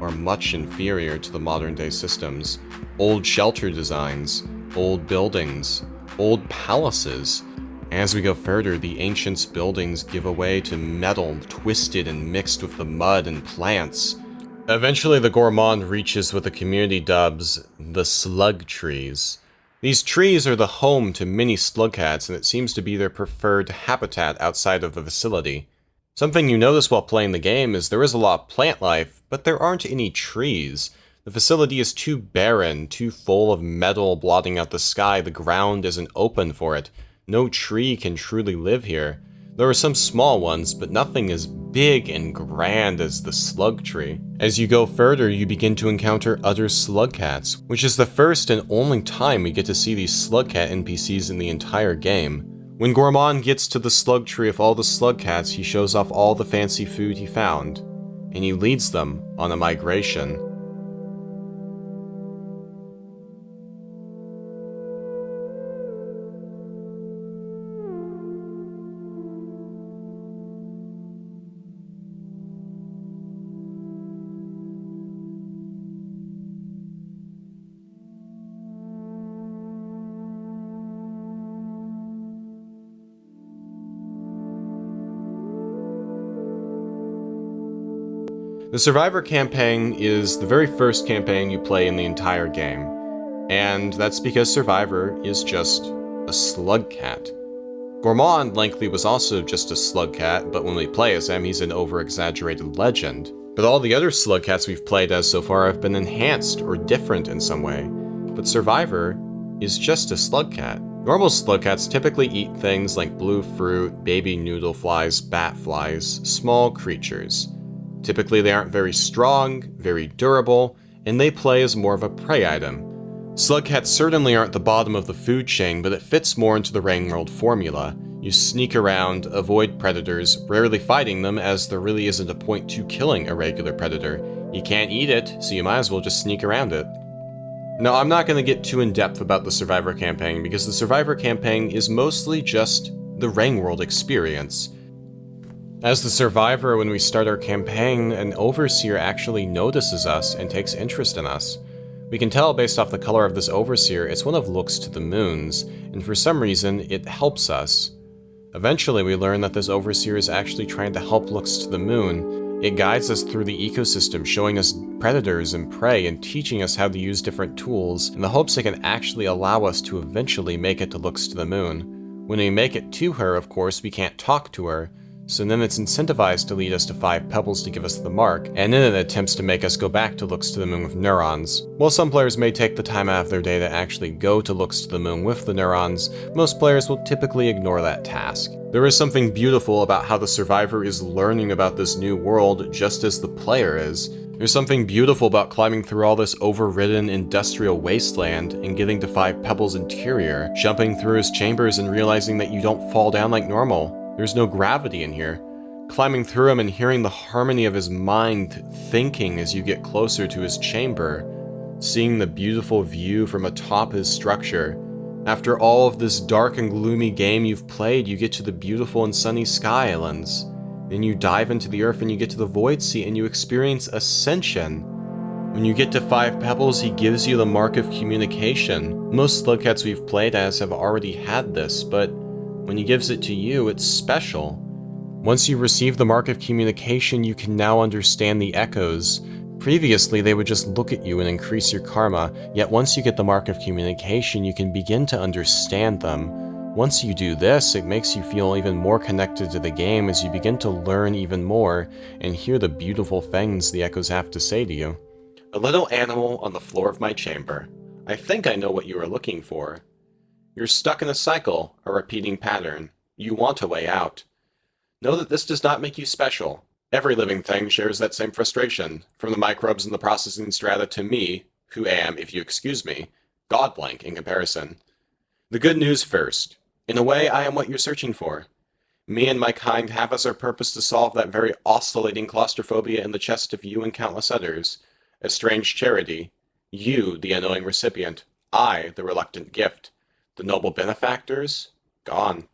are much inferior to the modern-day systems. Old shelter designs, old buildings, old palaces. As we go further, the ancients' buildings give way to metal twisted and mixed with the mud and plants. Eventually, the Gourmand reaches what the community dubs the slug trees. These trees are the home to many slug cats, and it seems to be their preferred habitat outside of the facility. Something you notice while playing the game is there is a lot of plant life, but there aren't any trees. The facility is too barren, too full of metal blotting out the sky, the ground isn't open for it. No tree can truly live here. There are some small ones, but nothing as big and grand as the slug tree. As you go further, you begin to encounter other slug cats, which is the first and only time we get to see these slug cat NPCs in the entire game. When Gourmand gets to the slug tree of all the slug cats, he shows off all the fancy food he found, and he leads them on a migration. The Survivor campaign is the very first campaign you play in the entire game, and that's because Survivor is just a slug cat. Gourmand likely was also just a slug cat, but when we play as him, he's an over-exaggerated legend. But all the other slug cats we've played as so far have been enhanced or different in some way. But Survivor is just a slug cat. Normal slugcats typically eat things like blue fruit, baby noodle flies, bat flies, small creatures. Typically they aren't very strong, very durable, and they play as more of a prey item. Slugcats certainly aren't the bottom of the food chain, but it fits more into the Rainworld formula. You sneak around, avoid predators, rarely fighting them as there really isn't a point to killing a regular predator. You can't eat it, so you might as well just sneak around it. Now, I'm not going to get too in-depth about the Survivor campaign, because the Survivor campaign is mostly just the Rainworld experience. As the Survivor, when we start our campaign, an Overseer actually notices us and takes interest in us. We can tell based off the color of this Overseer, it's one of Looks to the Moon's, and for some reason, it helps us. Eventually, we learn that this Overseer is actually trying to help Looks to the Moon. It guides us through the ecosystem, showing us predators and prey and teaching us how to use different tools in the hopes it can actually allow us to eventually make it to Looks to the Moon. When we make it to her, of course, we can't talk to her, so then it's incentivized to lead us to 5 pebbles to give us the mark, and then it attempts to make us go back to Looks to the Moon with neurons. While some players may take the time out of their day to actually go to Looks to the Moon with the neurons, most players will typically ignore that task. There is something beautiful about how the Survivor is learning about this new world just as the player is. There's something beautiful about climbing through all this overridden industrial wasteland and getting to 5 Pebbles' interior, jumping through his chambers and realizing that you don't fall down like normal. There's no gravity in here. Climbing through him and hearing the harmony of his mind thinking as you get closer to his chamber. Seeing the beautiful view from atop his structure. After all of this dark and gloomy game you've played, you get to the beautiful and sunny Sky Islands. Then you dive into the earth and you get to the Void Sea and you experience Ascension. When you get to 5 Pebbles, he gives you the Mark of Communication. Most slugcats we've played as have already had this, but when he gives it to you, it's special. Once you receive the Mark of Communication, you can now understand the echoes. Previously, they would just look at you and increase your karma, yet once you get the Mark of Communication, you can begin to understand them. Once you do this, it makes you feel even more connected to the game as you begin to learn even more and hear the beautiful things the echoes have to say to you. A little animal on the floor of my chamber. I think I know what you are looking for. You're stuck in a cycle, a repeating pattern. You want a way out. Know that this does not make you special. Every living thing shares that same frustration, from the microbes in the processing strata to me, who am, if you excuse me, godlike in comparison. The good news first. In a way, I am what you're searching for. Me and my kind have as our purpose to solve that very oscillating claustrophobia in the chest of you and countless others. A strange charity. You, the annoying recipient. I, the reluctant gift. The noble benefactors? Gone.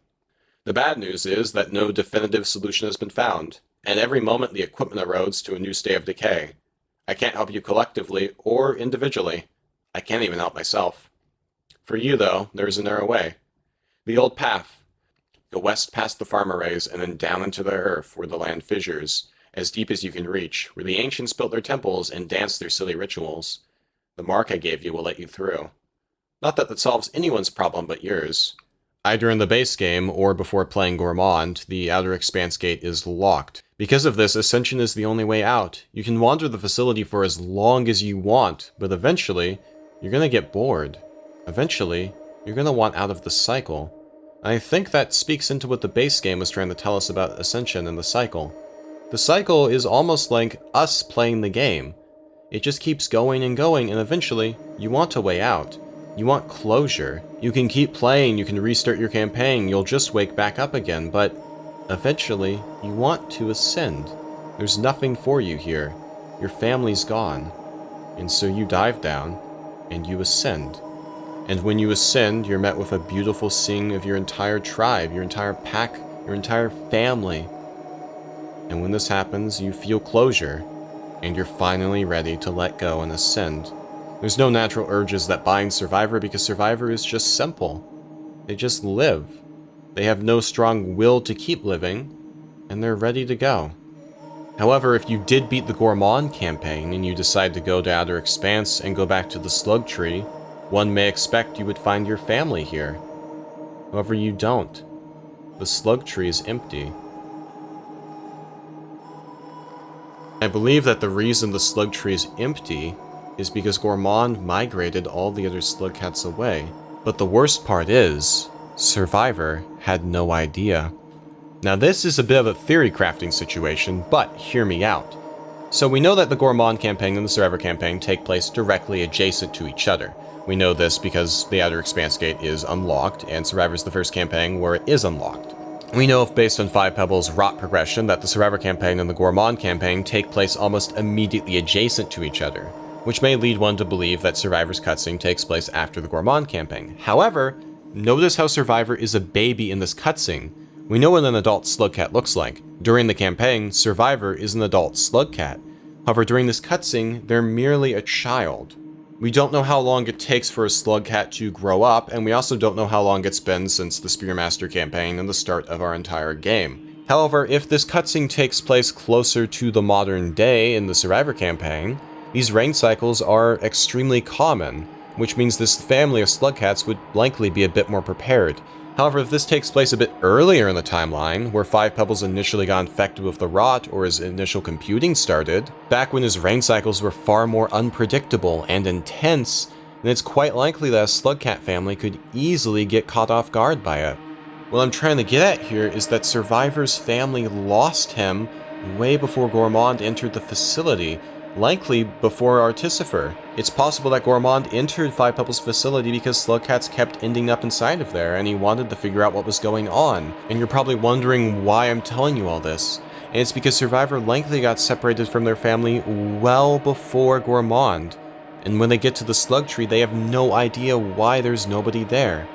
The bad news is that no definitive solution has been found, and every moment the equipment erodes to a new state of decay. I can't help you collectively or individually. I can't even help myself. For you, though, there is a narrow way. The old path. Go west past the farm arrays and then down into the earth where the land fissures, as deep as you can reach, where the ancients built their temples and danced their silly rituals. The mark I gave you will let you through. Not that solves anyone's problem but yours. Either in the base game or before playing Gourmand, the Outer Expanse gate is locked. Because of this, Ascension is the only way out. You can wander the facility for as long as you want, but eventually, you're gonna get bored. Eventually, you're gonna want out of the cycle. I think that speaks into what the base game was trying to tell us about Ascension and the cycle. The cycle is almost like us playing the game. It just keeps going, and eventually, you want a way out. You want closure. You can keep playing, you can restart your campaign, you'll just wake back up again, but eventually, you want to ascend. There's nothing for you here. Your family's gone. And so you dive down, and you ascend. And when you ascend, you're met with a beautiful scene of your entire tribe, your entire pack, your entire family. And when this happens, you feel closure, and you're finally ready to let go and ascend. There's no natural urges that bind Survivor because Survivor is just simple. They just live. They have no strong will to keep living, and they're ready to go. However, if you did beat the Gourmand campaign and you decide to go to Outer Expanse and go back to the Slug Tree, one may expect you would find your family here. However, you don't. The Slug Tree is empty. I believe that the reason the Slug Tree is empty is because Gourmand migrated all the other slugcats away. But the worst part is, Survivor had no idea. Now this is a bit of a theory crafting situation, but hear me out. So we know that the Gourmand campaign and the Survivor campaign take place directly adjacent to each other. We know this because the Outer Expanse Gate is unlocked, and Survivor's the first campaign where it is unlocked. We know, based on 5 Pebbles' rot progression, that the Survivor campaign and the Gourmand campaign take place almost immediately adjacent to each other, which may lead one to believe that Survivor's cutscene takes place after the Gourmand campaign. However, notice how Survivor is a baby in this cutscene. We know what an adult slugcat looks like. During the campaign, Survivor is an adult slugcat. However, during this cutscene, they're merely a child. We don't know how long it takes for a slugcat to grow up, and we also don't know how long it's been since the Spearmaster campaign and the start of our entire game. However, if this cutscene takes place closer to the modern day in the Survivor campaign, these rain cycles are extremely common, which means this family of slugcats would likely be a bit more prepared. However, if this takes place a bit earlier in the timeline, where 5 Pebbles initially got infected with the rot or his initial computing started, back when his rain cycles were far more unpredictable and intense, then it's quite likely that a slugcat family could easily get caught off guard by it. What I'm trying to get at here is that Survivor's family lost him way before Gourmand entered the facility, likely before Artificer. It's possible that Gourmand entered 5 Pebbles' facility because slugcats kept ending up inside of there, and he wanted to figure out what was going on. And you're probably wondering why I'm telling you all this. And it's because Survivor likely got separated from their family well before Gourmand. And when they get to the slug tree, they have no idea why there's nobody there.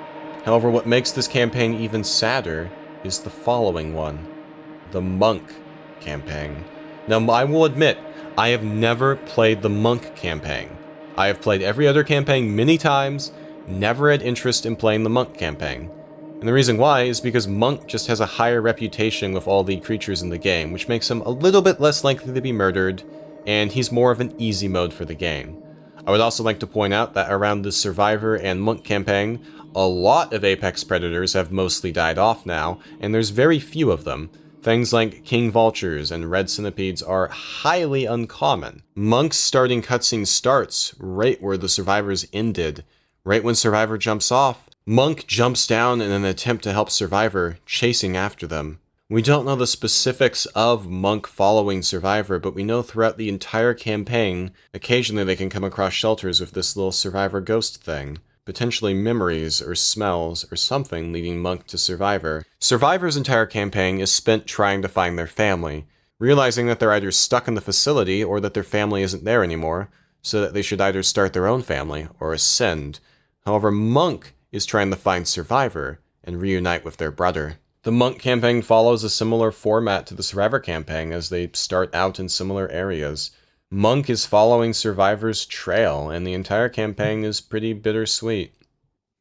However, what makes this campaign even sadder is the following one. The Monk campaign. Now, I will admit, I have never played the Monk campaign. I have played every other campaign many times, never had interest in playing the Monk campaign. And the reason why is because Monk just has a higher reputation with all the creatures in the game, which makes him a little bit less likely to be murdered, and he's more of an easy mode for the game. I would also like to point out that around the Survivor and Monk campaign, a lot of apex predators have mostly died off now, and there's very few of them. Things like king vultures and red centipedes are highly uncommon. Monk's starting cutscene starts right where the Survivors ended. Right when Survivor jumps off, Monk jumps down in an attempt to help Survivor, chasing after them. We don't know the specifics of Monk following Survivor, but we know throughout the entire campaign, occasionally they can come across shelters with this little Survivor ghost thing. Potentially memories or smells or something leading Monk to Survivor. Survivor's entire campaign is spent trying to find their family, realizing that they're either stuck in the facility or that their family isn't there anymore, so that they should either start their own family or ascend. However, Monk is trying to find Survivor and reunite with their brother. The Monk campaign follows a similar format to the Survivor campaign as they start out in similar areas. Monk is following Survivor's trail, and the entire campaign is pretty bittersweet.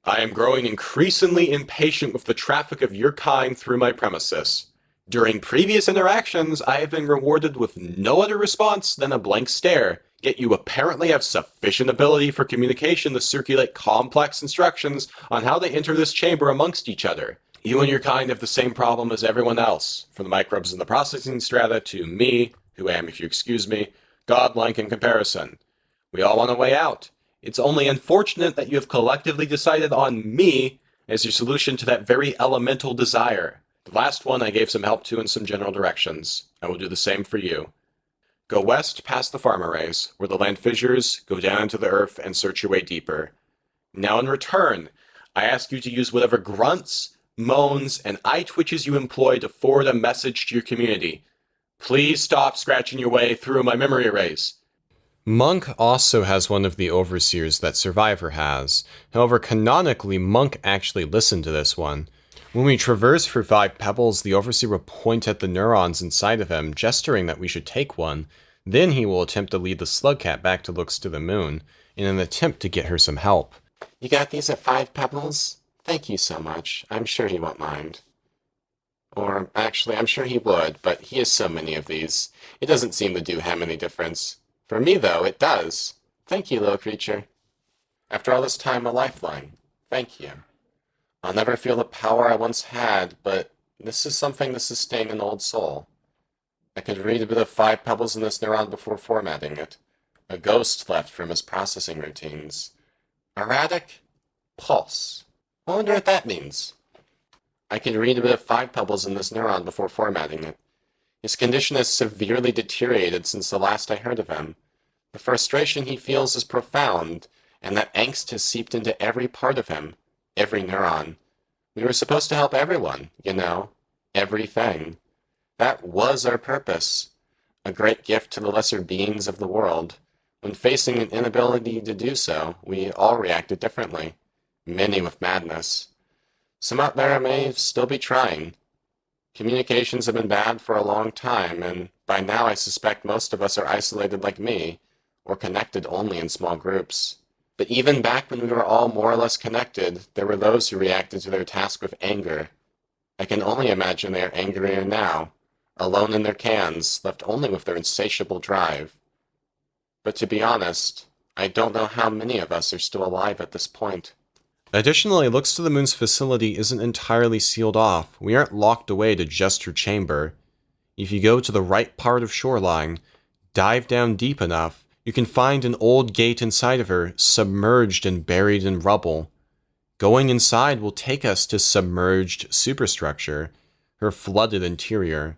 I am growing increasingly impatient with the traffic of your kind through my premises. During previous interactions, I have been rewarded with no other response than a blank stare, yet you apparently have sufficient ability for communication to circulate complex instructions on how to enter this chamber amongst each other. You and your kind have the same problem as everyone else, from the microbes in the processing strata to me, who am, if you excuse me, godlike in comparison. We all want a way out. It's only unfortunate that you have collectively decided on me as your solution to that very elemental desire. The last one I gave some help to in some general directions. I will do the same for you. Go west past the farm arrays, where the land fissures, go down into the earth, and search your way deeper. Now in return, I ask you to use whatever grunts, moans, and eye twitches you employ to forward a message to your community. Please stop scratching your way through my memory arrays. Monk also has one of the overseers that Survivor has. However, canonically, Monk actually listened to this one. When we traverse for 5 Pebbles, the overseer will point at the neurons inside of him, gesturing that we should take one. Then he will attempt to lead the slugcat back to Looks to the Moon, in an attempt to get her some help. You got these at 5 Pebbles? Thank you so much. I'm sure he won't mind. Or, actually, I'm sure he would, but he has so many of these. It doesn't seem to do him any difference. For me, though, it does. Thank you, little creature. After all this time, a lifeline. Thank you. I'll never feel the power I once had, but this is something to sustain an old soul. I could read a bit of 5 Pebbles in this neuron before formatting it. A ghost left from his processing routines. Erratic? Pulse. I wonder what that means. I can read a bit of 5 pebbles in this neuron before formatting it. His condition has severely deteriorated since the last I heard of him. The frustration he feels is profound, and that angst has seeped into every part of him, every neuron. We were supposed to help everyone, you know, everything. That was our purpose, a great gift to the lesser beings of the world. When facing an inability to do so, we all reacted differently, many with madness. Some out there may still be trying. Communications have been bad for a long time, and by now I suspect most of us are isolated like me, or connected only in small groups. But even back when we were all more or less connected, there were those who reacted to their task with anger. I can only imagine they are angrier now, alone in their cans, left only with their insatiable drive. But to be honest, I don't know how many of us are still alive at this point. Additionally, looks to the moon's facility isn't entirely sealed off. We aren't locked away to just her chamber. If you go to the right part of shoreline, dive down deep enough, you can find an old gate inside of her, submerged and buried in rubble. Going inside will take us to submerged superstructure, her flooded interior.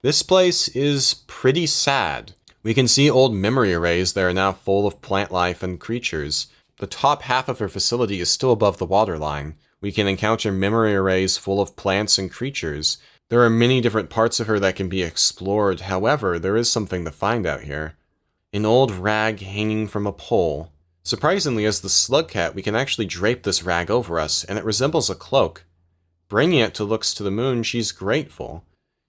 This place is pretty sad. We can see old memory arrays that are now full of plant life and creatures. The top half of her facility is still above the waterline. We can encounter memory arrays full of plants and creatures. There are many different parts of her that can be explored, however, there is something to find out here. An old rag hanging from a pole. Surprisingly, as the slug cat, we can actually drape this rag over us, and it resembles a cloak. Bringing it to Looks to the Moon, she's grateful.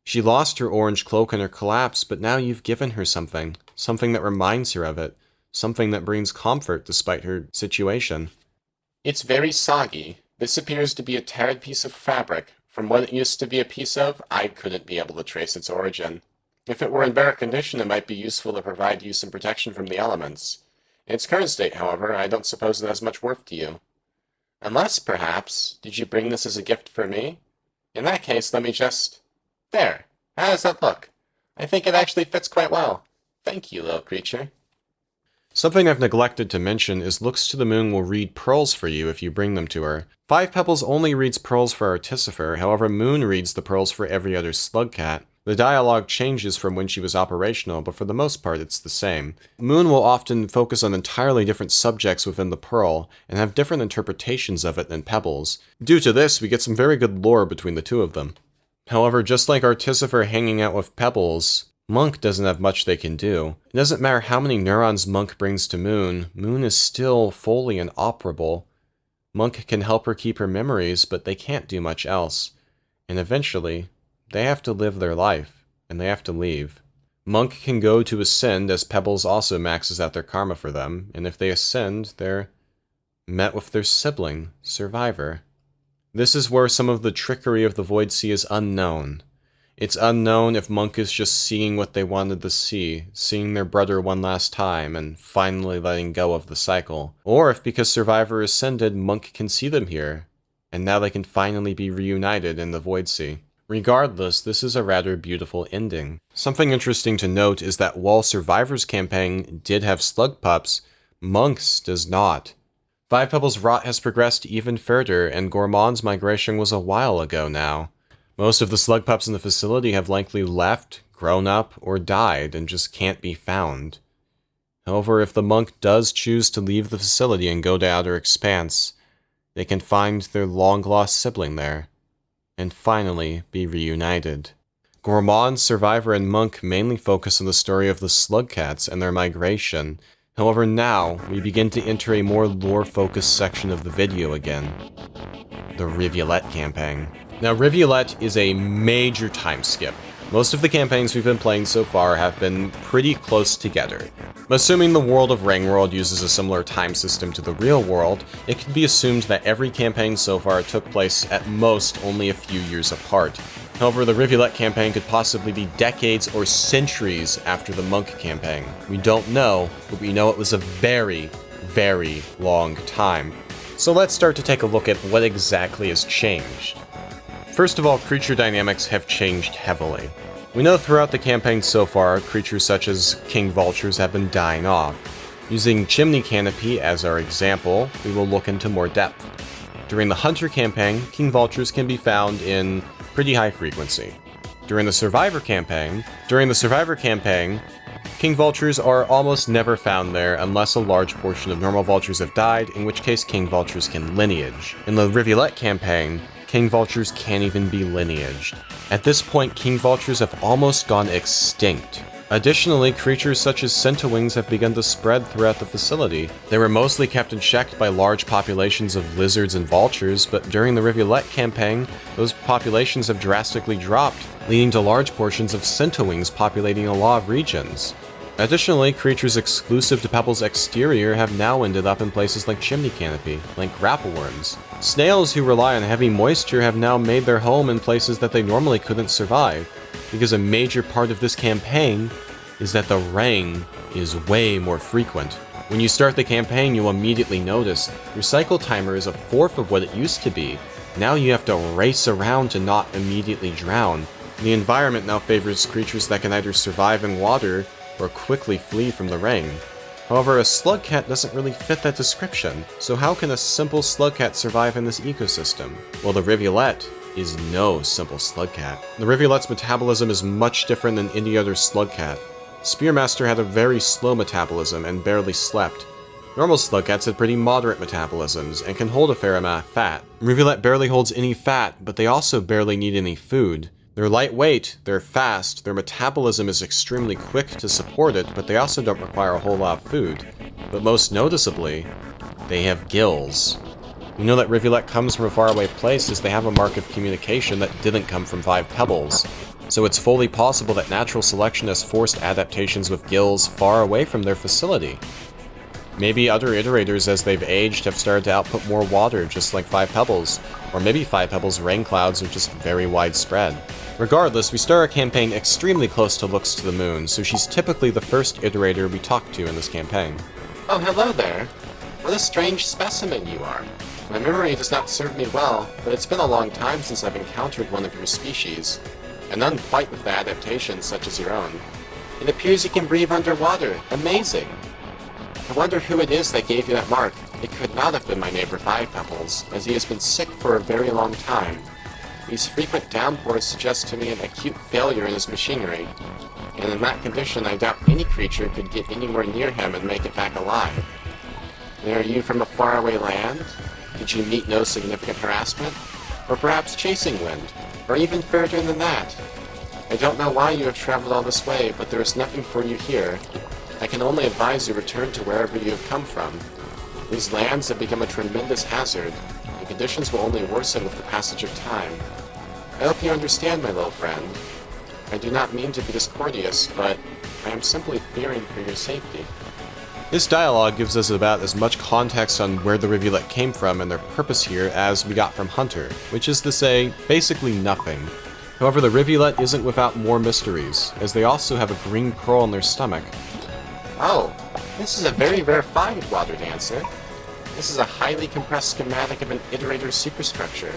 She lost her orange cloak in her collapse, but now you've given her something. Something that reminds her of it. Something that brings comfort despite her situation. It's very soggy. This appears to be a tattered piece of fabric. From what it used to be a piece of, I couldn't be able to trace its origin. If it were in better condition, it might be useful to provide you some protection from the elements. In its current state, however, I don't suppose it has much worth to you. Unless, perhaps, did you bring this as a gift for me? In that case, let me just... There! How does that look? I think it actually fits quite well. Thank you, little creature. Something I've neglected to mention is Looks to the Moon will read pearls for you if you bring them to her. 5 Pebbles only reads pearls for Artificer, however Moon reads the pearls for every other slug cat. The dialogue changes from when she was operational, but for the most part it's the same. Moon will often focus on entirely different subjects within the pearl, and have different interpretations of it than Pebbles. Due to this, we get some very good lore between the two of them. However, just like Artificer hanging out with Pebbles, Monk doesn't have much they can do. It doesn't matter how many neurons Monk brings to Moon, Moon is still fully inoperable. Monk can help her keep her memories, but they can't do much else. And eventually, they have to live their life, and they have to leave. Monk can go to Ascend, as Pebbles also maxes out their karma for them, and if they ascend, they're met with their sibling, Survivor. This is where some of the trickery of the Void Sea is unknown. It's unknown if Monk is just seeing what they wanted to see, seeing their brother one last time, and finally letting go of the cycle. Or if because Survivor ascended, Monk can see them here, and now they can finally be reunited in the Void Sea. Regardless, this is a rather beautiful ending. Something interesting to note is that while Survivor's campaign did have slug pups, Monk's does not. 5 Pebbles' rot has progressed even further, and Gourmand's migration was a while ago now. Most of the slug pups in the facility have likely left, grown up, or died and just can't be found. However, if the monk does choose to leave the facility and go to Outer Expanse, they can find their long-lost sibling there, and finally be reunited. Gourmand, Survivor, and Monk mainly focus on the story of the slug cats and their migration. However, now, we begin to enter a more lore-focused section of the video again. The Rivulet campaign. Now, Rivulet is a major time skip. Most of the campaigns we've been playing so far have been pretty close together. Assuming the world of Rainworld uses a similar time system to the real world, it can be assumed that every campaign so far took place at most only a few years apart. However, the Rivulet campaign could possibly be decades or centuries after the Monk campaign. We don't know, but we know it was a very, very long time. So let's start to take a look at what exactly has changed. First of all, creature dynamics have changed heavily. We know throughout the campaign so far, creatures such as king vultures have been dying off. Using Chimney Canopy as our example, we will look into more depth. During the Hunter campaign, king vultures can be found in pretty high frequency. During the Survivor campaign, king vultures are almost never found there unless a large portion of normal vultures have died, in which case king vultures can lineage. In the Rivulet campaign, king vultures can't even be lineaged. At this point, king vultures have almost gone extinct. Additionally, creatures such as centowings have begun to spread throughout the facility. They were mostly kept in check by large populations of lizards and vultures, but during the Rivulet campaign, those populations have drastically dropped, leading to large portions of centowings populating a lot of regions. Additionally, creatures exclusive to Pebble's exterior have now ended up in places like Chimney Canopy, like grappleworms. Snails who rely on heavy moisture have now made their home in places that they normally couldn't survive, because a major part of this campaign is that the rain is way more frequent. When you start the campaign, you'll immediately notice your cycle timer is a fourth of what it used to be. Now you have to race around to not immediately drown. The environment now favors creatures that can either survive in water or quickly flee from the rain. However, a slugcat doesn't really fit that description, so how can a simple slugcat survive in this ecosystem? Well, the Rivulet is no simple slugcat. The Rivulet's metabolism is much different than any other slugcat. Spearmaster had a very slow metabolism and barely slept. Normal slugcats had pretty moderate metabolisms and can hold a fair amount of fat. Rivulet barely holds any fat, but they also barely need any food. They're lightweight, they're fast, their metabolism is extremely quick to support it, but they also don't require a whole lot of food. But most noticeably, they have gills. We know that Rivulet comes from a faraway place as they have a mark of communication that didn't come from 5 pebbles. So it's fully possible that natural selection has forced adaptations with gills far away from their facility. Maybe other iterators as they've aged have started to output more water just like 5 pebbles, or maybe 5 pebbles rain clouds are just very widespread. Regardless, we start our campaign extremely close to Looks to the Moon, so she's typically the first iterator we talk to in this campaign. Oh, hello there. What a strange specimen you are. My memory does not serve me well, but it's been a long time since I've encountered one of your species, and none quite with the adaptations such as your own. It appears you can breathe underwater. Amazing! I wonder who it is that gave you that mark. It could not have been my neighbor 5 Pebbles, as he has been sick for a very long time. These frequent downpours suggest to me an acute failure in his machinery, and in that condition I doubt any creature could get anywhere near him and make it back alive. And are you from a faraway land? Did you meet no significant harassment? Or perhaps chasing wind? Or even further than that? I don't know why you have traveled all this way, but there is nothing for you here. I can only advise you return to wherever you have come from. These lands have become a tremendous hazard, and conditions will only worsen with the passage of time. I hope you understand, my little friend. I do not mean to be discourteous, but I am simply fearing for your safety. This dialogue gives us about as much context on where the Rivulet came from and their purpose here as we got from Hunter, which is to say, basically nothing. However, the Rivulet isn't without more mysteries, as they also have a green pearl in their stomach. Oh, this is a very rare find, Water Dancer. This is a highly compressed schematic of an iterator superstructure.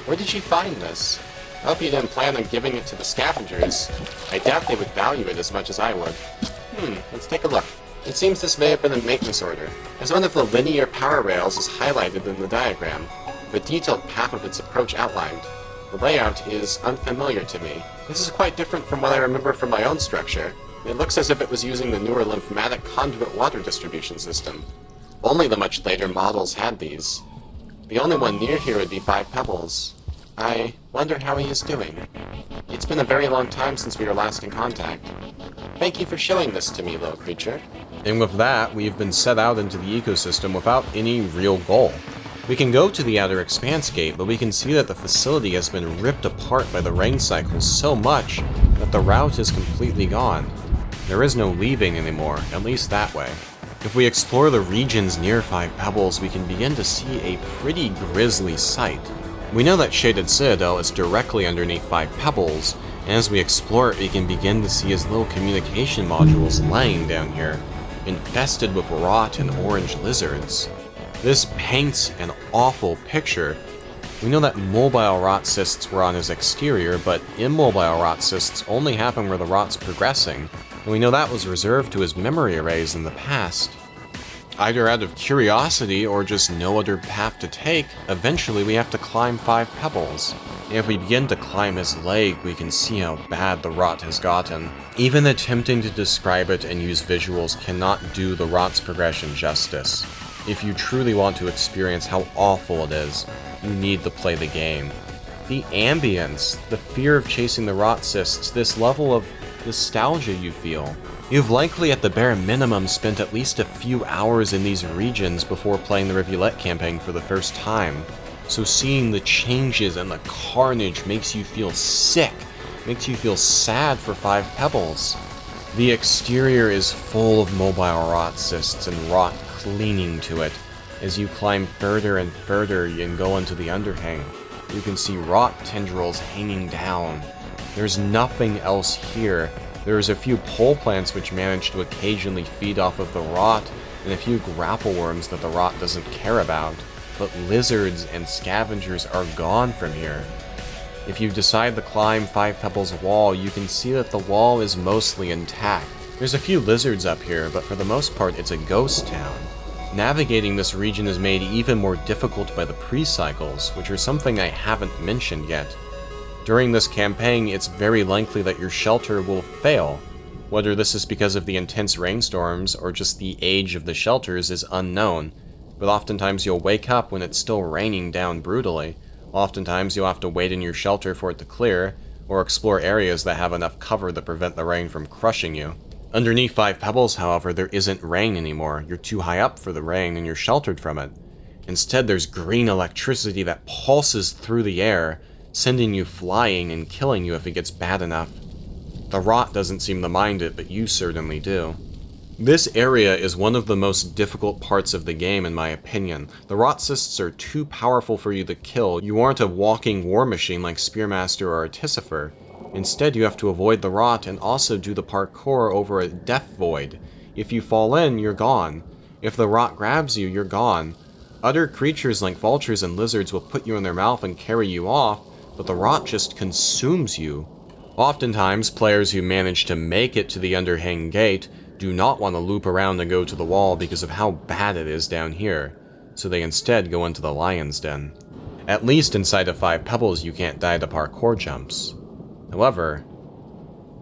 Where did you find this? I hope you didn't plan on giving it to the scavengers. I doubt they would value it as much as I would. Let's take a look. It seems this may have been a maintenance order, as one of the linear power rails is highlighted in the diagram, with a detailed path of its approach outlined. The layout is unfamiliar to me. This is quite different from what I remember from my own structure. It looks as if it was using the newer lymphatic conduit water distribution system. Only the much later models had these. The only one near here would be 5 Pebbles. I wonder how he is doing. It's been a very long time since we were last in contact. Thank you for showing this to me, little creature. And with that, we've been set out into the ecosystem without any real goal. We can go to the outer expanse gate, but we can see that the facility has been ripped apart by the rain cycles so much that the route is completely gone. There is no leaving anymore, at least that way. If we explore the regions near 5 Pebbles, we can begin to see a pretty grisly sight. We know that Shaded Citadel is directly underneath 5 Pebbles, and as we explore it, we can begin to see his little communication modules laying down here, infested with rot and orange lizards. This paints an awful picture. We know that mobile rot cysts were on his exterior, but immobile rot cysts only happen where the rot's progressing, and we know that was reserved to his memory arrays in the past. either out of curiosity or just no other path to take, eventually we have to climb 5 pebbles. If we begin to climb his leg, we can see how bad the rot has gotten. Even attempting to describe it and use visuals cannot do the rot's progression justice. If you truly want to experience how awful it is, you need to play the game. The ambience, the fear of chasing the rot cysts, this level of nostalgia you feel. You've likely at the bare minimum spent at least a few hours in these regions before playing the Rivulet campaign for the first time. So seeing the changes and the carnage makes you feel sick, makes you feel sad for 5 pebbles. The exterior is full of mobile rot cysts and rot clinging to it. As you climb further and further and go into the underhang, you can see rot tendrils hanging down. There's nothing else here. There's a few pole plants which manage to occasionally feed off of the rot, and a few grapple worms that the rot doesn't care about. But lizards and scavengers are gone from here. If you decide to climb 5 Pebbles wall, you can see that the wall is mostly intact. There's a few lizards up here, but for the most part it's a ghost town. Navigating this region is made even more difficult by the pre-cycles, which are something I haven't mentioned yet. During this campaign, it's very likely that your shelter will fail. Whether this is because of the intense rainstorms or just the age of the shelters is unknown, but oftentimes you'll wake up when it's still raining down brutally. Oftentimes you'll have to wait in your shelter for it to clear, or explore areas that have enough cover that prevent the rain from crushing you. Underneath 5 Pebbles, however, there isn't rain anymore. You're too high up for the rain and you're sheltered from it. Instead, there's green electricity that pulses through the air, sending you flying and killing you if it gets bad enough. The rot doesn't seem to mind it, but you certainly do. This area is one of the most difficult parts of the game in my opinion. The rot cysts are too powerful for you to kill. You aren't a walking war machine like Spearmaster or Artificer. Instead, you have to avoid the rot and also do the parkour over a death void. If you fall in, you're gone. If the rot grabs you, you're gone. Other creatures like vultures and lizards will put you in their mouth and carry you off, but the rot just consumes you. Oftentimes, players who manage to make it to the underhang gate do not want to loop around and go to the wall because of how bad it is down here, so they instead go into the lion's den. At least inside of 5 Pebbles you can't die to parkour jumps. However,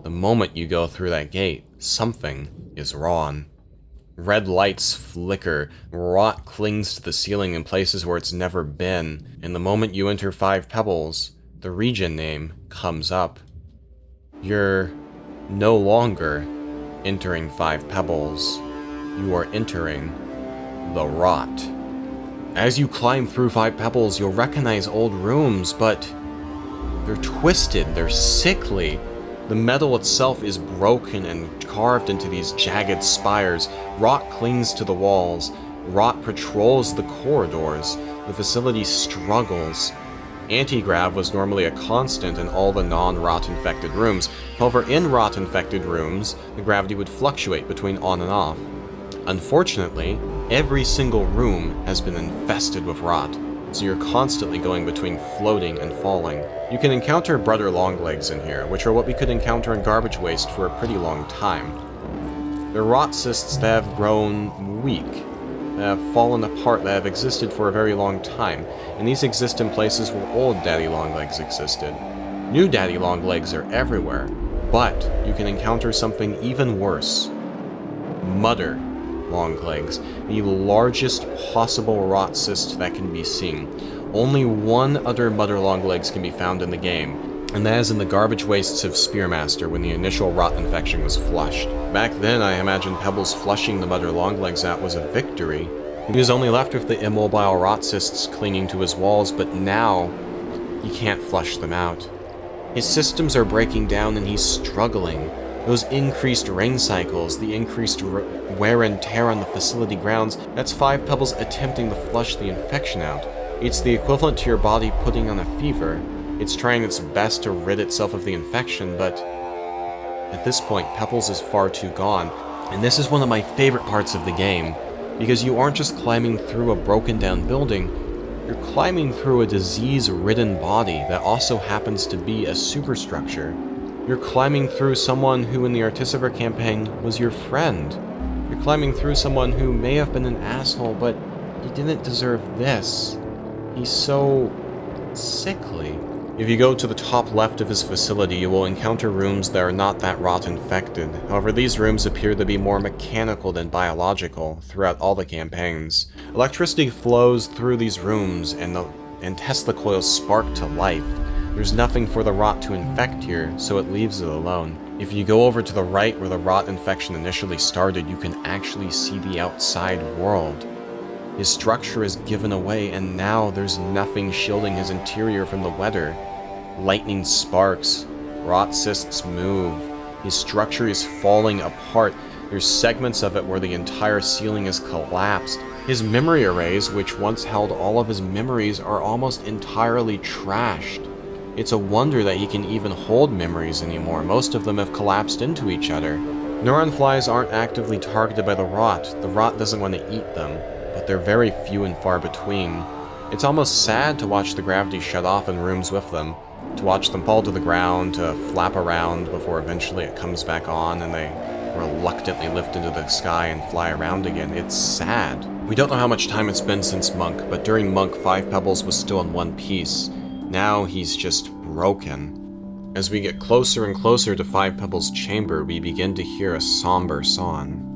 the moment you go through that gate, something is wrong. Red lights flicker, rot clings to the ceiling in places where it's never been, and the moment you enter 5 Pebbles, the region name comes up. You're no longer entering 5 Pebbles. You are entering the rot. As you climb through 5 Pebbles, you'll recognize old rooms, but they're twisted, they're sickly. The metal itself is broken and carved into these jagged spires. Rot clings to the walls. Rot patrols the corridors. The facility struggles. Anti-grav was normally a constant in all the non-rot-infected rooms. However, in rot-infected rooms, the gravity would fluctuate between on and off. Unfortunately, every single room has been infested with rot, so you're constantly going between floating and falling. You can encounter brother longlegs in here, which are what we could encounter in garbage waste for a pretty long time. They're rot cysts that have grown weak, that have fallen apart, that have existed for a very long time, and these exist in places where old daddy longlegs existed. New daddy longlegs are everywhere, but you can encounter something even worse. Mudder longlegs, the largest possible rot cyst that can be seen. Only one other mudder longlegs can be found in the game, and that is in the garbage wastes of Spearmaster when the initial rot infection was flushed. Back then, I imagine Pebbles flushing the mudder longlegs out was a victory. He was only left with the immobile rot cysts clinging to his walls, but now, he can't flush them out. His systems are breaking down and he's struggling. Those increased rain cycles, the increased wear and tear on the facility grounds, that's 5 Pebbles attempting to flush the infection out. It's the equivalent to your body putting on a fever. It's trying its best to rid itself of the infection, but at this point, Pebbles is far too gone. And this is one of my favorite parts of the game, because you aren't just climbing through a broken down building, you're climbing through a disease-ridden body that also happens to be a superstructure. You're climbing through someone who in the Artificer campaign was your friend. You're climbing through someone who may have been an asshole, but he didn't deserve this. He's so sickly. If you go to the top left of his facility, you will encounter rooms that are not that rot-infected. However, these rooms appear to be more mechanical than biological throughout all the campaigns. Electricity flows through these rooms, and Tesla coils spark to life. There's nothing for the rot to infect here, so it leaves it alone. If you go over to the right where the rot infection initially started, you can actually see the outside world. His structure is given away, and now there's nothing shielding his interior from the weather. Lightning sparks, rot cysts move, his structure is falling apart. There's segments of it where the entire ceiling is collapsed. His memory arrays, which once held all of his memories, are almost entirely trashed. It's a wonder that he can even hold memories anymore. Most of them have collapsed into each other. Neuron flies aren't actively targeted by the rot. The rot doesn't want to eat them, but they're very few and far between. It's almost sad to watch the gravity shut off in rooms with them, to watch them fall to the ground, to flap around before eventually it comes back on and they reluctantly lift into the sky and fly around again. It's sad. We don't know how much time it's been since Monk, but during Monk, 5 Pebbles was still in one piece. Now he's just broken. As we get closer and closer to 5 Pebbles' chamber, we begin to hear a somber song.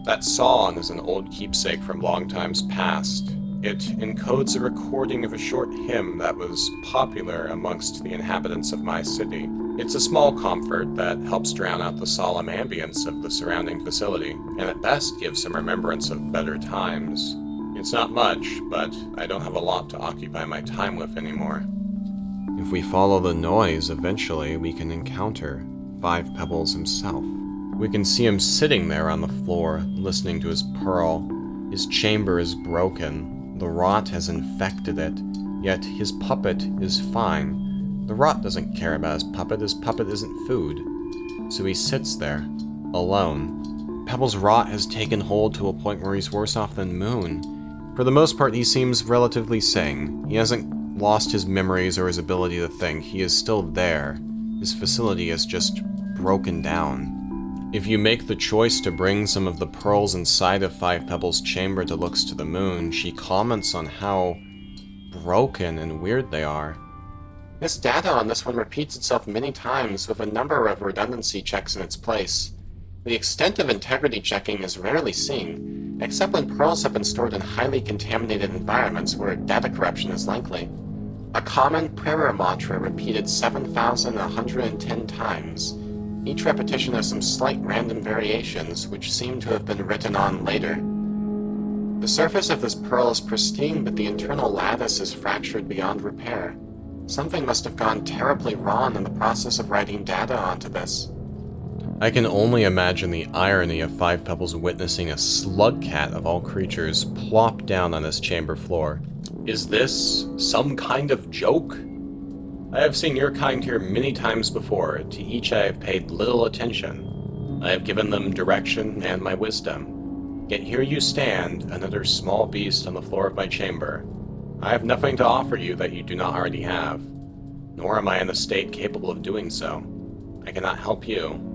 That song is an old keepsake from long times past. It encodes a recording of a short hymn that was popular amongst the inhabitants of my city. It's a small comfort that helps drown out the solemn ambience of the surrounding facility, and at best gives some remembrance of better times. It's not much, but I don't have a lot to occupy my time with anymore. If we follow the noise, eventually we can encounter 5 Pebbles himself. We can see him sitting there on the floor, listening to his pearl. His chamber is broken. The rot has infected it, yet his puppet is fine. The rot doesn't care about his puppet isn't food. So he sits there, alone. Pebbles' rot has taken hold to a point where he's worse off than Moon. For the most part, he seems relatively sane. He hasn't lost his memories or his ability to think. He is still there. His facility is just broken down. If you make the choice to bring some of the pearls inside of 5 Pebbles' chamber to looks to the Moon, she comments on how broken and weird they are. This data on this one repeats itself many times with a number of redundancy checks in its place. The extent of integrity checking is rarely seen, except when pearls have been stored in highly contaminated environments where data corruption is likely. A common prayer mantra repeated 7,110 times. Each repetition has some slight random variations, which seem to have been written on later. The surface of this pearl is pristine, but the internal lattice is fractured beyond repair. Something must have gone terribly wrong in the process of writing data onto this. I can only imagine the irony of 5 Pebbles witnessing a slug cat of all creatures plop down on his chamber floor. Is this some kind of joke? I have seen your kind here many times before. To each I have paid little attention. I have given them direction and my wisdom. Yet here you stand, another small beast on the floor of my chamber. I have nothing to offer you that you do not already have. Nor am I in a state capable of doing so. I cannot help you.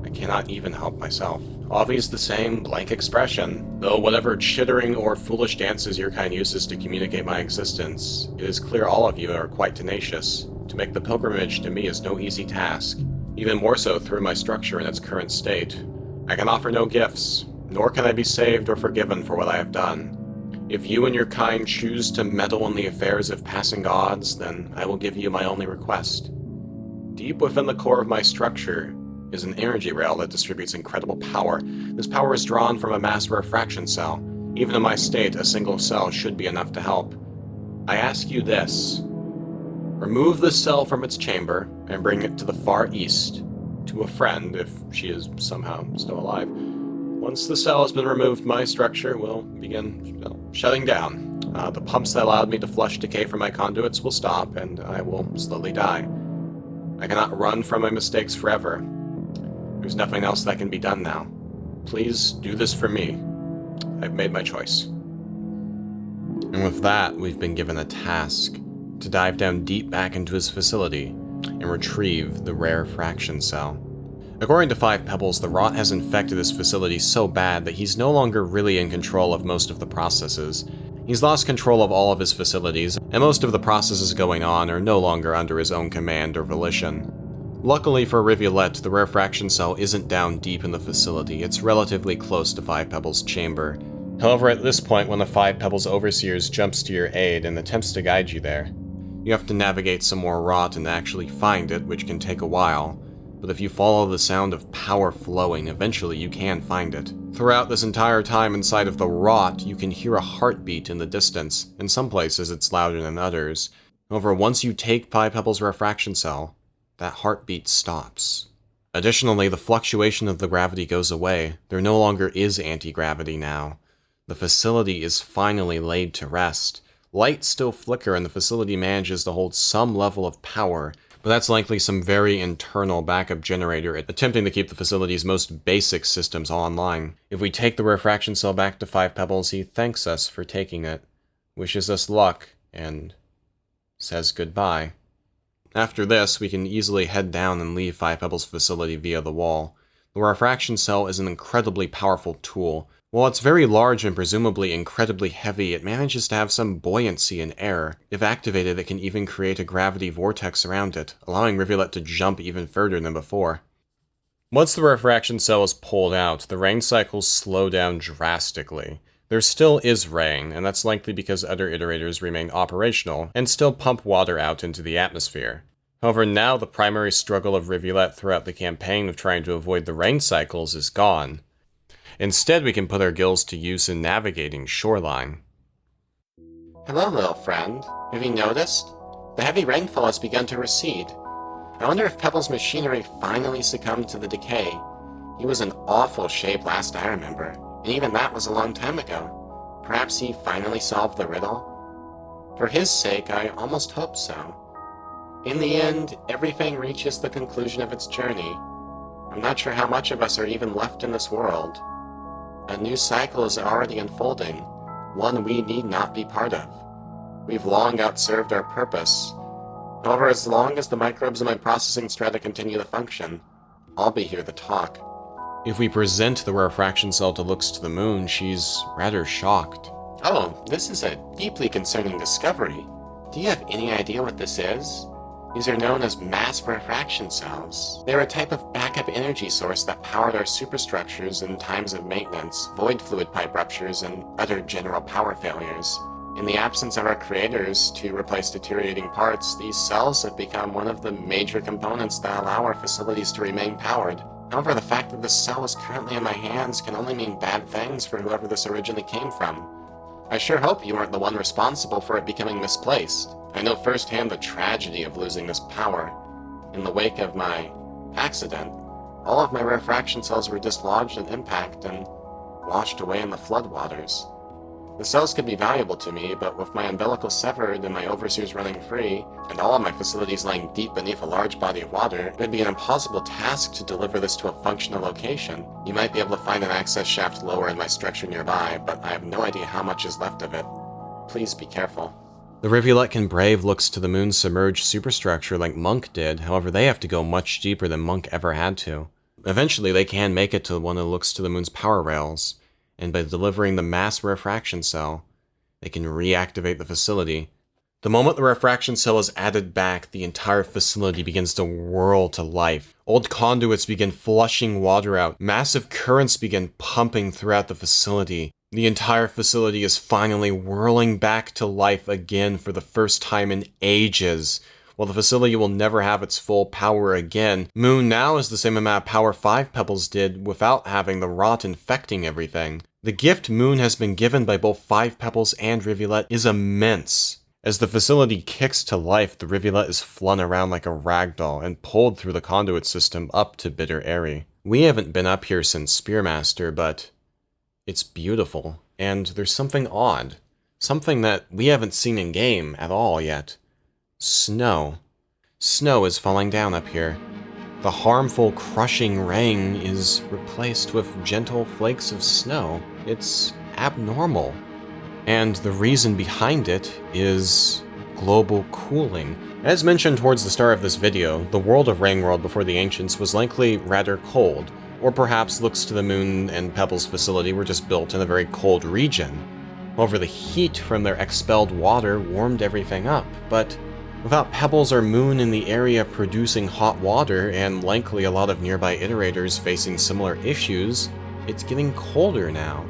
I cannot even help myself. Always the same blank expression. Though whatever chittering or foolish dances your kind uses to communicate my existence, it is clear all of you are quite tenacious. To make the pilgrimage to me is no easy task, even more so through my structure in its current state. I can offer no gifts, nor can I be saved or forgiven for what I have done. If you and your kind choose to meddle in the affairs of passing gods, then I will give you my only request. Deep within the core of my structure is an energy rail that distributes incredible power. This power is drawn from a mass refraction cell. Even in my state, a single cell should be enough to help. I ask you this. Remove the cell from its chamber and bring it to the far east, to a friend, if she is somehow still alive. Once the cell has been removed, my structure will begin shutting down. The pumps that allowed me to flush decay from my conduits will stop, and I will slowly die. I cannot run from my mistakes forever. There's nothing else that can be done now. Please do this for me. I've made my choice. And with that, we've been given a task to dive down deep back into his facility and retrieve the rare fraction cell. According to Five Pebbles, the rot has infected his facility so bad that he's no longer really in control of most of the processes. He's lost control of all of his facilities, and most of the processes going on are no longer under his own command or volition. Luckily for Rivulet, the refraction cell isn't down deep in the facility, it's relatively close to Five Pebbles' chamber. However, at this point, one of Five Pebbles' overseers jumps to your aid and attempts to guide you there. You have to navigate some more rot and actually find it, which can take a while. But if you follow the sound of power flowing, eventually you can find it. Throughout this entire time inside of the rot, you can hear a heartbeat in the distance. In some places, it's louder than others. However, once you take Five Pebbles' refraction cell, that heartbeat stops. Additionally, the fluctuation of the gravity goes away. There no longer is anti-gravity now. The facility is finally laid to rest. Lights still flicker and the facility manages to hold some level of power, but that's likely some very internal backup generator attempting to keep the facility's most basic systems online. If we take the refraction cell back to Five Pebbles, he thanks us for taking it, wishes us luck, and says goodbye. After this, we can easily head down and leave Five Pebbles' facility via the wall. The refraction cell is an incredibly powerful tool. While it's very large and presumably incredibly heavy, it manages to have some buoyancy in air. If activated, it can even create a gravity vortex around it, allowing Rivulet to jump even further than before. Once the refraction cell is pulled out, the rain cycles slow down drastically. There still is rain, and that's likely because other iterators remain operational and still pump water out into the atmosphere. However, now the primary struggle of Rivulet throughout the campaign of trying to avoid the rain cycles is gone. Instead, we can put our gills to use in navigating shoreline. Hello, little friend. Have you noticed? The heavy rainfall has begun to recede. I wonder if Pebbles' machinery finally succumbed to the decay. He was in awful shape last I remember, and even that was a long time ago. Perhaps he finally solved the riddle? For his sake, I almost hope so. In the end, everything reaches the conclusion of its journey. I'm not sure how much of us are even left in this world. A new cycle is already unfolding, one we need not be part of. We've long outserved our purpose. However, as long as the microbes in my processing strata continue to function, I'll be here to talk. If we present the refraction cell to Looks to the Moon, she's rather shocked. Oh, this is a deeply concerning discovery. Do you have any idea what this is? These are known as mass refraction cells. They're a type of backup energy source that powered our superstructures in times of maintenance, void fluid pipe ruptures, and other general power failures. In the absence of our creators to replace deteriorating parts, these cells have become one of the major components that allow our facilities to remain powered. However, the fact that this cell is currently in my hands can only mean bad things for whoever this originally came from. I sure hope you weren't the one responsible for it becoming misplaced. I know firsthand the tragedy of losing this power. In the wake of my accident, all of my refraction cells were dislodged in impact and washed away in the floodwaters. The cells could be valuable to me, but with my umbilical severed and my overseers running free, and all of my facilities lying deep beneath a large body of water, it would be an impossible task to deliver this to a functional location. You might be able to find an access shaft lower in my structure nearby, but I have no idea how much is left of it. Please be careful. The Rivulet can brave Looks to the Moon's submerged superstructure like Monk did, however they have to go much deeper than Monk ever had to. Eventually they can make it to one of Looks to the Moon's power rails, and by delivering the mass refraction cell, they can reactivate the facility. The moment the refraction cell is added back, the entire facility begins to whirl to life. Old conduits begin flushing water out, massive currents begin pumping throughout the facility. The entire facility is finally whirling back to life again for the first time in ages. While the facility will never have its full power again, Moon now has the same amount of power Five Pebbles did without having the rot infecting everything. The gift Moon has been given by both Five Pebbles and Rivulet is immense. As the facility kicks to life, the Rivulet is flung around like a ragdoll and pulled through the conduit system up to Bitter Airy. We haven't been up here since Spearmaster, but it's beautiful, and there's something odd. Something that we haven't seen in game at all yet. Snow. Snow is falling down up here. The harmful, crushing rain is replaced with gentle flakes of snow. It's abnormal. And the reason behind it is global cooling. As mentioned towards the start of this video, the world of Rainworld before the Ancients was likely rather cold, or perhaps looks to the Moon and Pebbles facility were just built in a very cold region. However, the heat from their expelled water warmed everything up, but without Pebbles or Moon in the area producing hot water, and likely a lot of nearby iterators facing similar issues, it's getting colder now,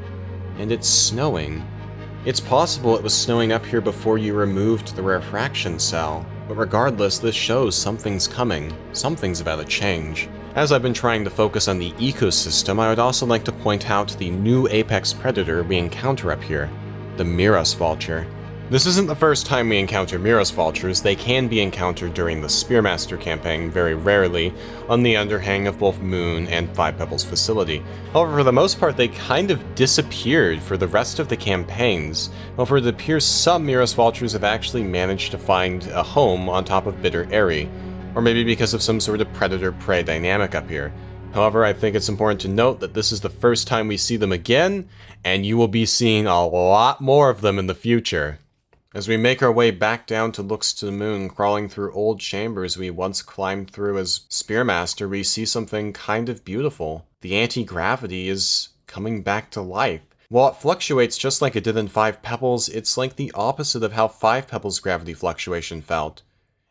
and it's snowing. It's possible it was snowing up here before you removed the refraction cell, but regardless, this shows something's coming. Something's about to change. As I've been trying to focus on the ecosystem, I would also like to point out the new apex predator we encounter up here, the Miros Vulture. This isn't the first time we encounter Miros Vultures. They can be encountered during the Spearmaster campaign, very rarely, on the underhang of both Moon and Five Pebbles facility. However, for the most part, they kind of disappeared for the rest of the campaigns. However, it appears some Miros Vultures have actually managed to find a home on top of Bitter Eyrie, or maybe because of some sort of predator-prey dynamic up here. However, I think it's important to note that this is the first time we see them again, and you will be seeing a lot more of them in the future. As we make our way back down to Looks to the Moon, crawling through old chambers we once climbed through as Spearmaster, we see something kind of beautiful. The anti-gravity is coming back to life. While it fluctuates just like it did in Five Pebbles, it's like the opposite of how Five Pebbles' gravity fluctuation felt.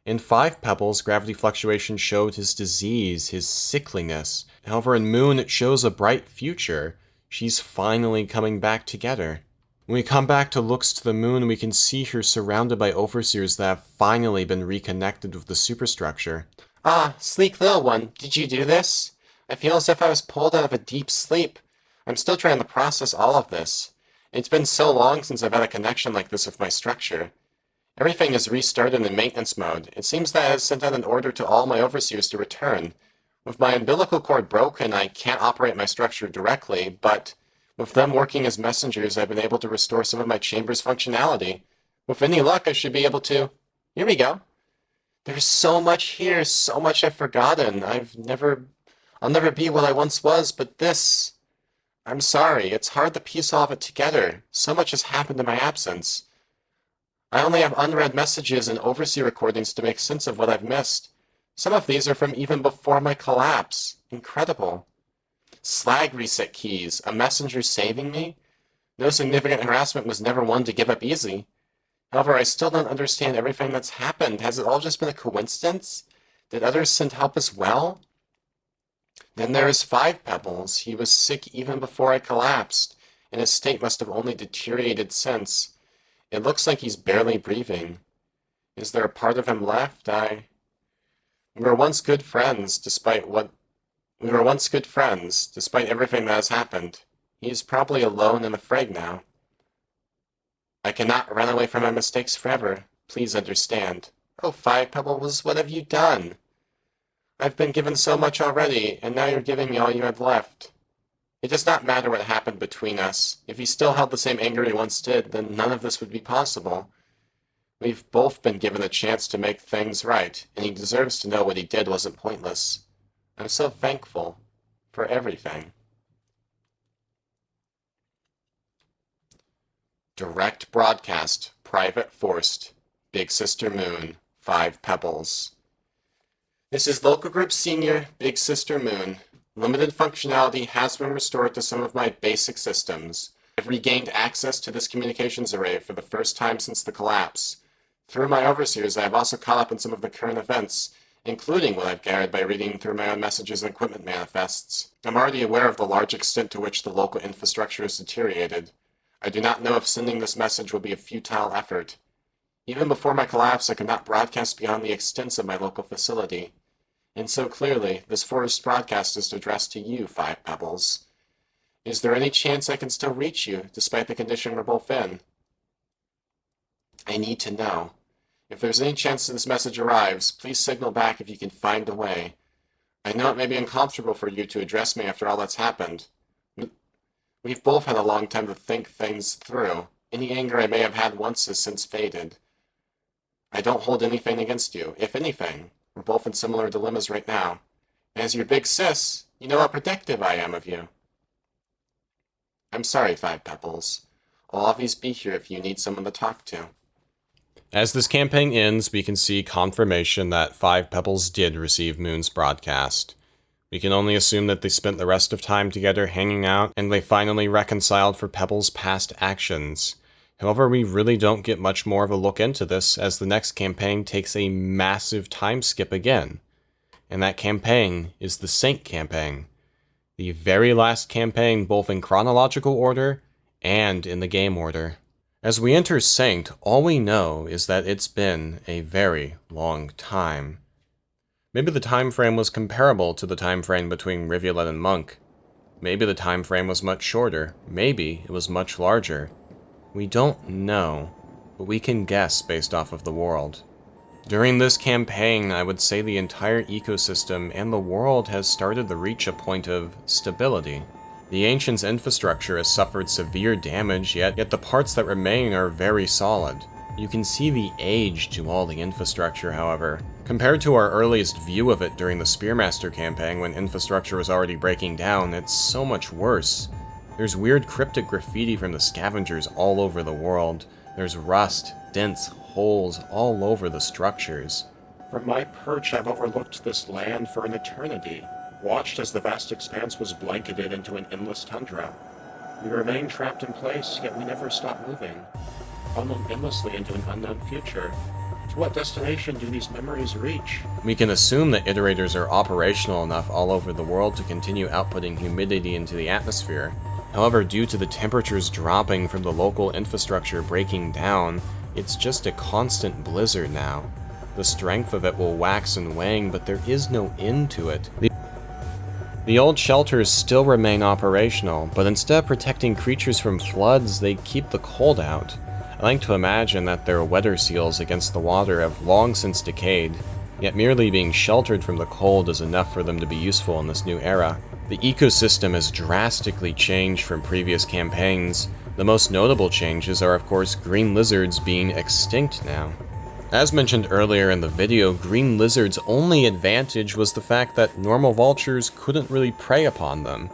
In Five Pebbles, gravity fluctuation showed his disease, his sickliness. However, in Moon, it shows a bright future. She's finally coming back together. When we come back to Looks to the Moon, we can see her surrounded by overseers that have finally been reconnected with the superstructure. Ah, sleek little one, did you do this? I feel as if I was pulled out of a deep sleep. I'm still trying to process all of this. It's been so long since I've had a connection like this with my structure. Everything is restarted in maintenance mode. It seems that I have sent out an order to all my overseers to return. With my umbilical cord broken, I can't operate my structure directly, but with them working as messengers, I've been able to restore some of my chamber's functionality. With any luck, I should be able to... Here we go. There's so much here, so much I've forgotten. I'll never be what I once was, but this... I'm sorry, it's hard to piece all of it together. So much has happened in my absence. I only have unread messages and overseer recordings to make sense of what I've missed. Some of these are from even before my collapse. Incredible. Slag reset keys, a messenger saving me? No significant harassment was never one to give up easy. However, I still don't understand everything that's happened. Has it all just been a coincidence? Did others send help as well? Then there is Five Pebbles. He was sick even before I collapsed, and his state must have only deteriorated since. It looks like he's barely breathing. Is there a part of him left? We were once good friends, despite everything that has happened. He is probably alone and afraid now. I cannot run away from my mistakes forever. Please understand. Oh, Five Pebbles, what have you done? I've been given so much already, and now you're giving me all you had left. It does not matter what happened between us. If he still held the same anger he once did, then none of this would be possible. We've both been given a chance to make things right, and he deserves to know what he did wasn't pointless. I'm so thankful for everything. Direct broadcast, private forced, Big Sister Moon, Five Pebbles. This is Local Group Senior, Big Sister Moon. Limited functionality has been restored to some of my basic systems. I've regained access to this communications array for the first time since the collapse. Through my overseers, I have also caught up on some of the current events, including what I've gathered by reading through my own messages and equipment manifests. I'm already aware of the large extent to which the local infrastructure has deteriorated. I do not know if sending this message will be a futile effort. Even before my collapse, I could not broadcast beyond the extents of my local facility. And so clearly, this forced broadcast is addressed to you, Five Pebbles. Is there any chance I can still reach you, despite the condition we're both in? I need to know. If there's any chance that this message arrives, please signal back if you can find a way. I know it may be uncomfortable for you to address me after all that's happened. We've both had a long time to think things through. Any anger I may have had once has since faded. I don't hold anything against you. If anything, we're both in similar dilemmas right now. As your big sis, you know how protective I am of you. I'm sorry, Five Pebbles. I'll always be here if you need someone to talk to. As this campaign ends, we can see confirmation that Five Pebbles did receive Moon's broadcast. We can only assume that they spent the rest of time together hanging out, and they finally reconciled for Pebbles' past actions. However, we really don't get much more of a look into this, as the next campaign takes a massive time skip again. And that campaign is the Saint campaign. The very last campaign both in chronological order and in the game order. As we enter Saint, all we know is that it's been a very long time. Maybe the time frame was comparable to the time frame between Rivulet and Monk. Maybe the time frame was much shorter. Maybe it was much larger. We don't know, but we can guess based off of the world. During this campaign, I would say the entire ecosystem and the world has started to reach a point of stability. The Ancient's infrastructure has suffered severe damage, yet the parts that remain are very solid. You can see the age to all the infrastructure, however. Compared to our earliest view of it during the Spearmaster campaign when infrastructure was already breaking down, it's so much worse. There's weird cryptic graffiti from the scavengers all over the world. There's rust, dents, holes all over the structures. From my perch, I've overlooked this land for an eternity, watched as the vast expanse was blanketed into an endless tundra. We remain trapped in place, yet we never stop moving, funneled endlessly into an unknown future. To what destination do these memories reach? We can assume that iterators are operational enough all over the world to continue outputting humidity into the atmosphere. However, due to the temperatures dropping from the local infrastructure breaking down, it's just a constant blizzard now. The strength of it will wax and wane, but there is no end to it. The old shelters still remain operational, but instead of protecting creatures from floods, they keep the cold out. I like to imagine that their weather seals against the water have long since decayed, yet merely being sheltered from the cold is enough for them to be useful in this new era. The ecosystem has drastically changed from previous campaigns. The most notable changes are, of course, green lizards being extinct now. As mentioned earlier in the video, green lizards' only advantage was the fact that normal vultures couldn't really prey upon them.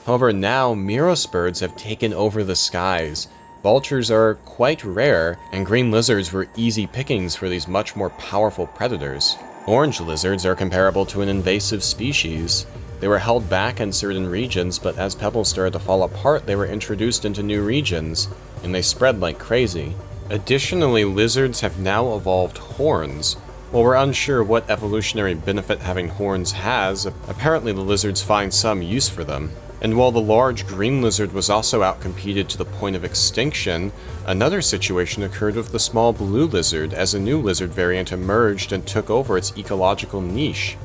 However, now Miros birds have taken over the skies. Vultures are quite rare, and green lizards were easy pickings for these much more powerful predators. Orange lizards are comparable to an invasive species. They were held back in certain regions, but as pebbles started to fall apart, they were introduced into new regions, and they spread like crazy. Additionally, lizards have now evolved horns. While we're unsure what evolutionary benefit having horns has, apparently the lizards find some use for them. And while the large green lizard was also outcompeted to the point of extinction, another situation occurred with the small blue lizard as a new lizard variant emerged and took over its ecological niche.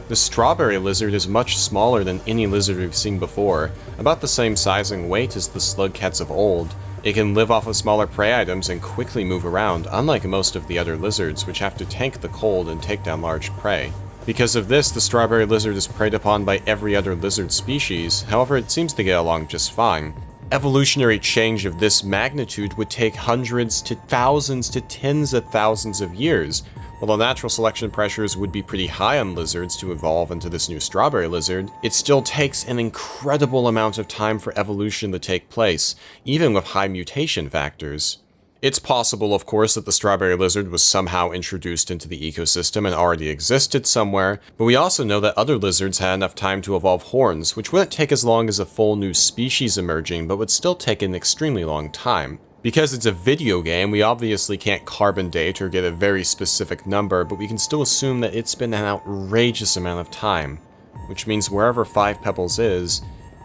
The strawberry lizard is much smaller than any lizard we've seen before, about the same size and weight as the slugcats of old. It can live off of smaller prey items and quickly move around, unlike most of the other lizards, which have to tank the cold and take down large prey. Because of this, the strawberry lizard is preyed upon by every other lizard species, however it seems to get along just fine. Evolutionary change of this magnitude would take hundreds to thousands to tens of thousands of years. While the natural selection pressures would be pretty high on lizards to evolve into this new strawberry lizard, it still takes an incredible amount of time for evolution to take place, even with high mutation factors. It's possible, of course, that the strawberry lizard was somehow introduced into the ecosystem and already existed somewhere, but we also know that other lizards had enough time to evolve horns, which wouldn't take as long as a full new species emerging, but would still take an extremely long time. Because it's a video game, we obviously can't carbon date or get a very specific number, but we can still assume that it's been an outrageous amount of time, which means wherever Five Pebbles is,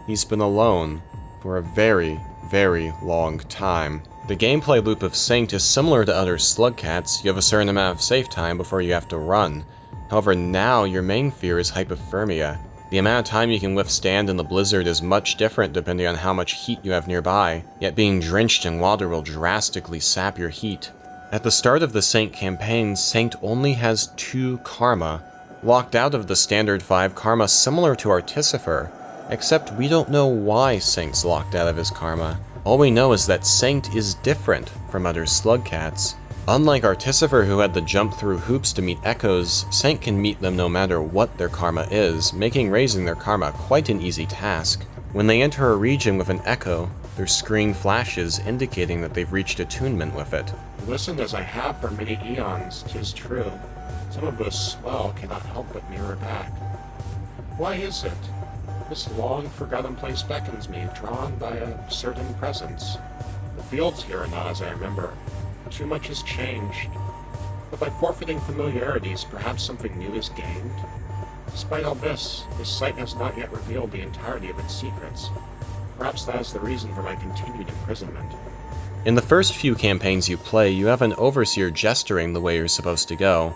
he's been alone for a very, very long time. The gameplay loop of Saint is similar to other slugcats. You have a certain amount of save time before you have to run. However, now your main fear is hypothermia. The amount of time you can withstand in the blizzard is much different depending on how much heat you have nearby, yet being drenched in water will drastically sap your heat. At the start of the Saint campaign, Saint only has 2 karma, locked out of the standard 5 karma similar to Artificer, except we don't know why Saint's locked out of his karma. All we know is that Saint is different from other slugcats. Unlike Artificer, who had to jump through hoops to meet echoes, Saint can meet them no matter what their karma is, making raising their karma quite an easy task. When they enter a region with an echo, their screen flashes indicating that they've reached attunement with it. listened as I have for many eons, 'tis true. Some of this swell cannot help but mirror back. Why is it? This long-forgotten place beckons me, drawn by a certain presence. The fields here are not as I remember. Too much has changed. But by forfeiting familiarities, perhaps something new is gained? Despite all this site has not yet revealed the entirety of its secrets. Perhaps that is the reason for my continued imprisonment. In the first few campaigns you play, you have an overseer gesturing the way you're supposed to go.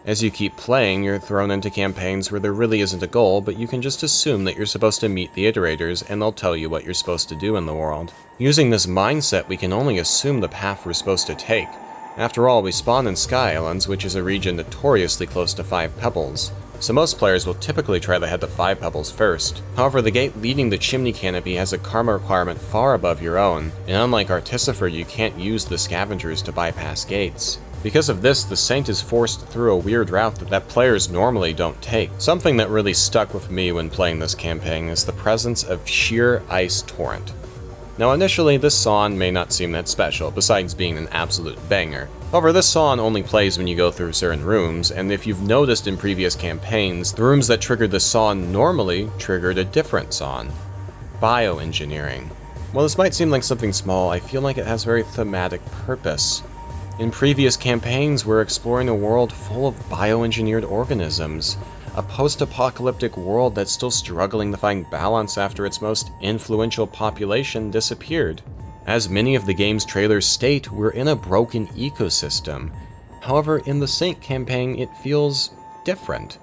As you keep playing, you're thrown into campaigns where there really isn't a goal, but you can just assume that you're supposed to meet the iterators and they'll tell you what you're supposed to do in the world. Using this mindset, we can only assume the path we're supposed to take. After all, we spawn in Sky Islands, which is a region notoriously close to 5 pebbles, so most players will typically try to head to 5 pebbles first. However, the gate leading the chimney canopy has a karma requirement far above your own, and unlike Artificer, you can't use the scavengers to bypass gates. Because of this, the Saint is forced through a weird route that players normally don't take. Something that really stuck with me when playing this campaign is the presence of sheer ice torrent. Now initially, this song may not seem that special, besides being an absolute banger. However, this song only plays when you go through certain rooms, and if you've noticed in previous campaigns, the rooms that triggered this song normally triggered a different song. Bioengineering. While this might seem like something small, I feel like it has very thematic purpose. In previous campaigns, we're exploring a world full of bioengineered organisms, a post-apocalyptic world that's still struggling to find balance after its most influential population disappeared. As many of the game's trailers state, we're in a broken ecosystem. However, in the Saint campaign, it feels different.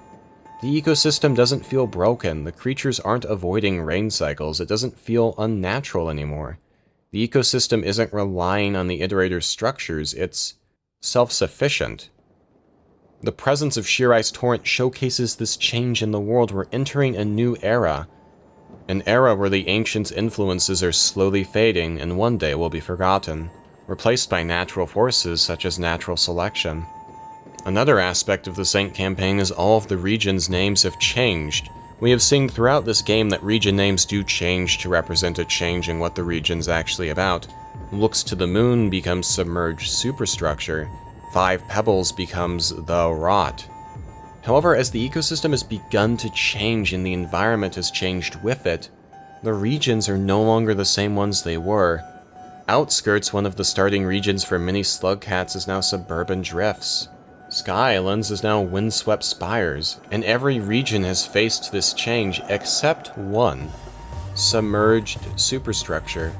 The ecosystem doesn't feel broken, the creatures aren't avoiding rain cycles, it doesn't feel unnatural anymore. The ecosystem isn't relying on the iterator's structures, it's self-sufficient. The presence of sheer ice torrent showcases this change in the world. We're entering a new era. An era where the ancients' influences are slowly fading and one day will be forgotten, replaced by natural forces such as natural selection. Another aspect of the Saint campaign is all of the regions' names have changed. We have seen throughout this game that region names do change to represent a change in what the region's actually about. Looks to the Moon becomes Submerged Superstructure. 5 Pebbles becomes The Rot. However, as the ecosystem has begun to change and the environment has changed with it, the regions are no longer the same ones they were. Outskirts, one of the starting regions for many slugcats, is now Suburban Drifts. Sky Islands is now Windswept Spires, and every region has faced this change except one, Submerged Superstructure.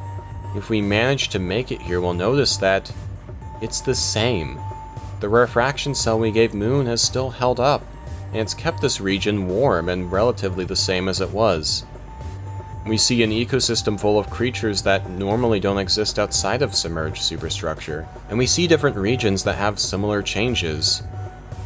If we manage to make it here, we'll notice that it's the same. The refraction cell we gave Moon has still held up, and it's kept this region warm and relatively the same as it was. We see an ecosystem full of creatures that normally don't exist outside of Submerged Superstructure, and we see different regions that have similar changes.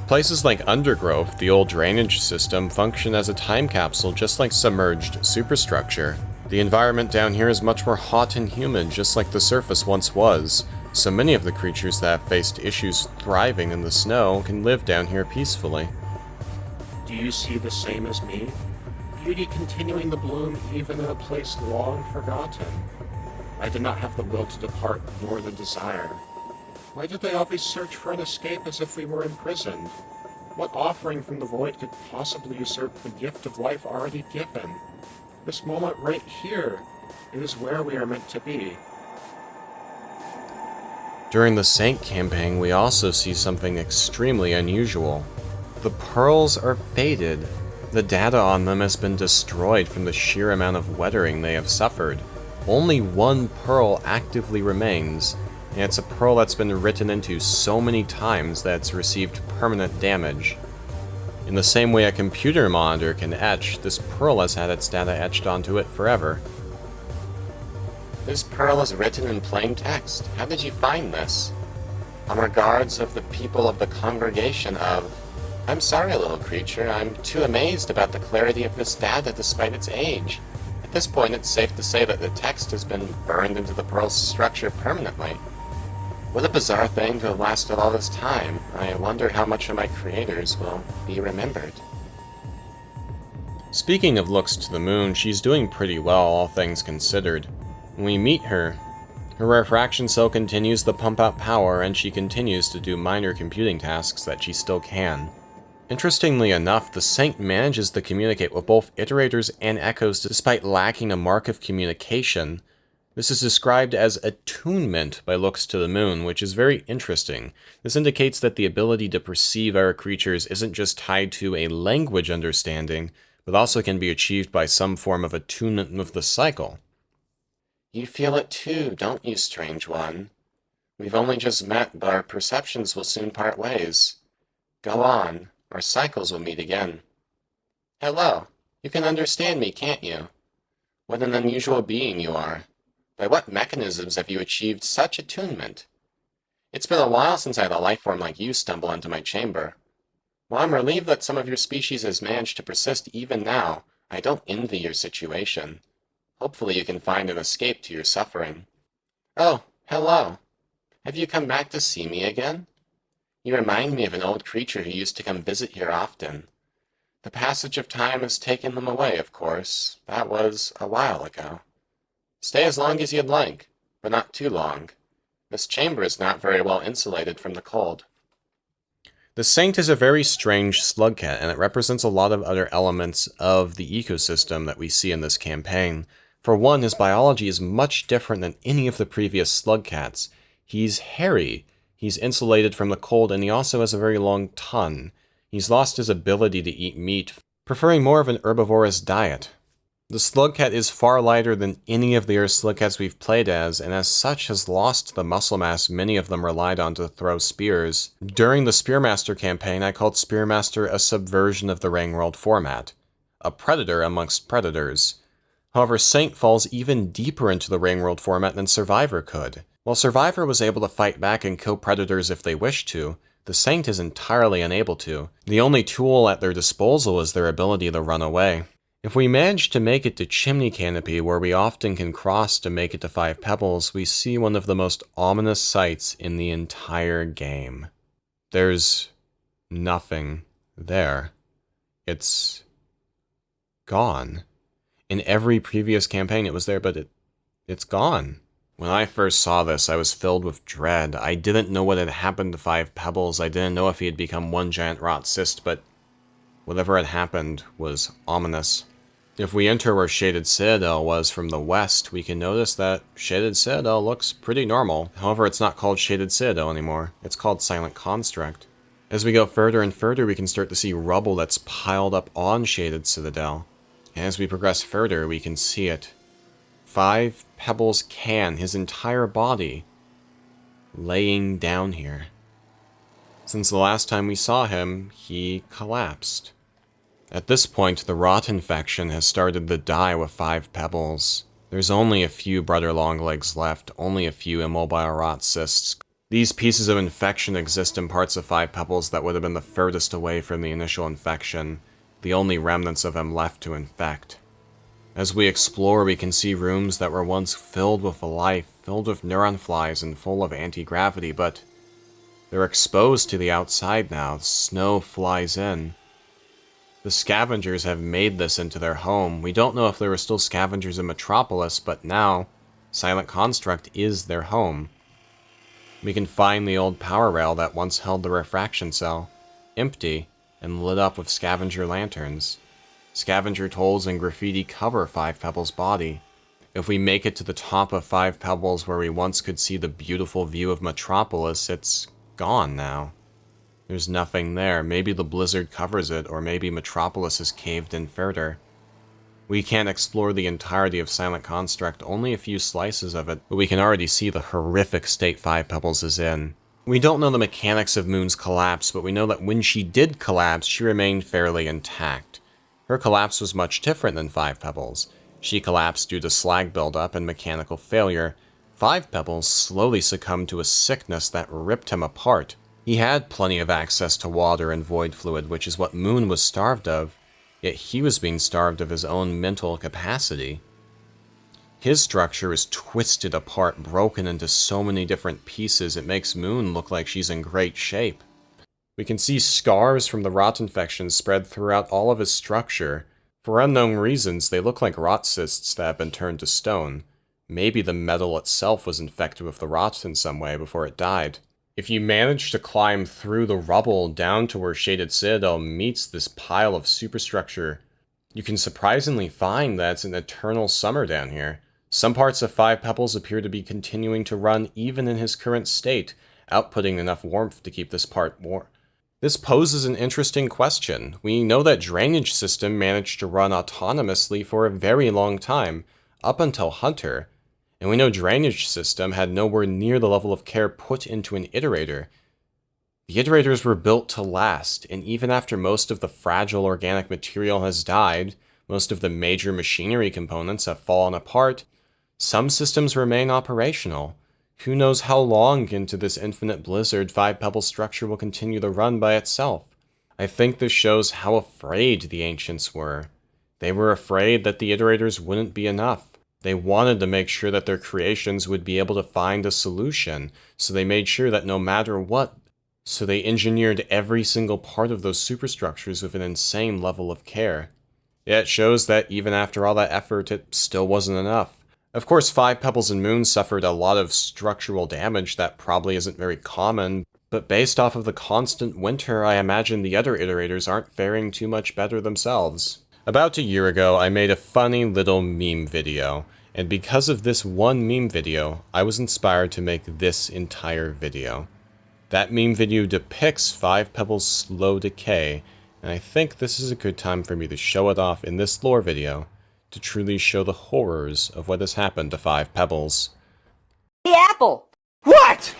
Places like Undergrowth, the old drainage system, function as a time capsule just like Submerged Superstructure. The environment down here is much more hot and humid, just like the surface once was, so many of the creatures that have faced issues thriving in the snow can live down here peacefully. Do you see the same as me? Beauty continuing to bloom even in a place long forgotten. I did not have the will to depart, nor the desire. Why did they always search for an escape as if we were imprisoned? What offering from the void could possibly usurp the gift of life already given? This moment right here is where we are meant to be. During the Saint campaign, we also see something extremely unusual. The pearls are faded. The data on them has been destroyed from the sheer amount of weathering they have suffered. Only one pearl actively remains, and it's a pearl that's been written into so many times that it's received permanent damage. In the same way a computer monitor can etch, this pearl has had its data etched onto it forever. This pearl is written in plain text. How did you find this? On regards of the people of the congregation of... I'm sorry, little creature, I'm too amazed about the clarity of this data despite its age. At this point, it's safe to say that the text has been burned into the pearl's structure permanently. What a bizarre thing to have lasted all this time. I wonder how much of my creators will be remembered. Speaking of looks to the Moon, she's doing pretty well, all things considered. When we meet her, Her refraction cell continues to pump out power, and she continues to do minor computing tasks that she still can. Interestingly enough, the Saint manages to communicate with both iterators and echoes despite lacking a mark of communication. This is described as attunement by looks to the moon, which is very interesting. This indicates that the ability to perceive our creatures isn't just tied to a language understanding, but also can be achieved by some form of attunement with the cycle. You feel it too, don't you, strange one? We've only just met, but our perceptions will soon part ways. Go on, our cycles will meet again. Hello, you can understand me, can't you? What an unusual being you are. By what mechanisms have you achieved such attunement? It's been a while since I had a life form like you stumble into my chamber. While I'm relieved that some of your species has managed to persist even now, I don't envy your situation. Hopefully you can find an escape to your suffering. Oh, hello. Have you come back to see me again? You remind me of an old creature who used to come visit here often. The passage of time has taken them away, of course. That was a while ago. Stay as long as you'd like, but not too long. This chamber is not very well insulated from the cold. The Saint is a very strange slugcat, and it represents a lot of other elements of the ecosystem that we see in this campaign. For one, his biology is much different than any of the previous slugcats. He's hairy, he's insulated from the cold, and he also has a very long tongue. He's lost his ability to eat meat, preferring more of an herbivorous diet. The slugcat is far lighter than any of the other slugcats we've played as, and as such has lost the muscle mass many of them relied on to throw spears. During the Spearmaster campaign, I called Spearmaster a subversion of the Rainworld format, a predator amongst predators. However, Saint falls even deeper into the Rainworld format than Survivor could. While Survivor was able to fight back and kill predators if they wished to, the Saint is entirely unable to. The only tool at their disposal is their ability to run away. If we manage to make it to Chimney Canopy, where we often can cross to make it to Five Pebbles, we see one of the most ominous sights in the entire game. There's nothing there. It's gone. In every previous campaign it was there, but it's gone. When I first saw this, I was filled with dread. I didn't know what had happened to Five Pebbles. I didn't know if he had become one giant rot cyst, but whatever had happened was ominous. If we enter where Shaded Citadel was from the west, we can notice that Shaded Citadel looks pretty normal. However, it's not called Shaded Citadel anymore. It's called Silent Construct. As we go further and further, we can start to see rubble that's piled up on Shaded Citadel. And as we progress further, we can see it. Five Pebbles Can, his entire body, laying down here. Since the last time we saw him, he collapsed. At this point, the rot infection has started to die with Five Pebbles. There's only a few Brother Longlegs left, only a few immobile rot cysts. These pieces of infection exist in parts of Five Pebbles that would have been the furthest away from the initial infection, the only remnants of him left to infect. As we explore, we can see rooms that were once filled with life, filled with neuron flies and full of anti-gravity, but they're exposed to the outside now. Snow flies in. The scavengers have made this into their home. We don't know if there were still scavengers in Metropolis, but now, Silent Construct is their home. We can find the old power rail that once held the refraction cell, empty and lit up with scavenger lanterns. Scavenger tolls and graffiti cover Five Pebbles' body. If we make it to the top of Five Pebbles where we once could see the beautiful view of Metropolis, it's gone now. There's nothing there. Maybe the blizzard covers it, or maybe Metropolis has caved in further. We can't explore the entirety of Silent Construct, only a few slices of it, but we can already see the horrific state Five Pebbles is in. We don't know the mechanics of Moon's collapse, but we know that when she did collapse, she remained fairly intact. Her collapse was much different than Five Pebbles. She collapsed due to slag buildup and mechanical failure. Five Pebbles slowly succumbed to a sickness that ripped him apart. He had plenty of access to water and void fluid, which is what Moon was starved of, yet he was being starved of his own mental capacity. His structure is twisted apart, broken into so many different pieces, it makes Moon look like she's in great shape. We can see scars from the rot infection spread throughout all of his structure. For unknown reasons, they look like rot cysts that have been turned to stone. Maybe the metal itself was infected with the rot in some way before it died. If you manage to climb through the rubble down to where Shaded Citadel meets this pile of superstructure, you can surprisingly find that it's an eternal summer down here. Some parts of Five Pebbles appear to be continuing to run even in his current state, outputting enough warmth to keep this part warm. This poses an interesting question. We know that Drainage System managed to run autonomously for a very long time, up until Hunter, and we know Drainage System had nowhere near the level of care put into an iterator. The iterators were built to last, and even after most of the fragile organic material has died, most of the major machinery components have fallen apart, some systems remain operational. Who knows how long into this infinite blizzard Five Pebbles structure will continue to run by itself? I think this shows how afraid the ancients were. They were afraid that the iterators wouldn't be enough. They wanted to make sure that their creations would be able to find a solution, so they made sure that no matter what, so they engineered every single part of those superstructures with an insane level of care. Yet it shows that even after all that effort, it still wasn't enough. Of course, Five Pebbles and Moon suffered a lot of structural damage that probably isn't very common, but based off of the constant winter, I imagine the other iterators aren't faring too much better themselves. About a year ago, I made a funny little meme video, and because of this one meme video, I was inspired to make this entire video. That meme video depicts Five Pebbles' slow decay, and I think this is a good time for me to show it off in this lore video, to truly show the horrors of what has happened to Five Pebbles. The apple! What?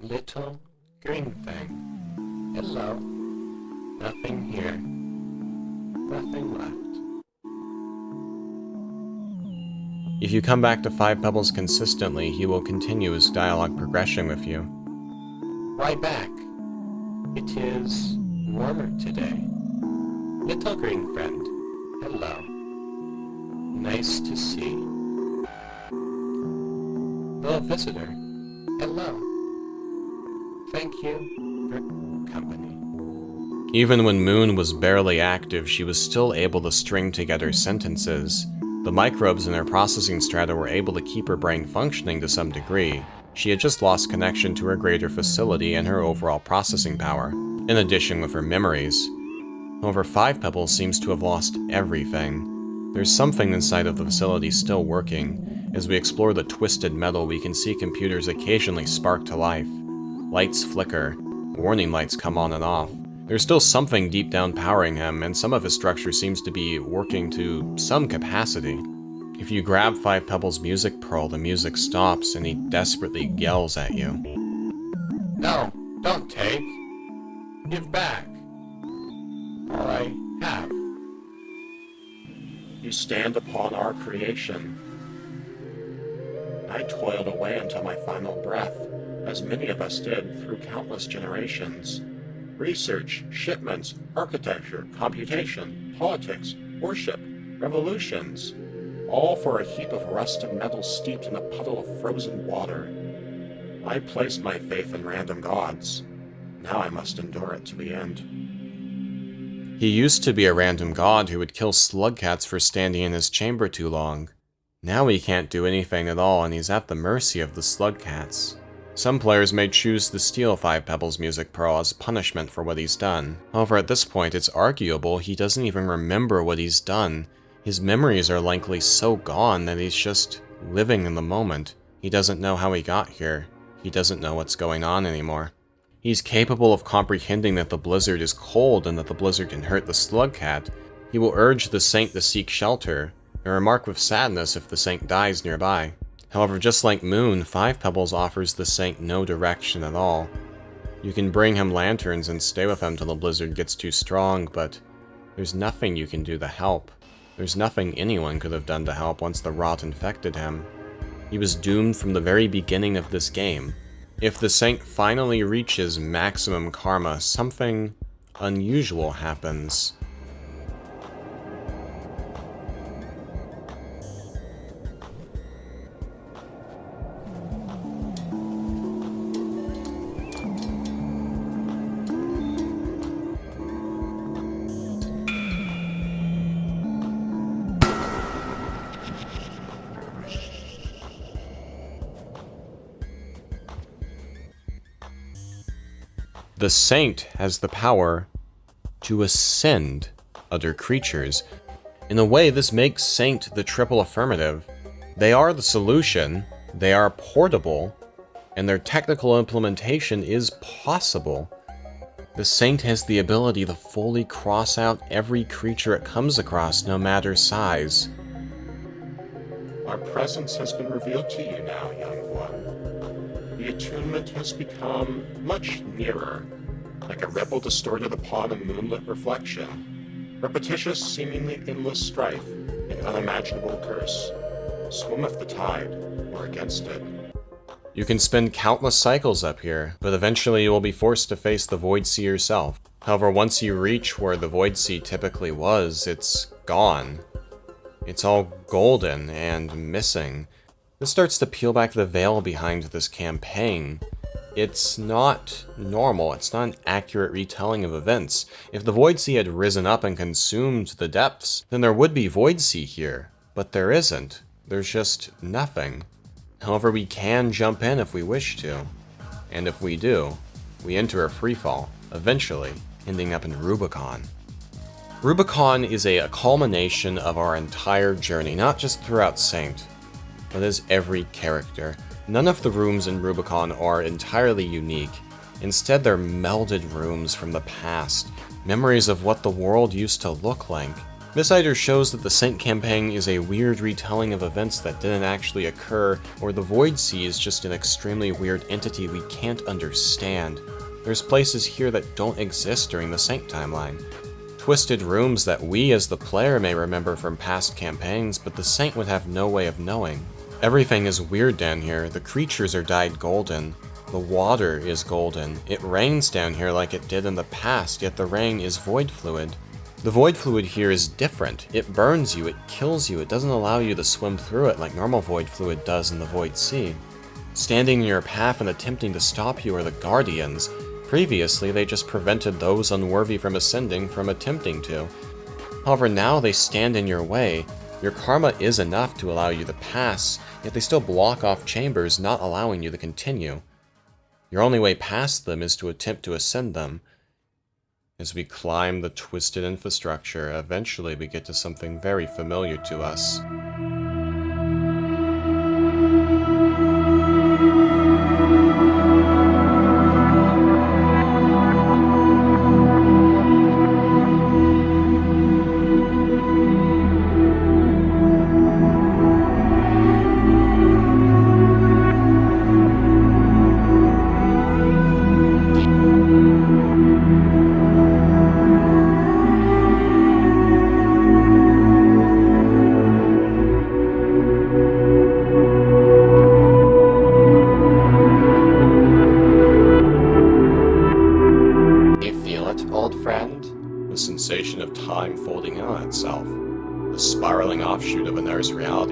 Little green thing. Hello. Nothing here. Nothing left. If you come back to Five Pebbles consistently, he will continue his dialogue progression with you. Why back? It is warmer today. Little green friend. Hello. Nice to see. Little visitor. Hello. Thank you for company. Even when Moon was barely active, she was still able to string together sentences. The microbes in her processing strata were able to keep her brain functioning to some degree. She had just lost connection to her greater facility and her overall processing power, in addition with her memories. However, Five Pebbles seems to have lost everything. There's something inside of the facility still working. As we explore the twisted metal, we can see computers occasionally spark to life. Lights flicker, warning lights come on and off. There's still something deep down powering him, and some of his structure seems to be working to some capacity. If you grab Five Pebbles' music pearl, the music stops, and he desperately yells at you. No, don't take. Give back. All I have. You stand upon our creation. I toiled away until my final breath, as many of us did through countless generations. Research, shipments, architecture, computation, politics, worship, revolutions, all for a heap of rusted metal steeped in a puddle of frozen water. I placed my faith in random gods. Now I must endure it to the end. He used to be a random god who would kill slugcats for standing in his chamber too long. Now he can't do anything at all, and he's at the mercy of the slugcats. Some players may choose to steal Five Pebbles' music pearl as punishment for what he's done. However, at this point, it's arguable he doesn't even remember what he's done. His memories are likely so gone that he's just living in the moment. He doesn't know how he got here. He doesn't know what's going on anymore. He's capable of comprehending that the blizzard is cold and that the blizzard can hurt the slugcat. He will urge the saint to seek shelter, a remark with sadness if the saint dies nearby. However, just like Moon, 5 Pebbles offers the saint no direction at all. You can bring him lanterns and stay with him till the blizzard gets too strong, but there's nothing you can do to help. There's nothing anyone could have done to help once the rot infected him. He was doomed from the very beginning of this game. If the saint finally reaches maximum karma, something unusual happens. The saint has the power to ascend other creatures. In a way, this makes saint the triple affirmative. They are the solution, they are portable, and their technical implementation is possible. The saint has the ability to fully cross out every creature it comes across, no matter size. Our presence has been revealed to you now, young one. The attunement has become much nearer, like a rebel distorted upon a moonlit reflection. Repetitious, seemingly endless strife, an unimaginable curse. Swim with the tide, or against it. You can spend countless cycles up here, but eventually you will be forced to face the Void Sea yourself. However, once you reach where the Void Sea typically was, it's gone. It's all golden and missing. This starts to peel back the veil behind this campaign. It's not normal, it's not an accurate retelling of events. If the Void Sea had risen up and consumed the depths, then there would be Void Sea here. But there isn't. There's just nothing. However, we can jump in if we wish to. And if we do, we enter a freefall, eventually ending up in Rubicon. Rubicon is a culmination of our entire journey, not just throughout Saint, but as every character. None of the rooms in Rubicon are entirely unique. Instead, they're melded rooms from the past, memories of what the world used to look like. This either shows that the Saint campaign is a weird retelling of events that didn't actually occur, or the Void Sea is just an extremely weird entity we can't understand. There's places here that don't exist during the Saint timeline. Twisted rooms that we as the player may remember from past campaigns, but the Saint would have no way of knowing. Everything is weird down here. The creatures are dyed golden. The water is golden. It rains down here like it did in the past, yet the rain is void fluid. The void fluid here is different. It burns you, it kills you, it doesn't allow you to swim through it like normal void fluid does in the Void Sea. Standing in your path and attempting to stop you are the Guardians. Previously, they just prevented those unworthy from ascending from attempting to. However, now they stand in your way. Your karma is enough to allow you to pass, yet they still block off chambers, not allowing you to continue. Your only way past them is to attempt to ascend them. As we climb the twisted infrastructure, eventually we get to something very familiar to us.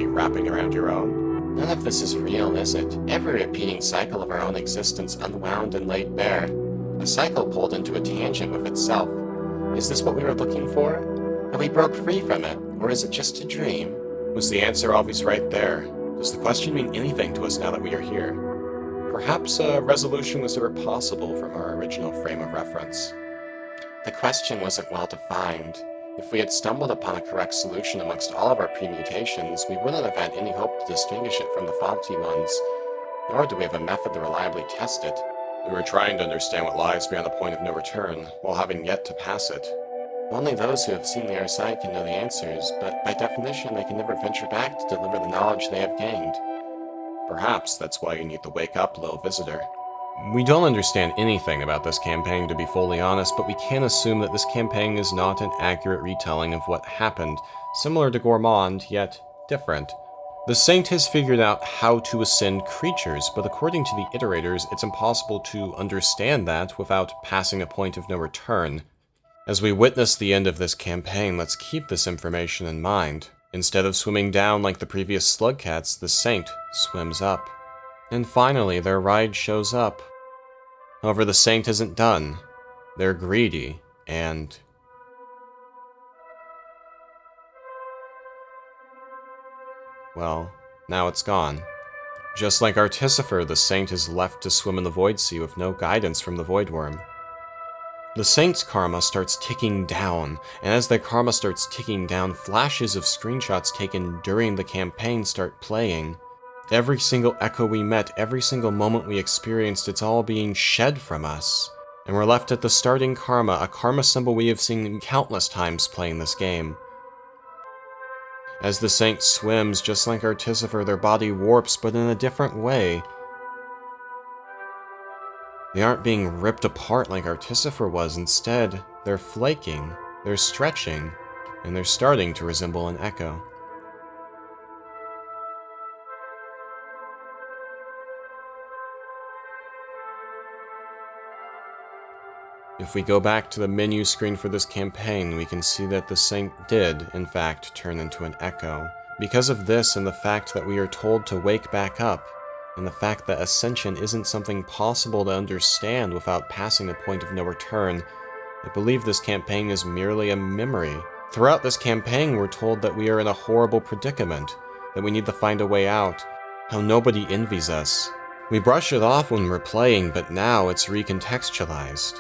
Wrapping around your own. None of this is real, is it? Every repeating cycle of our own existence unwound and laid bare. A cycle pulled into a tangent with itself. Is this what we were looking for? Have we broke free from it? Or is it just a dream? Was the answer always right there? Does the question mean anything to us now that we are here? Perhaps a resolution was ever possible from our original frame of reference. The question wasn't well defined. If we had stumbled upon a correct solution amongst all of our permutations, we wouldn't have had any hope to distinguish it from the faulty ones, nor do we have a method to reliably test it. We were trying to understand what lies beyond the point of no return, while having yet to pass it. Only those who have seen the other side can know the answers, but by definition they can never venture back to deliver the knowledge they have gained. Perhaps that's why you need to wake up, little visitor. We don't understand anything about this campaign, to be fully honest, but we can assume that this campaign is not an accurate retelling of what happened, similar to Gourmand, yet different. The Saint has figured out how to ascend creatures, but according to the iterators, it's impossible to understand that without passing a point of no return. As we witness the end of this campaign, let's keep this information in mind. Instead of swimming down like the previous slugcats, the Saint swims up. And finally, their ride shows up. However, the Saint isn't done. They're greedy, and... well, now it's gone. Just like Artificer, the Saint is left to swim in the Void Sea with no guidance from the Void Worm. The Saint's karma starts ticking down, and as their karma starts ticking down, flashes of screenshots taken during the campaign start playing. Every single echo we met, every single moment we experienced, it's all being shed from us. And we're left at the starting karma, a karma symbol we have seen countless times playing this game. As the Saint swims, just like Artificer, their body warps, but in a different way. They aren't being ripped apart like Artificer was. Instead, they're flaking, they're stretching, and they're starting to resemble an echo. If we go back to the menu screen for this campaign, we can see that the Saint did, in fact, turn into an echo. Because of this and the fact that we are told to wake back up, and the fact that ascension isn't something possible to understand without passing a point of no return, I believe this campaign is merely a memory. Throughout this campaign, we're told that we are in a horrible predicament, that we need to find a way out, how nobody envies us. We brush it off when we're playing, but now it's recontextualized.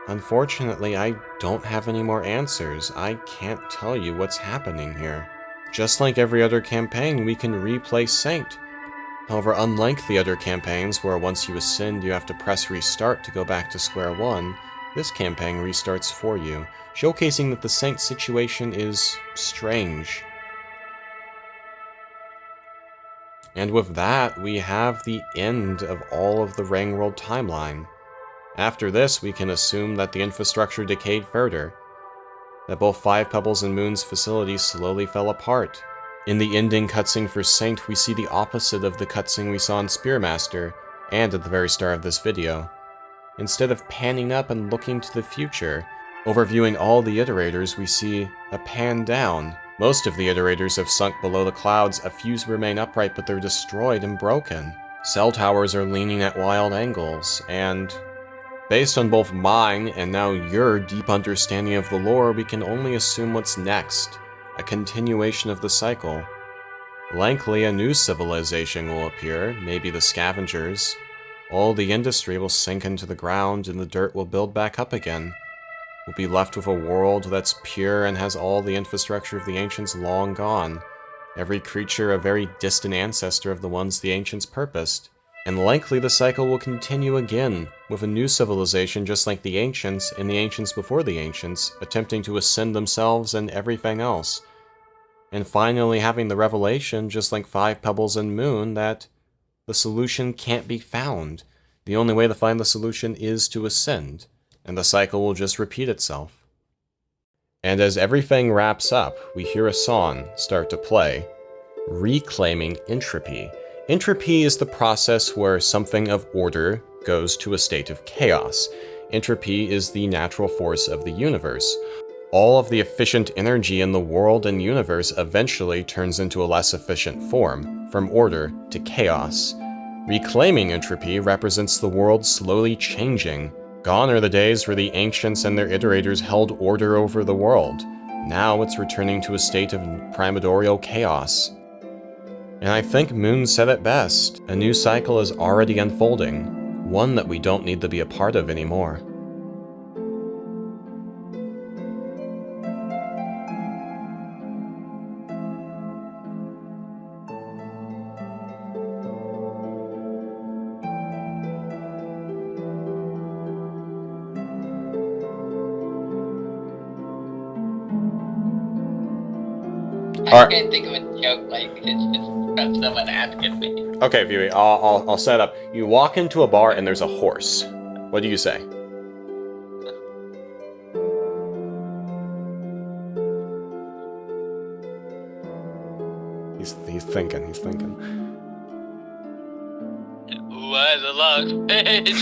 Unfortunately, I don't have any more answers. I can't tell you what's happening here. Just like every other campaign, we can replay Saint. However, unlike the other campaigns where once you ascend you have to press restart to go back to square one, this campaign restarts for you, showcasing that the Saint situation is strange. And with that, we have the end of all of the Rainworld timeline. After this, we can assume that the infrastructure decayed further, that both Five Pebbles and Moon's facilities slowly fell apart. In the ending cutscene for Saint, we see the opposite of the cutscene we saw in Spearmaster, and at the very start of this video. Instead of panning up and looking to the future, overviewing all the iterators, we see a pan down. Most of the iterators have sunk below the clouds, a few remain upright but they're destroyed and broken. Cell towers are leaning at wild angles, and... based on both mine and now your deep understanding of the lore, we can only assume what's next. A continuation of the cycle. Likely a new civilization will appear, maybe the scavengers. All the industry will sink into the ground and the dirt will build back up again. We'll be left with a world that's pure and has all the infrastructure of the ancients long gone. Every creature a very distant ancestor of the ones the ancients purposed. And likely the cycle will continue again, with a new civilization just like the ancients and the ancients before the ancients, attempting to ascend themselves and everything else. And finally having the revelation, just like Five Pebbles and Moon, that the solution can't be found. The only way to find the solution is to ascend, and the cycle will just repeat itself. And as everything wraps up, we hear a song start to play, Reclaiming Entropy. Entropy is the process where something of order goes to a state of chaos. Entropy is the natural force of the universe. All of the efficient energy in the world and universe eventually turns into a less efficient form, from order to chaos. Reclaiming entropy represents the world slowly changing. Gone are the days where the ancients and their iterators held order over the world. Now it's returning to a state of primordial chaos. And I think Moon said it best. A new cycle is already unfolding, one that we don't need to be a part of anymore. Alright. can't think of a joke like it's just from someone asking me. Okay, Viewey, I'll set up. You walk into a bar and there's a horse. What do you say? He's thinking. Why the long page?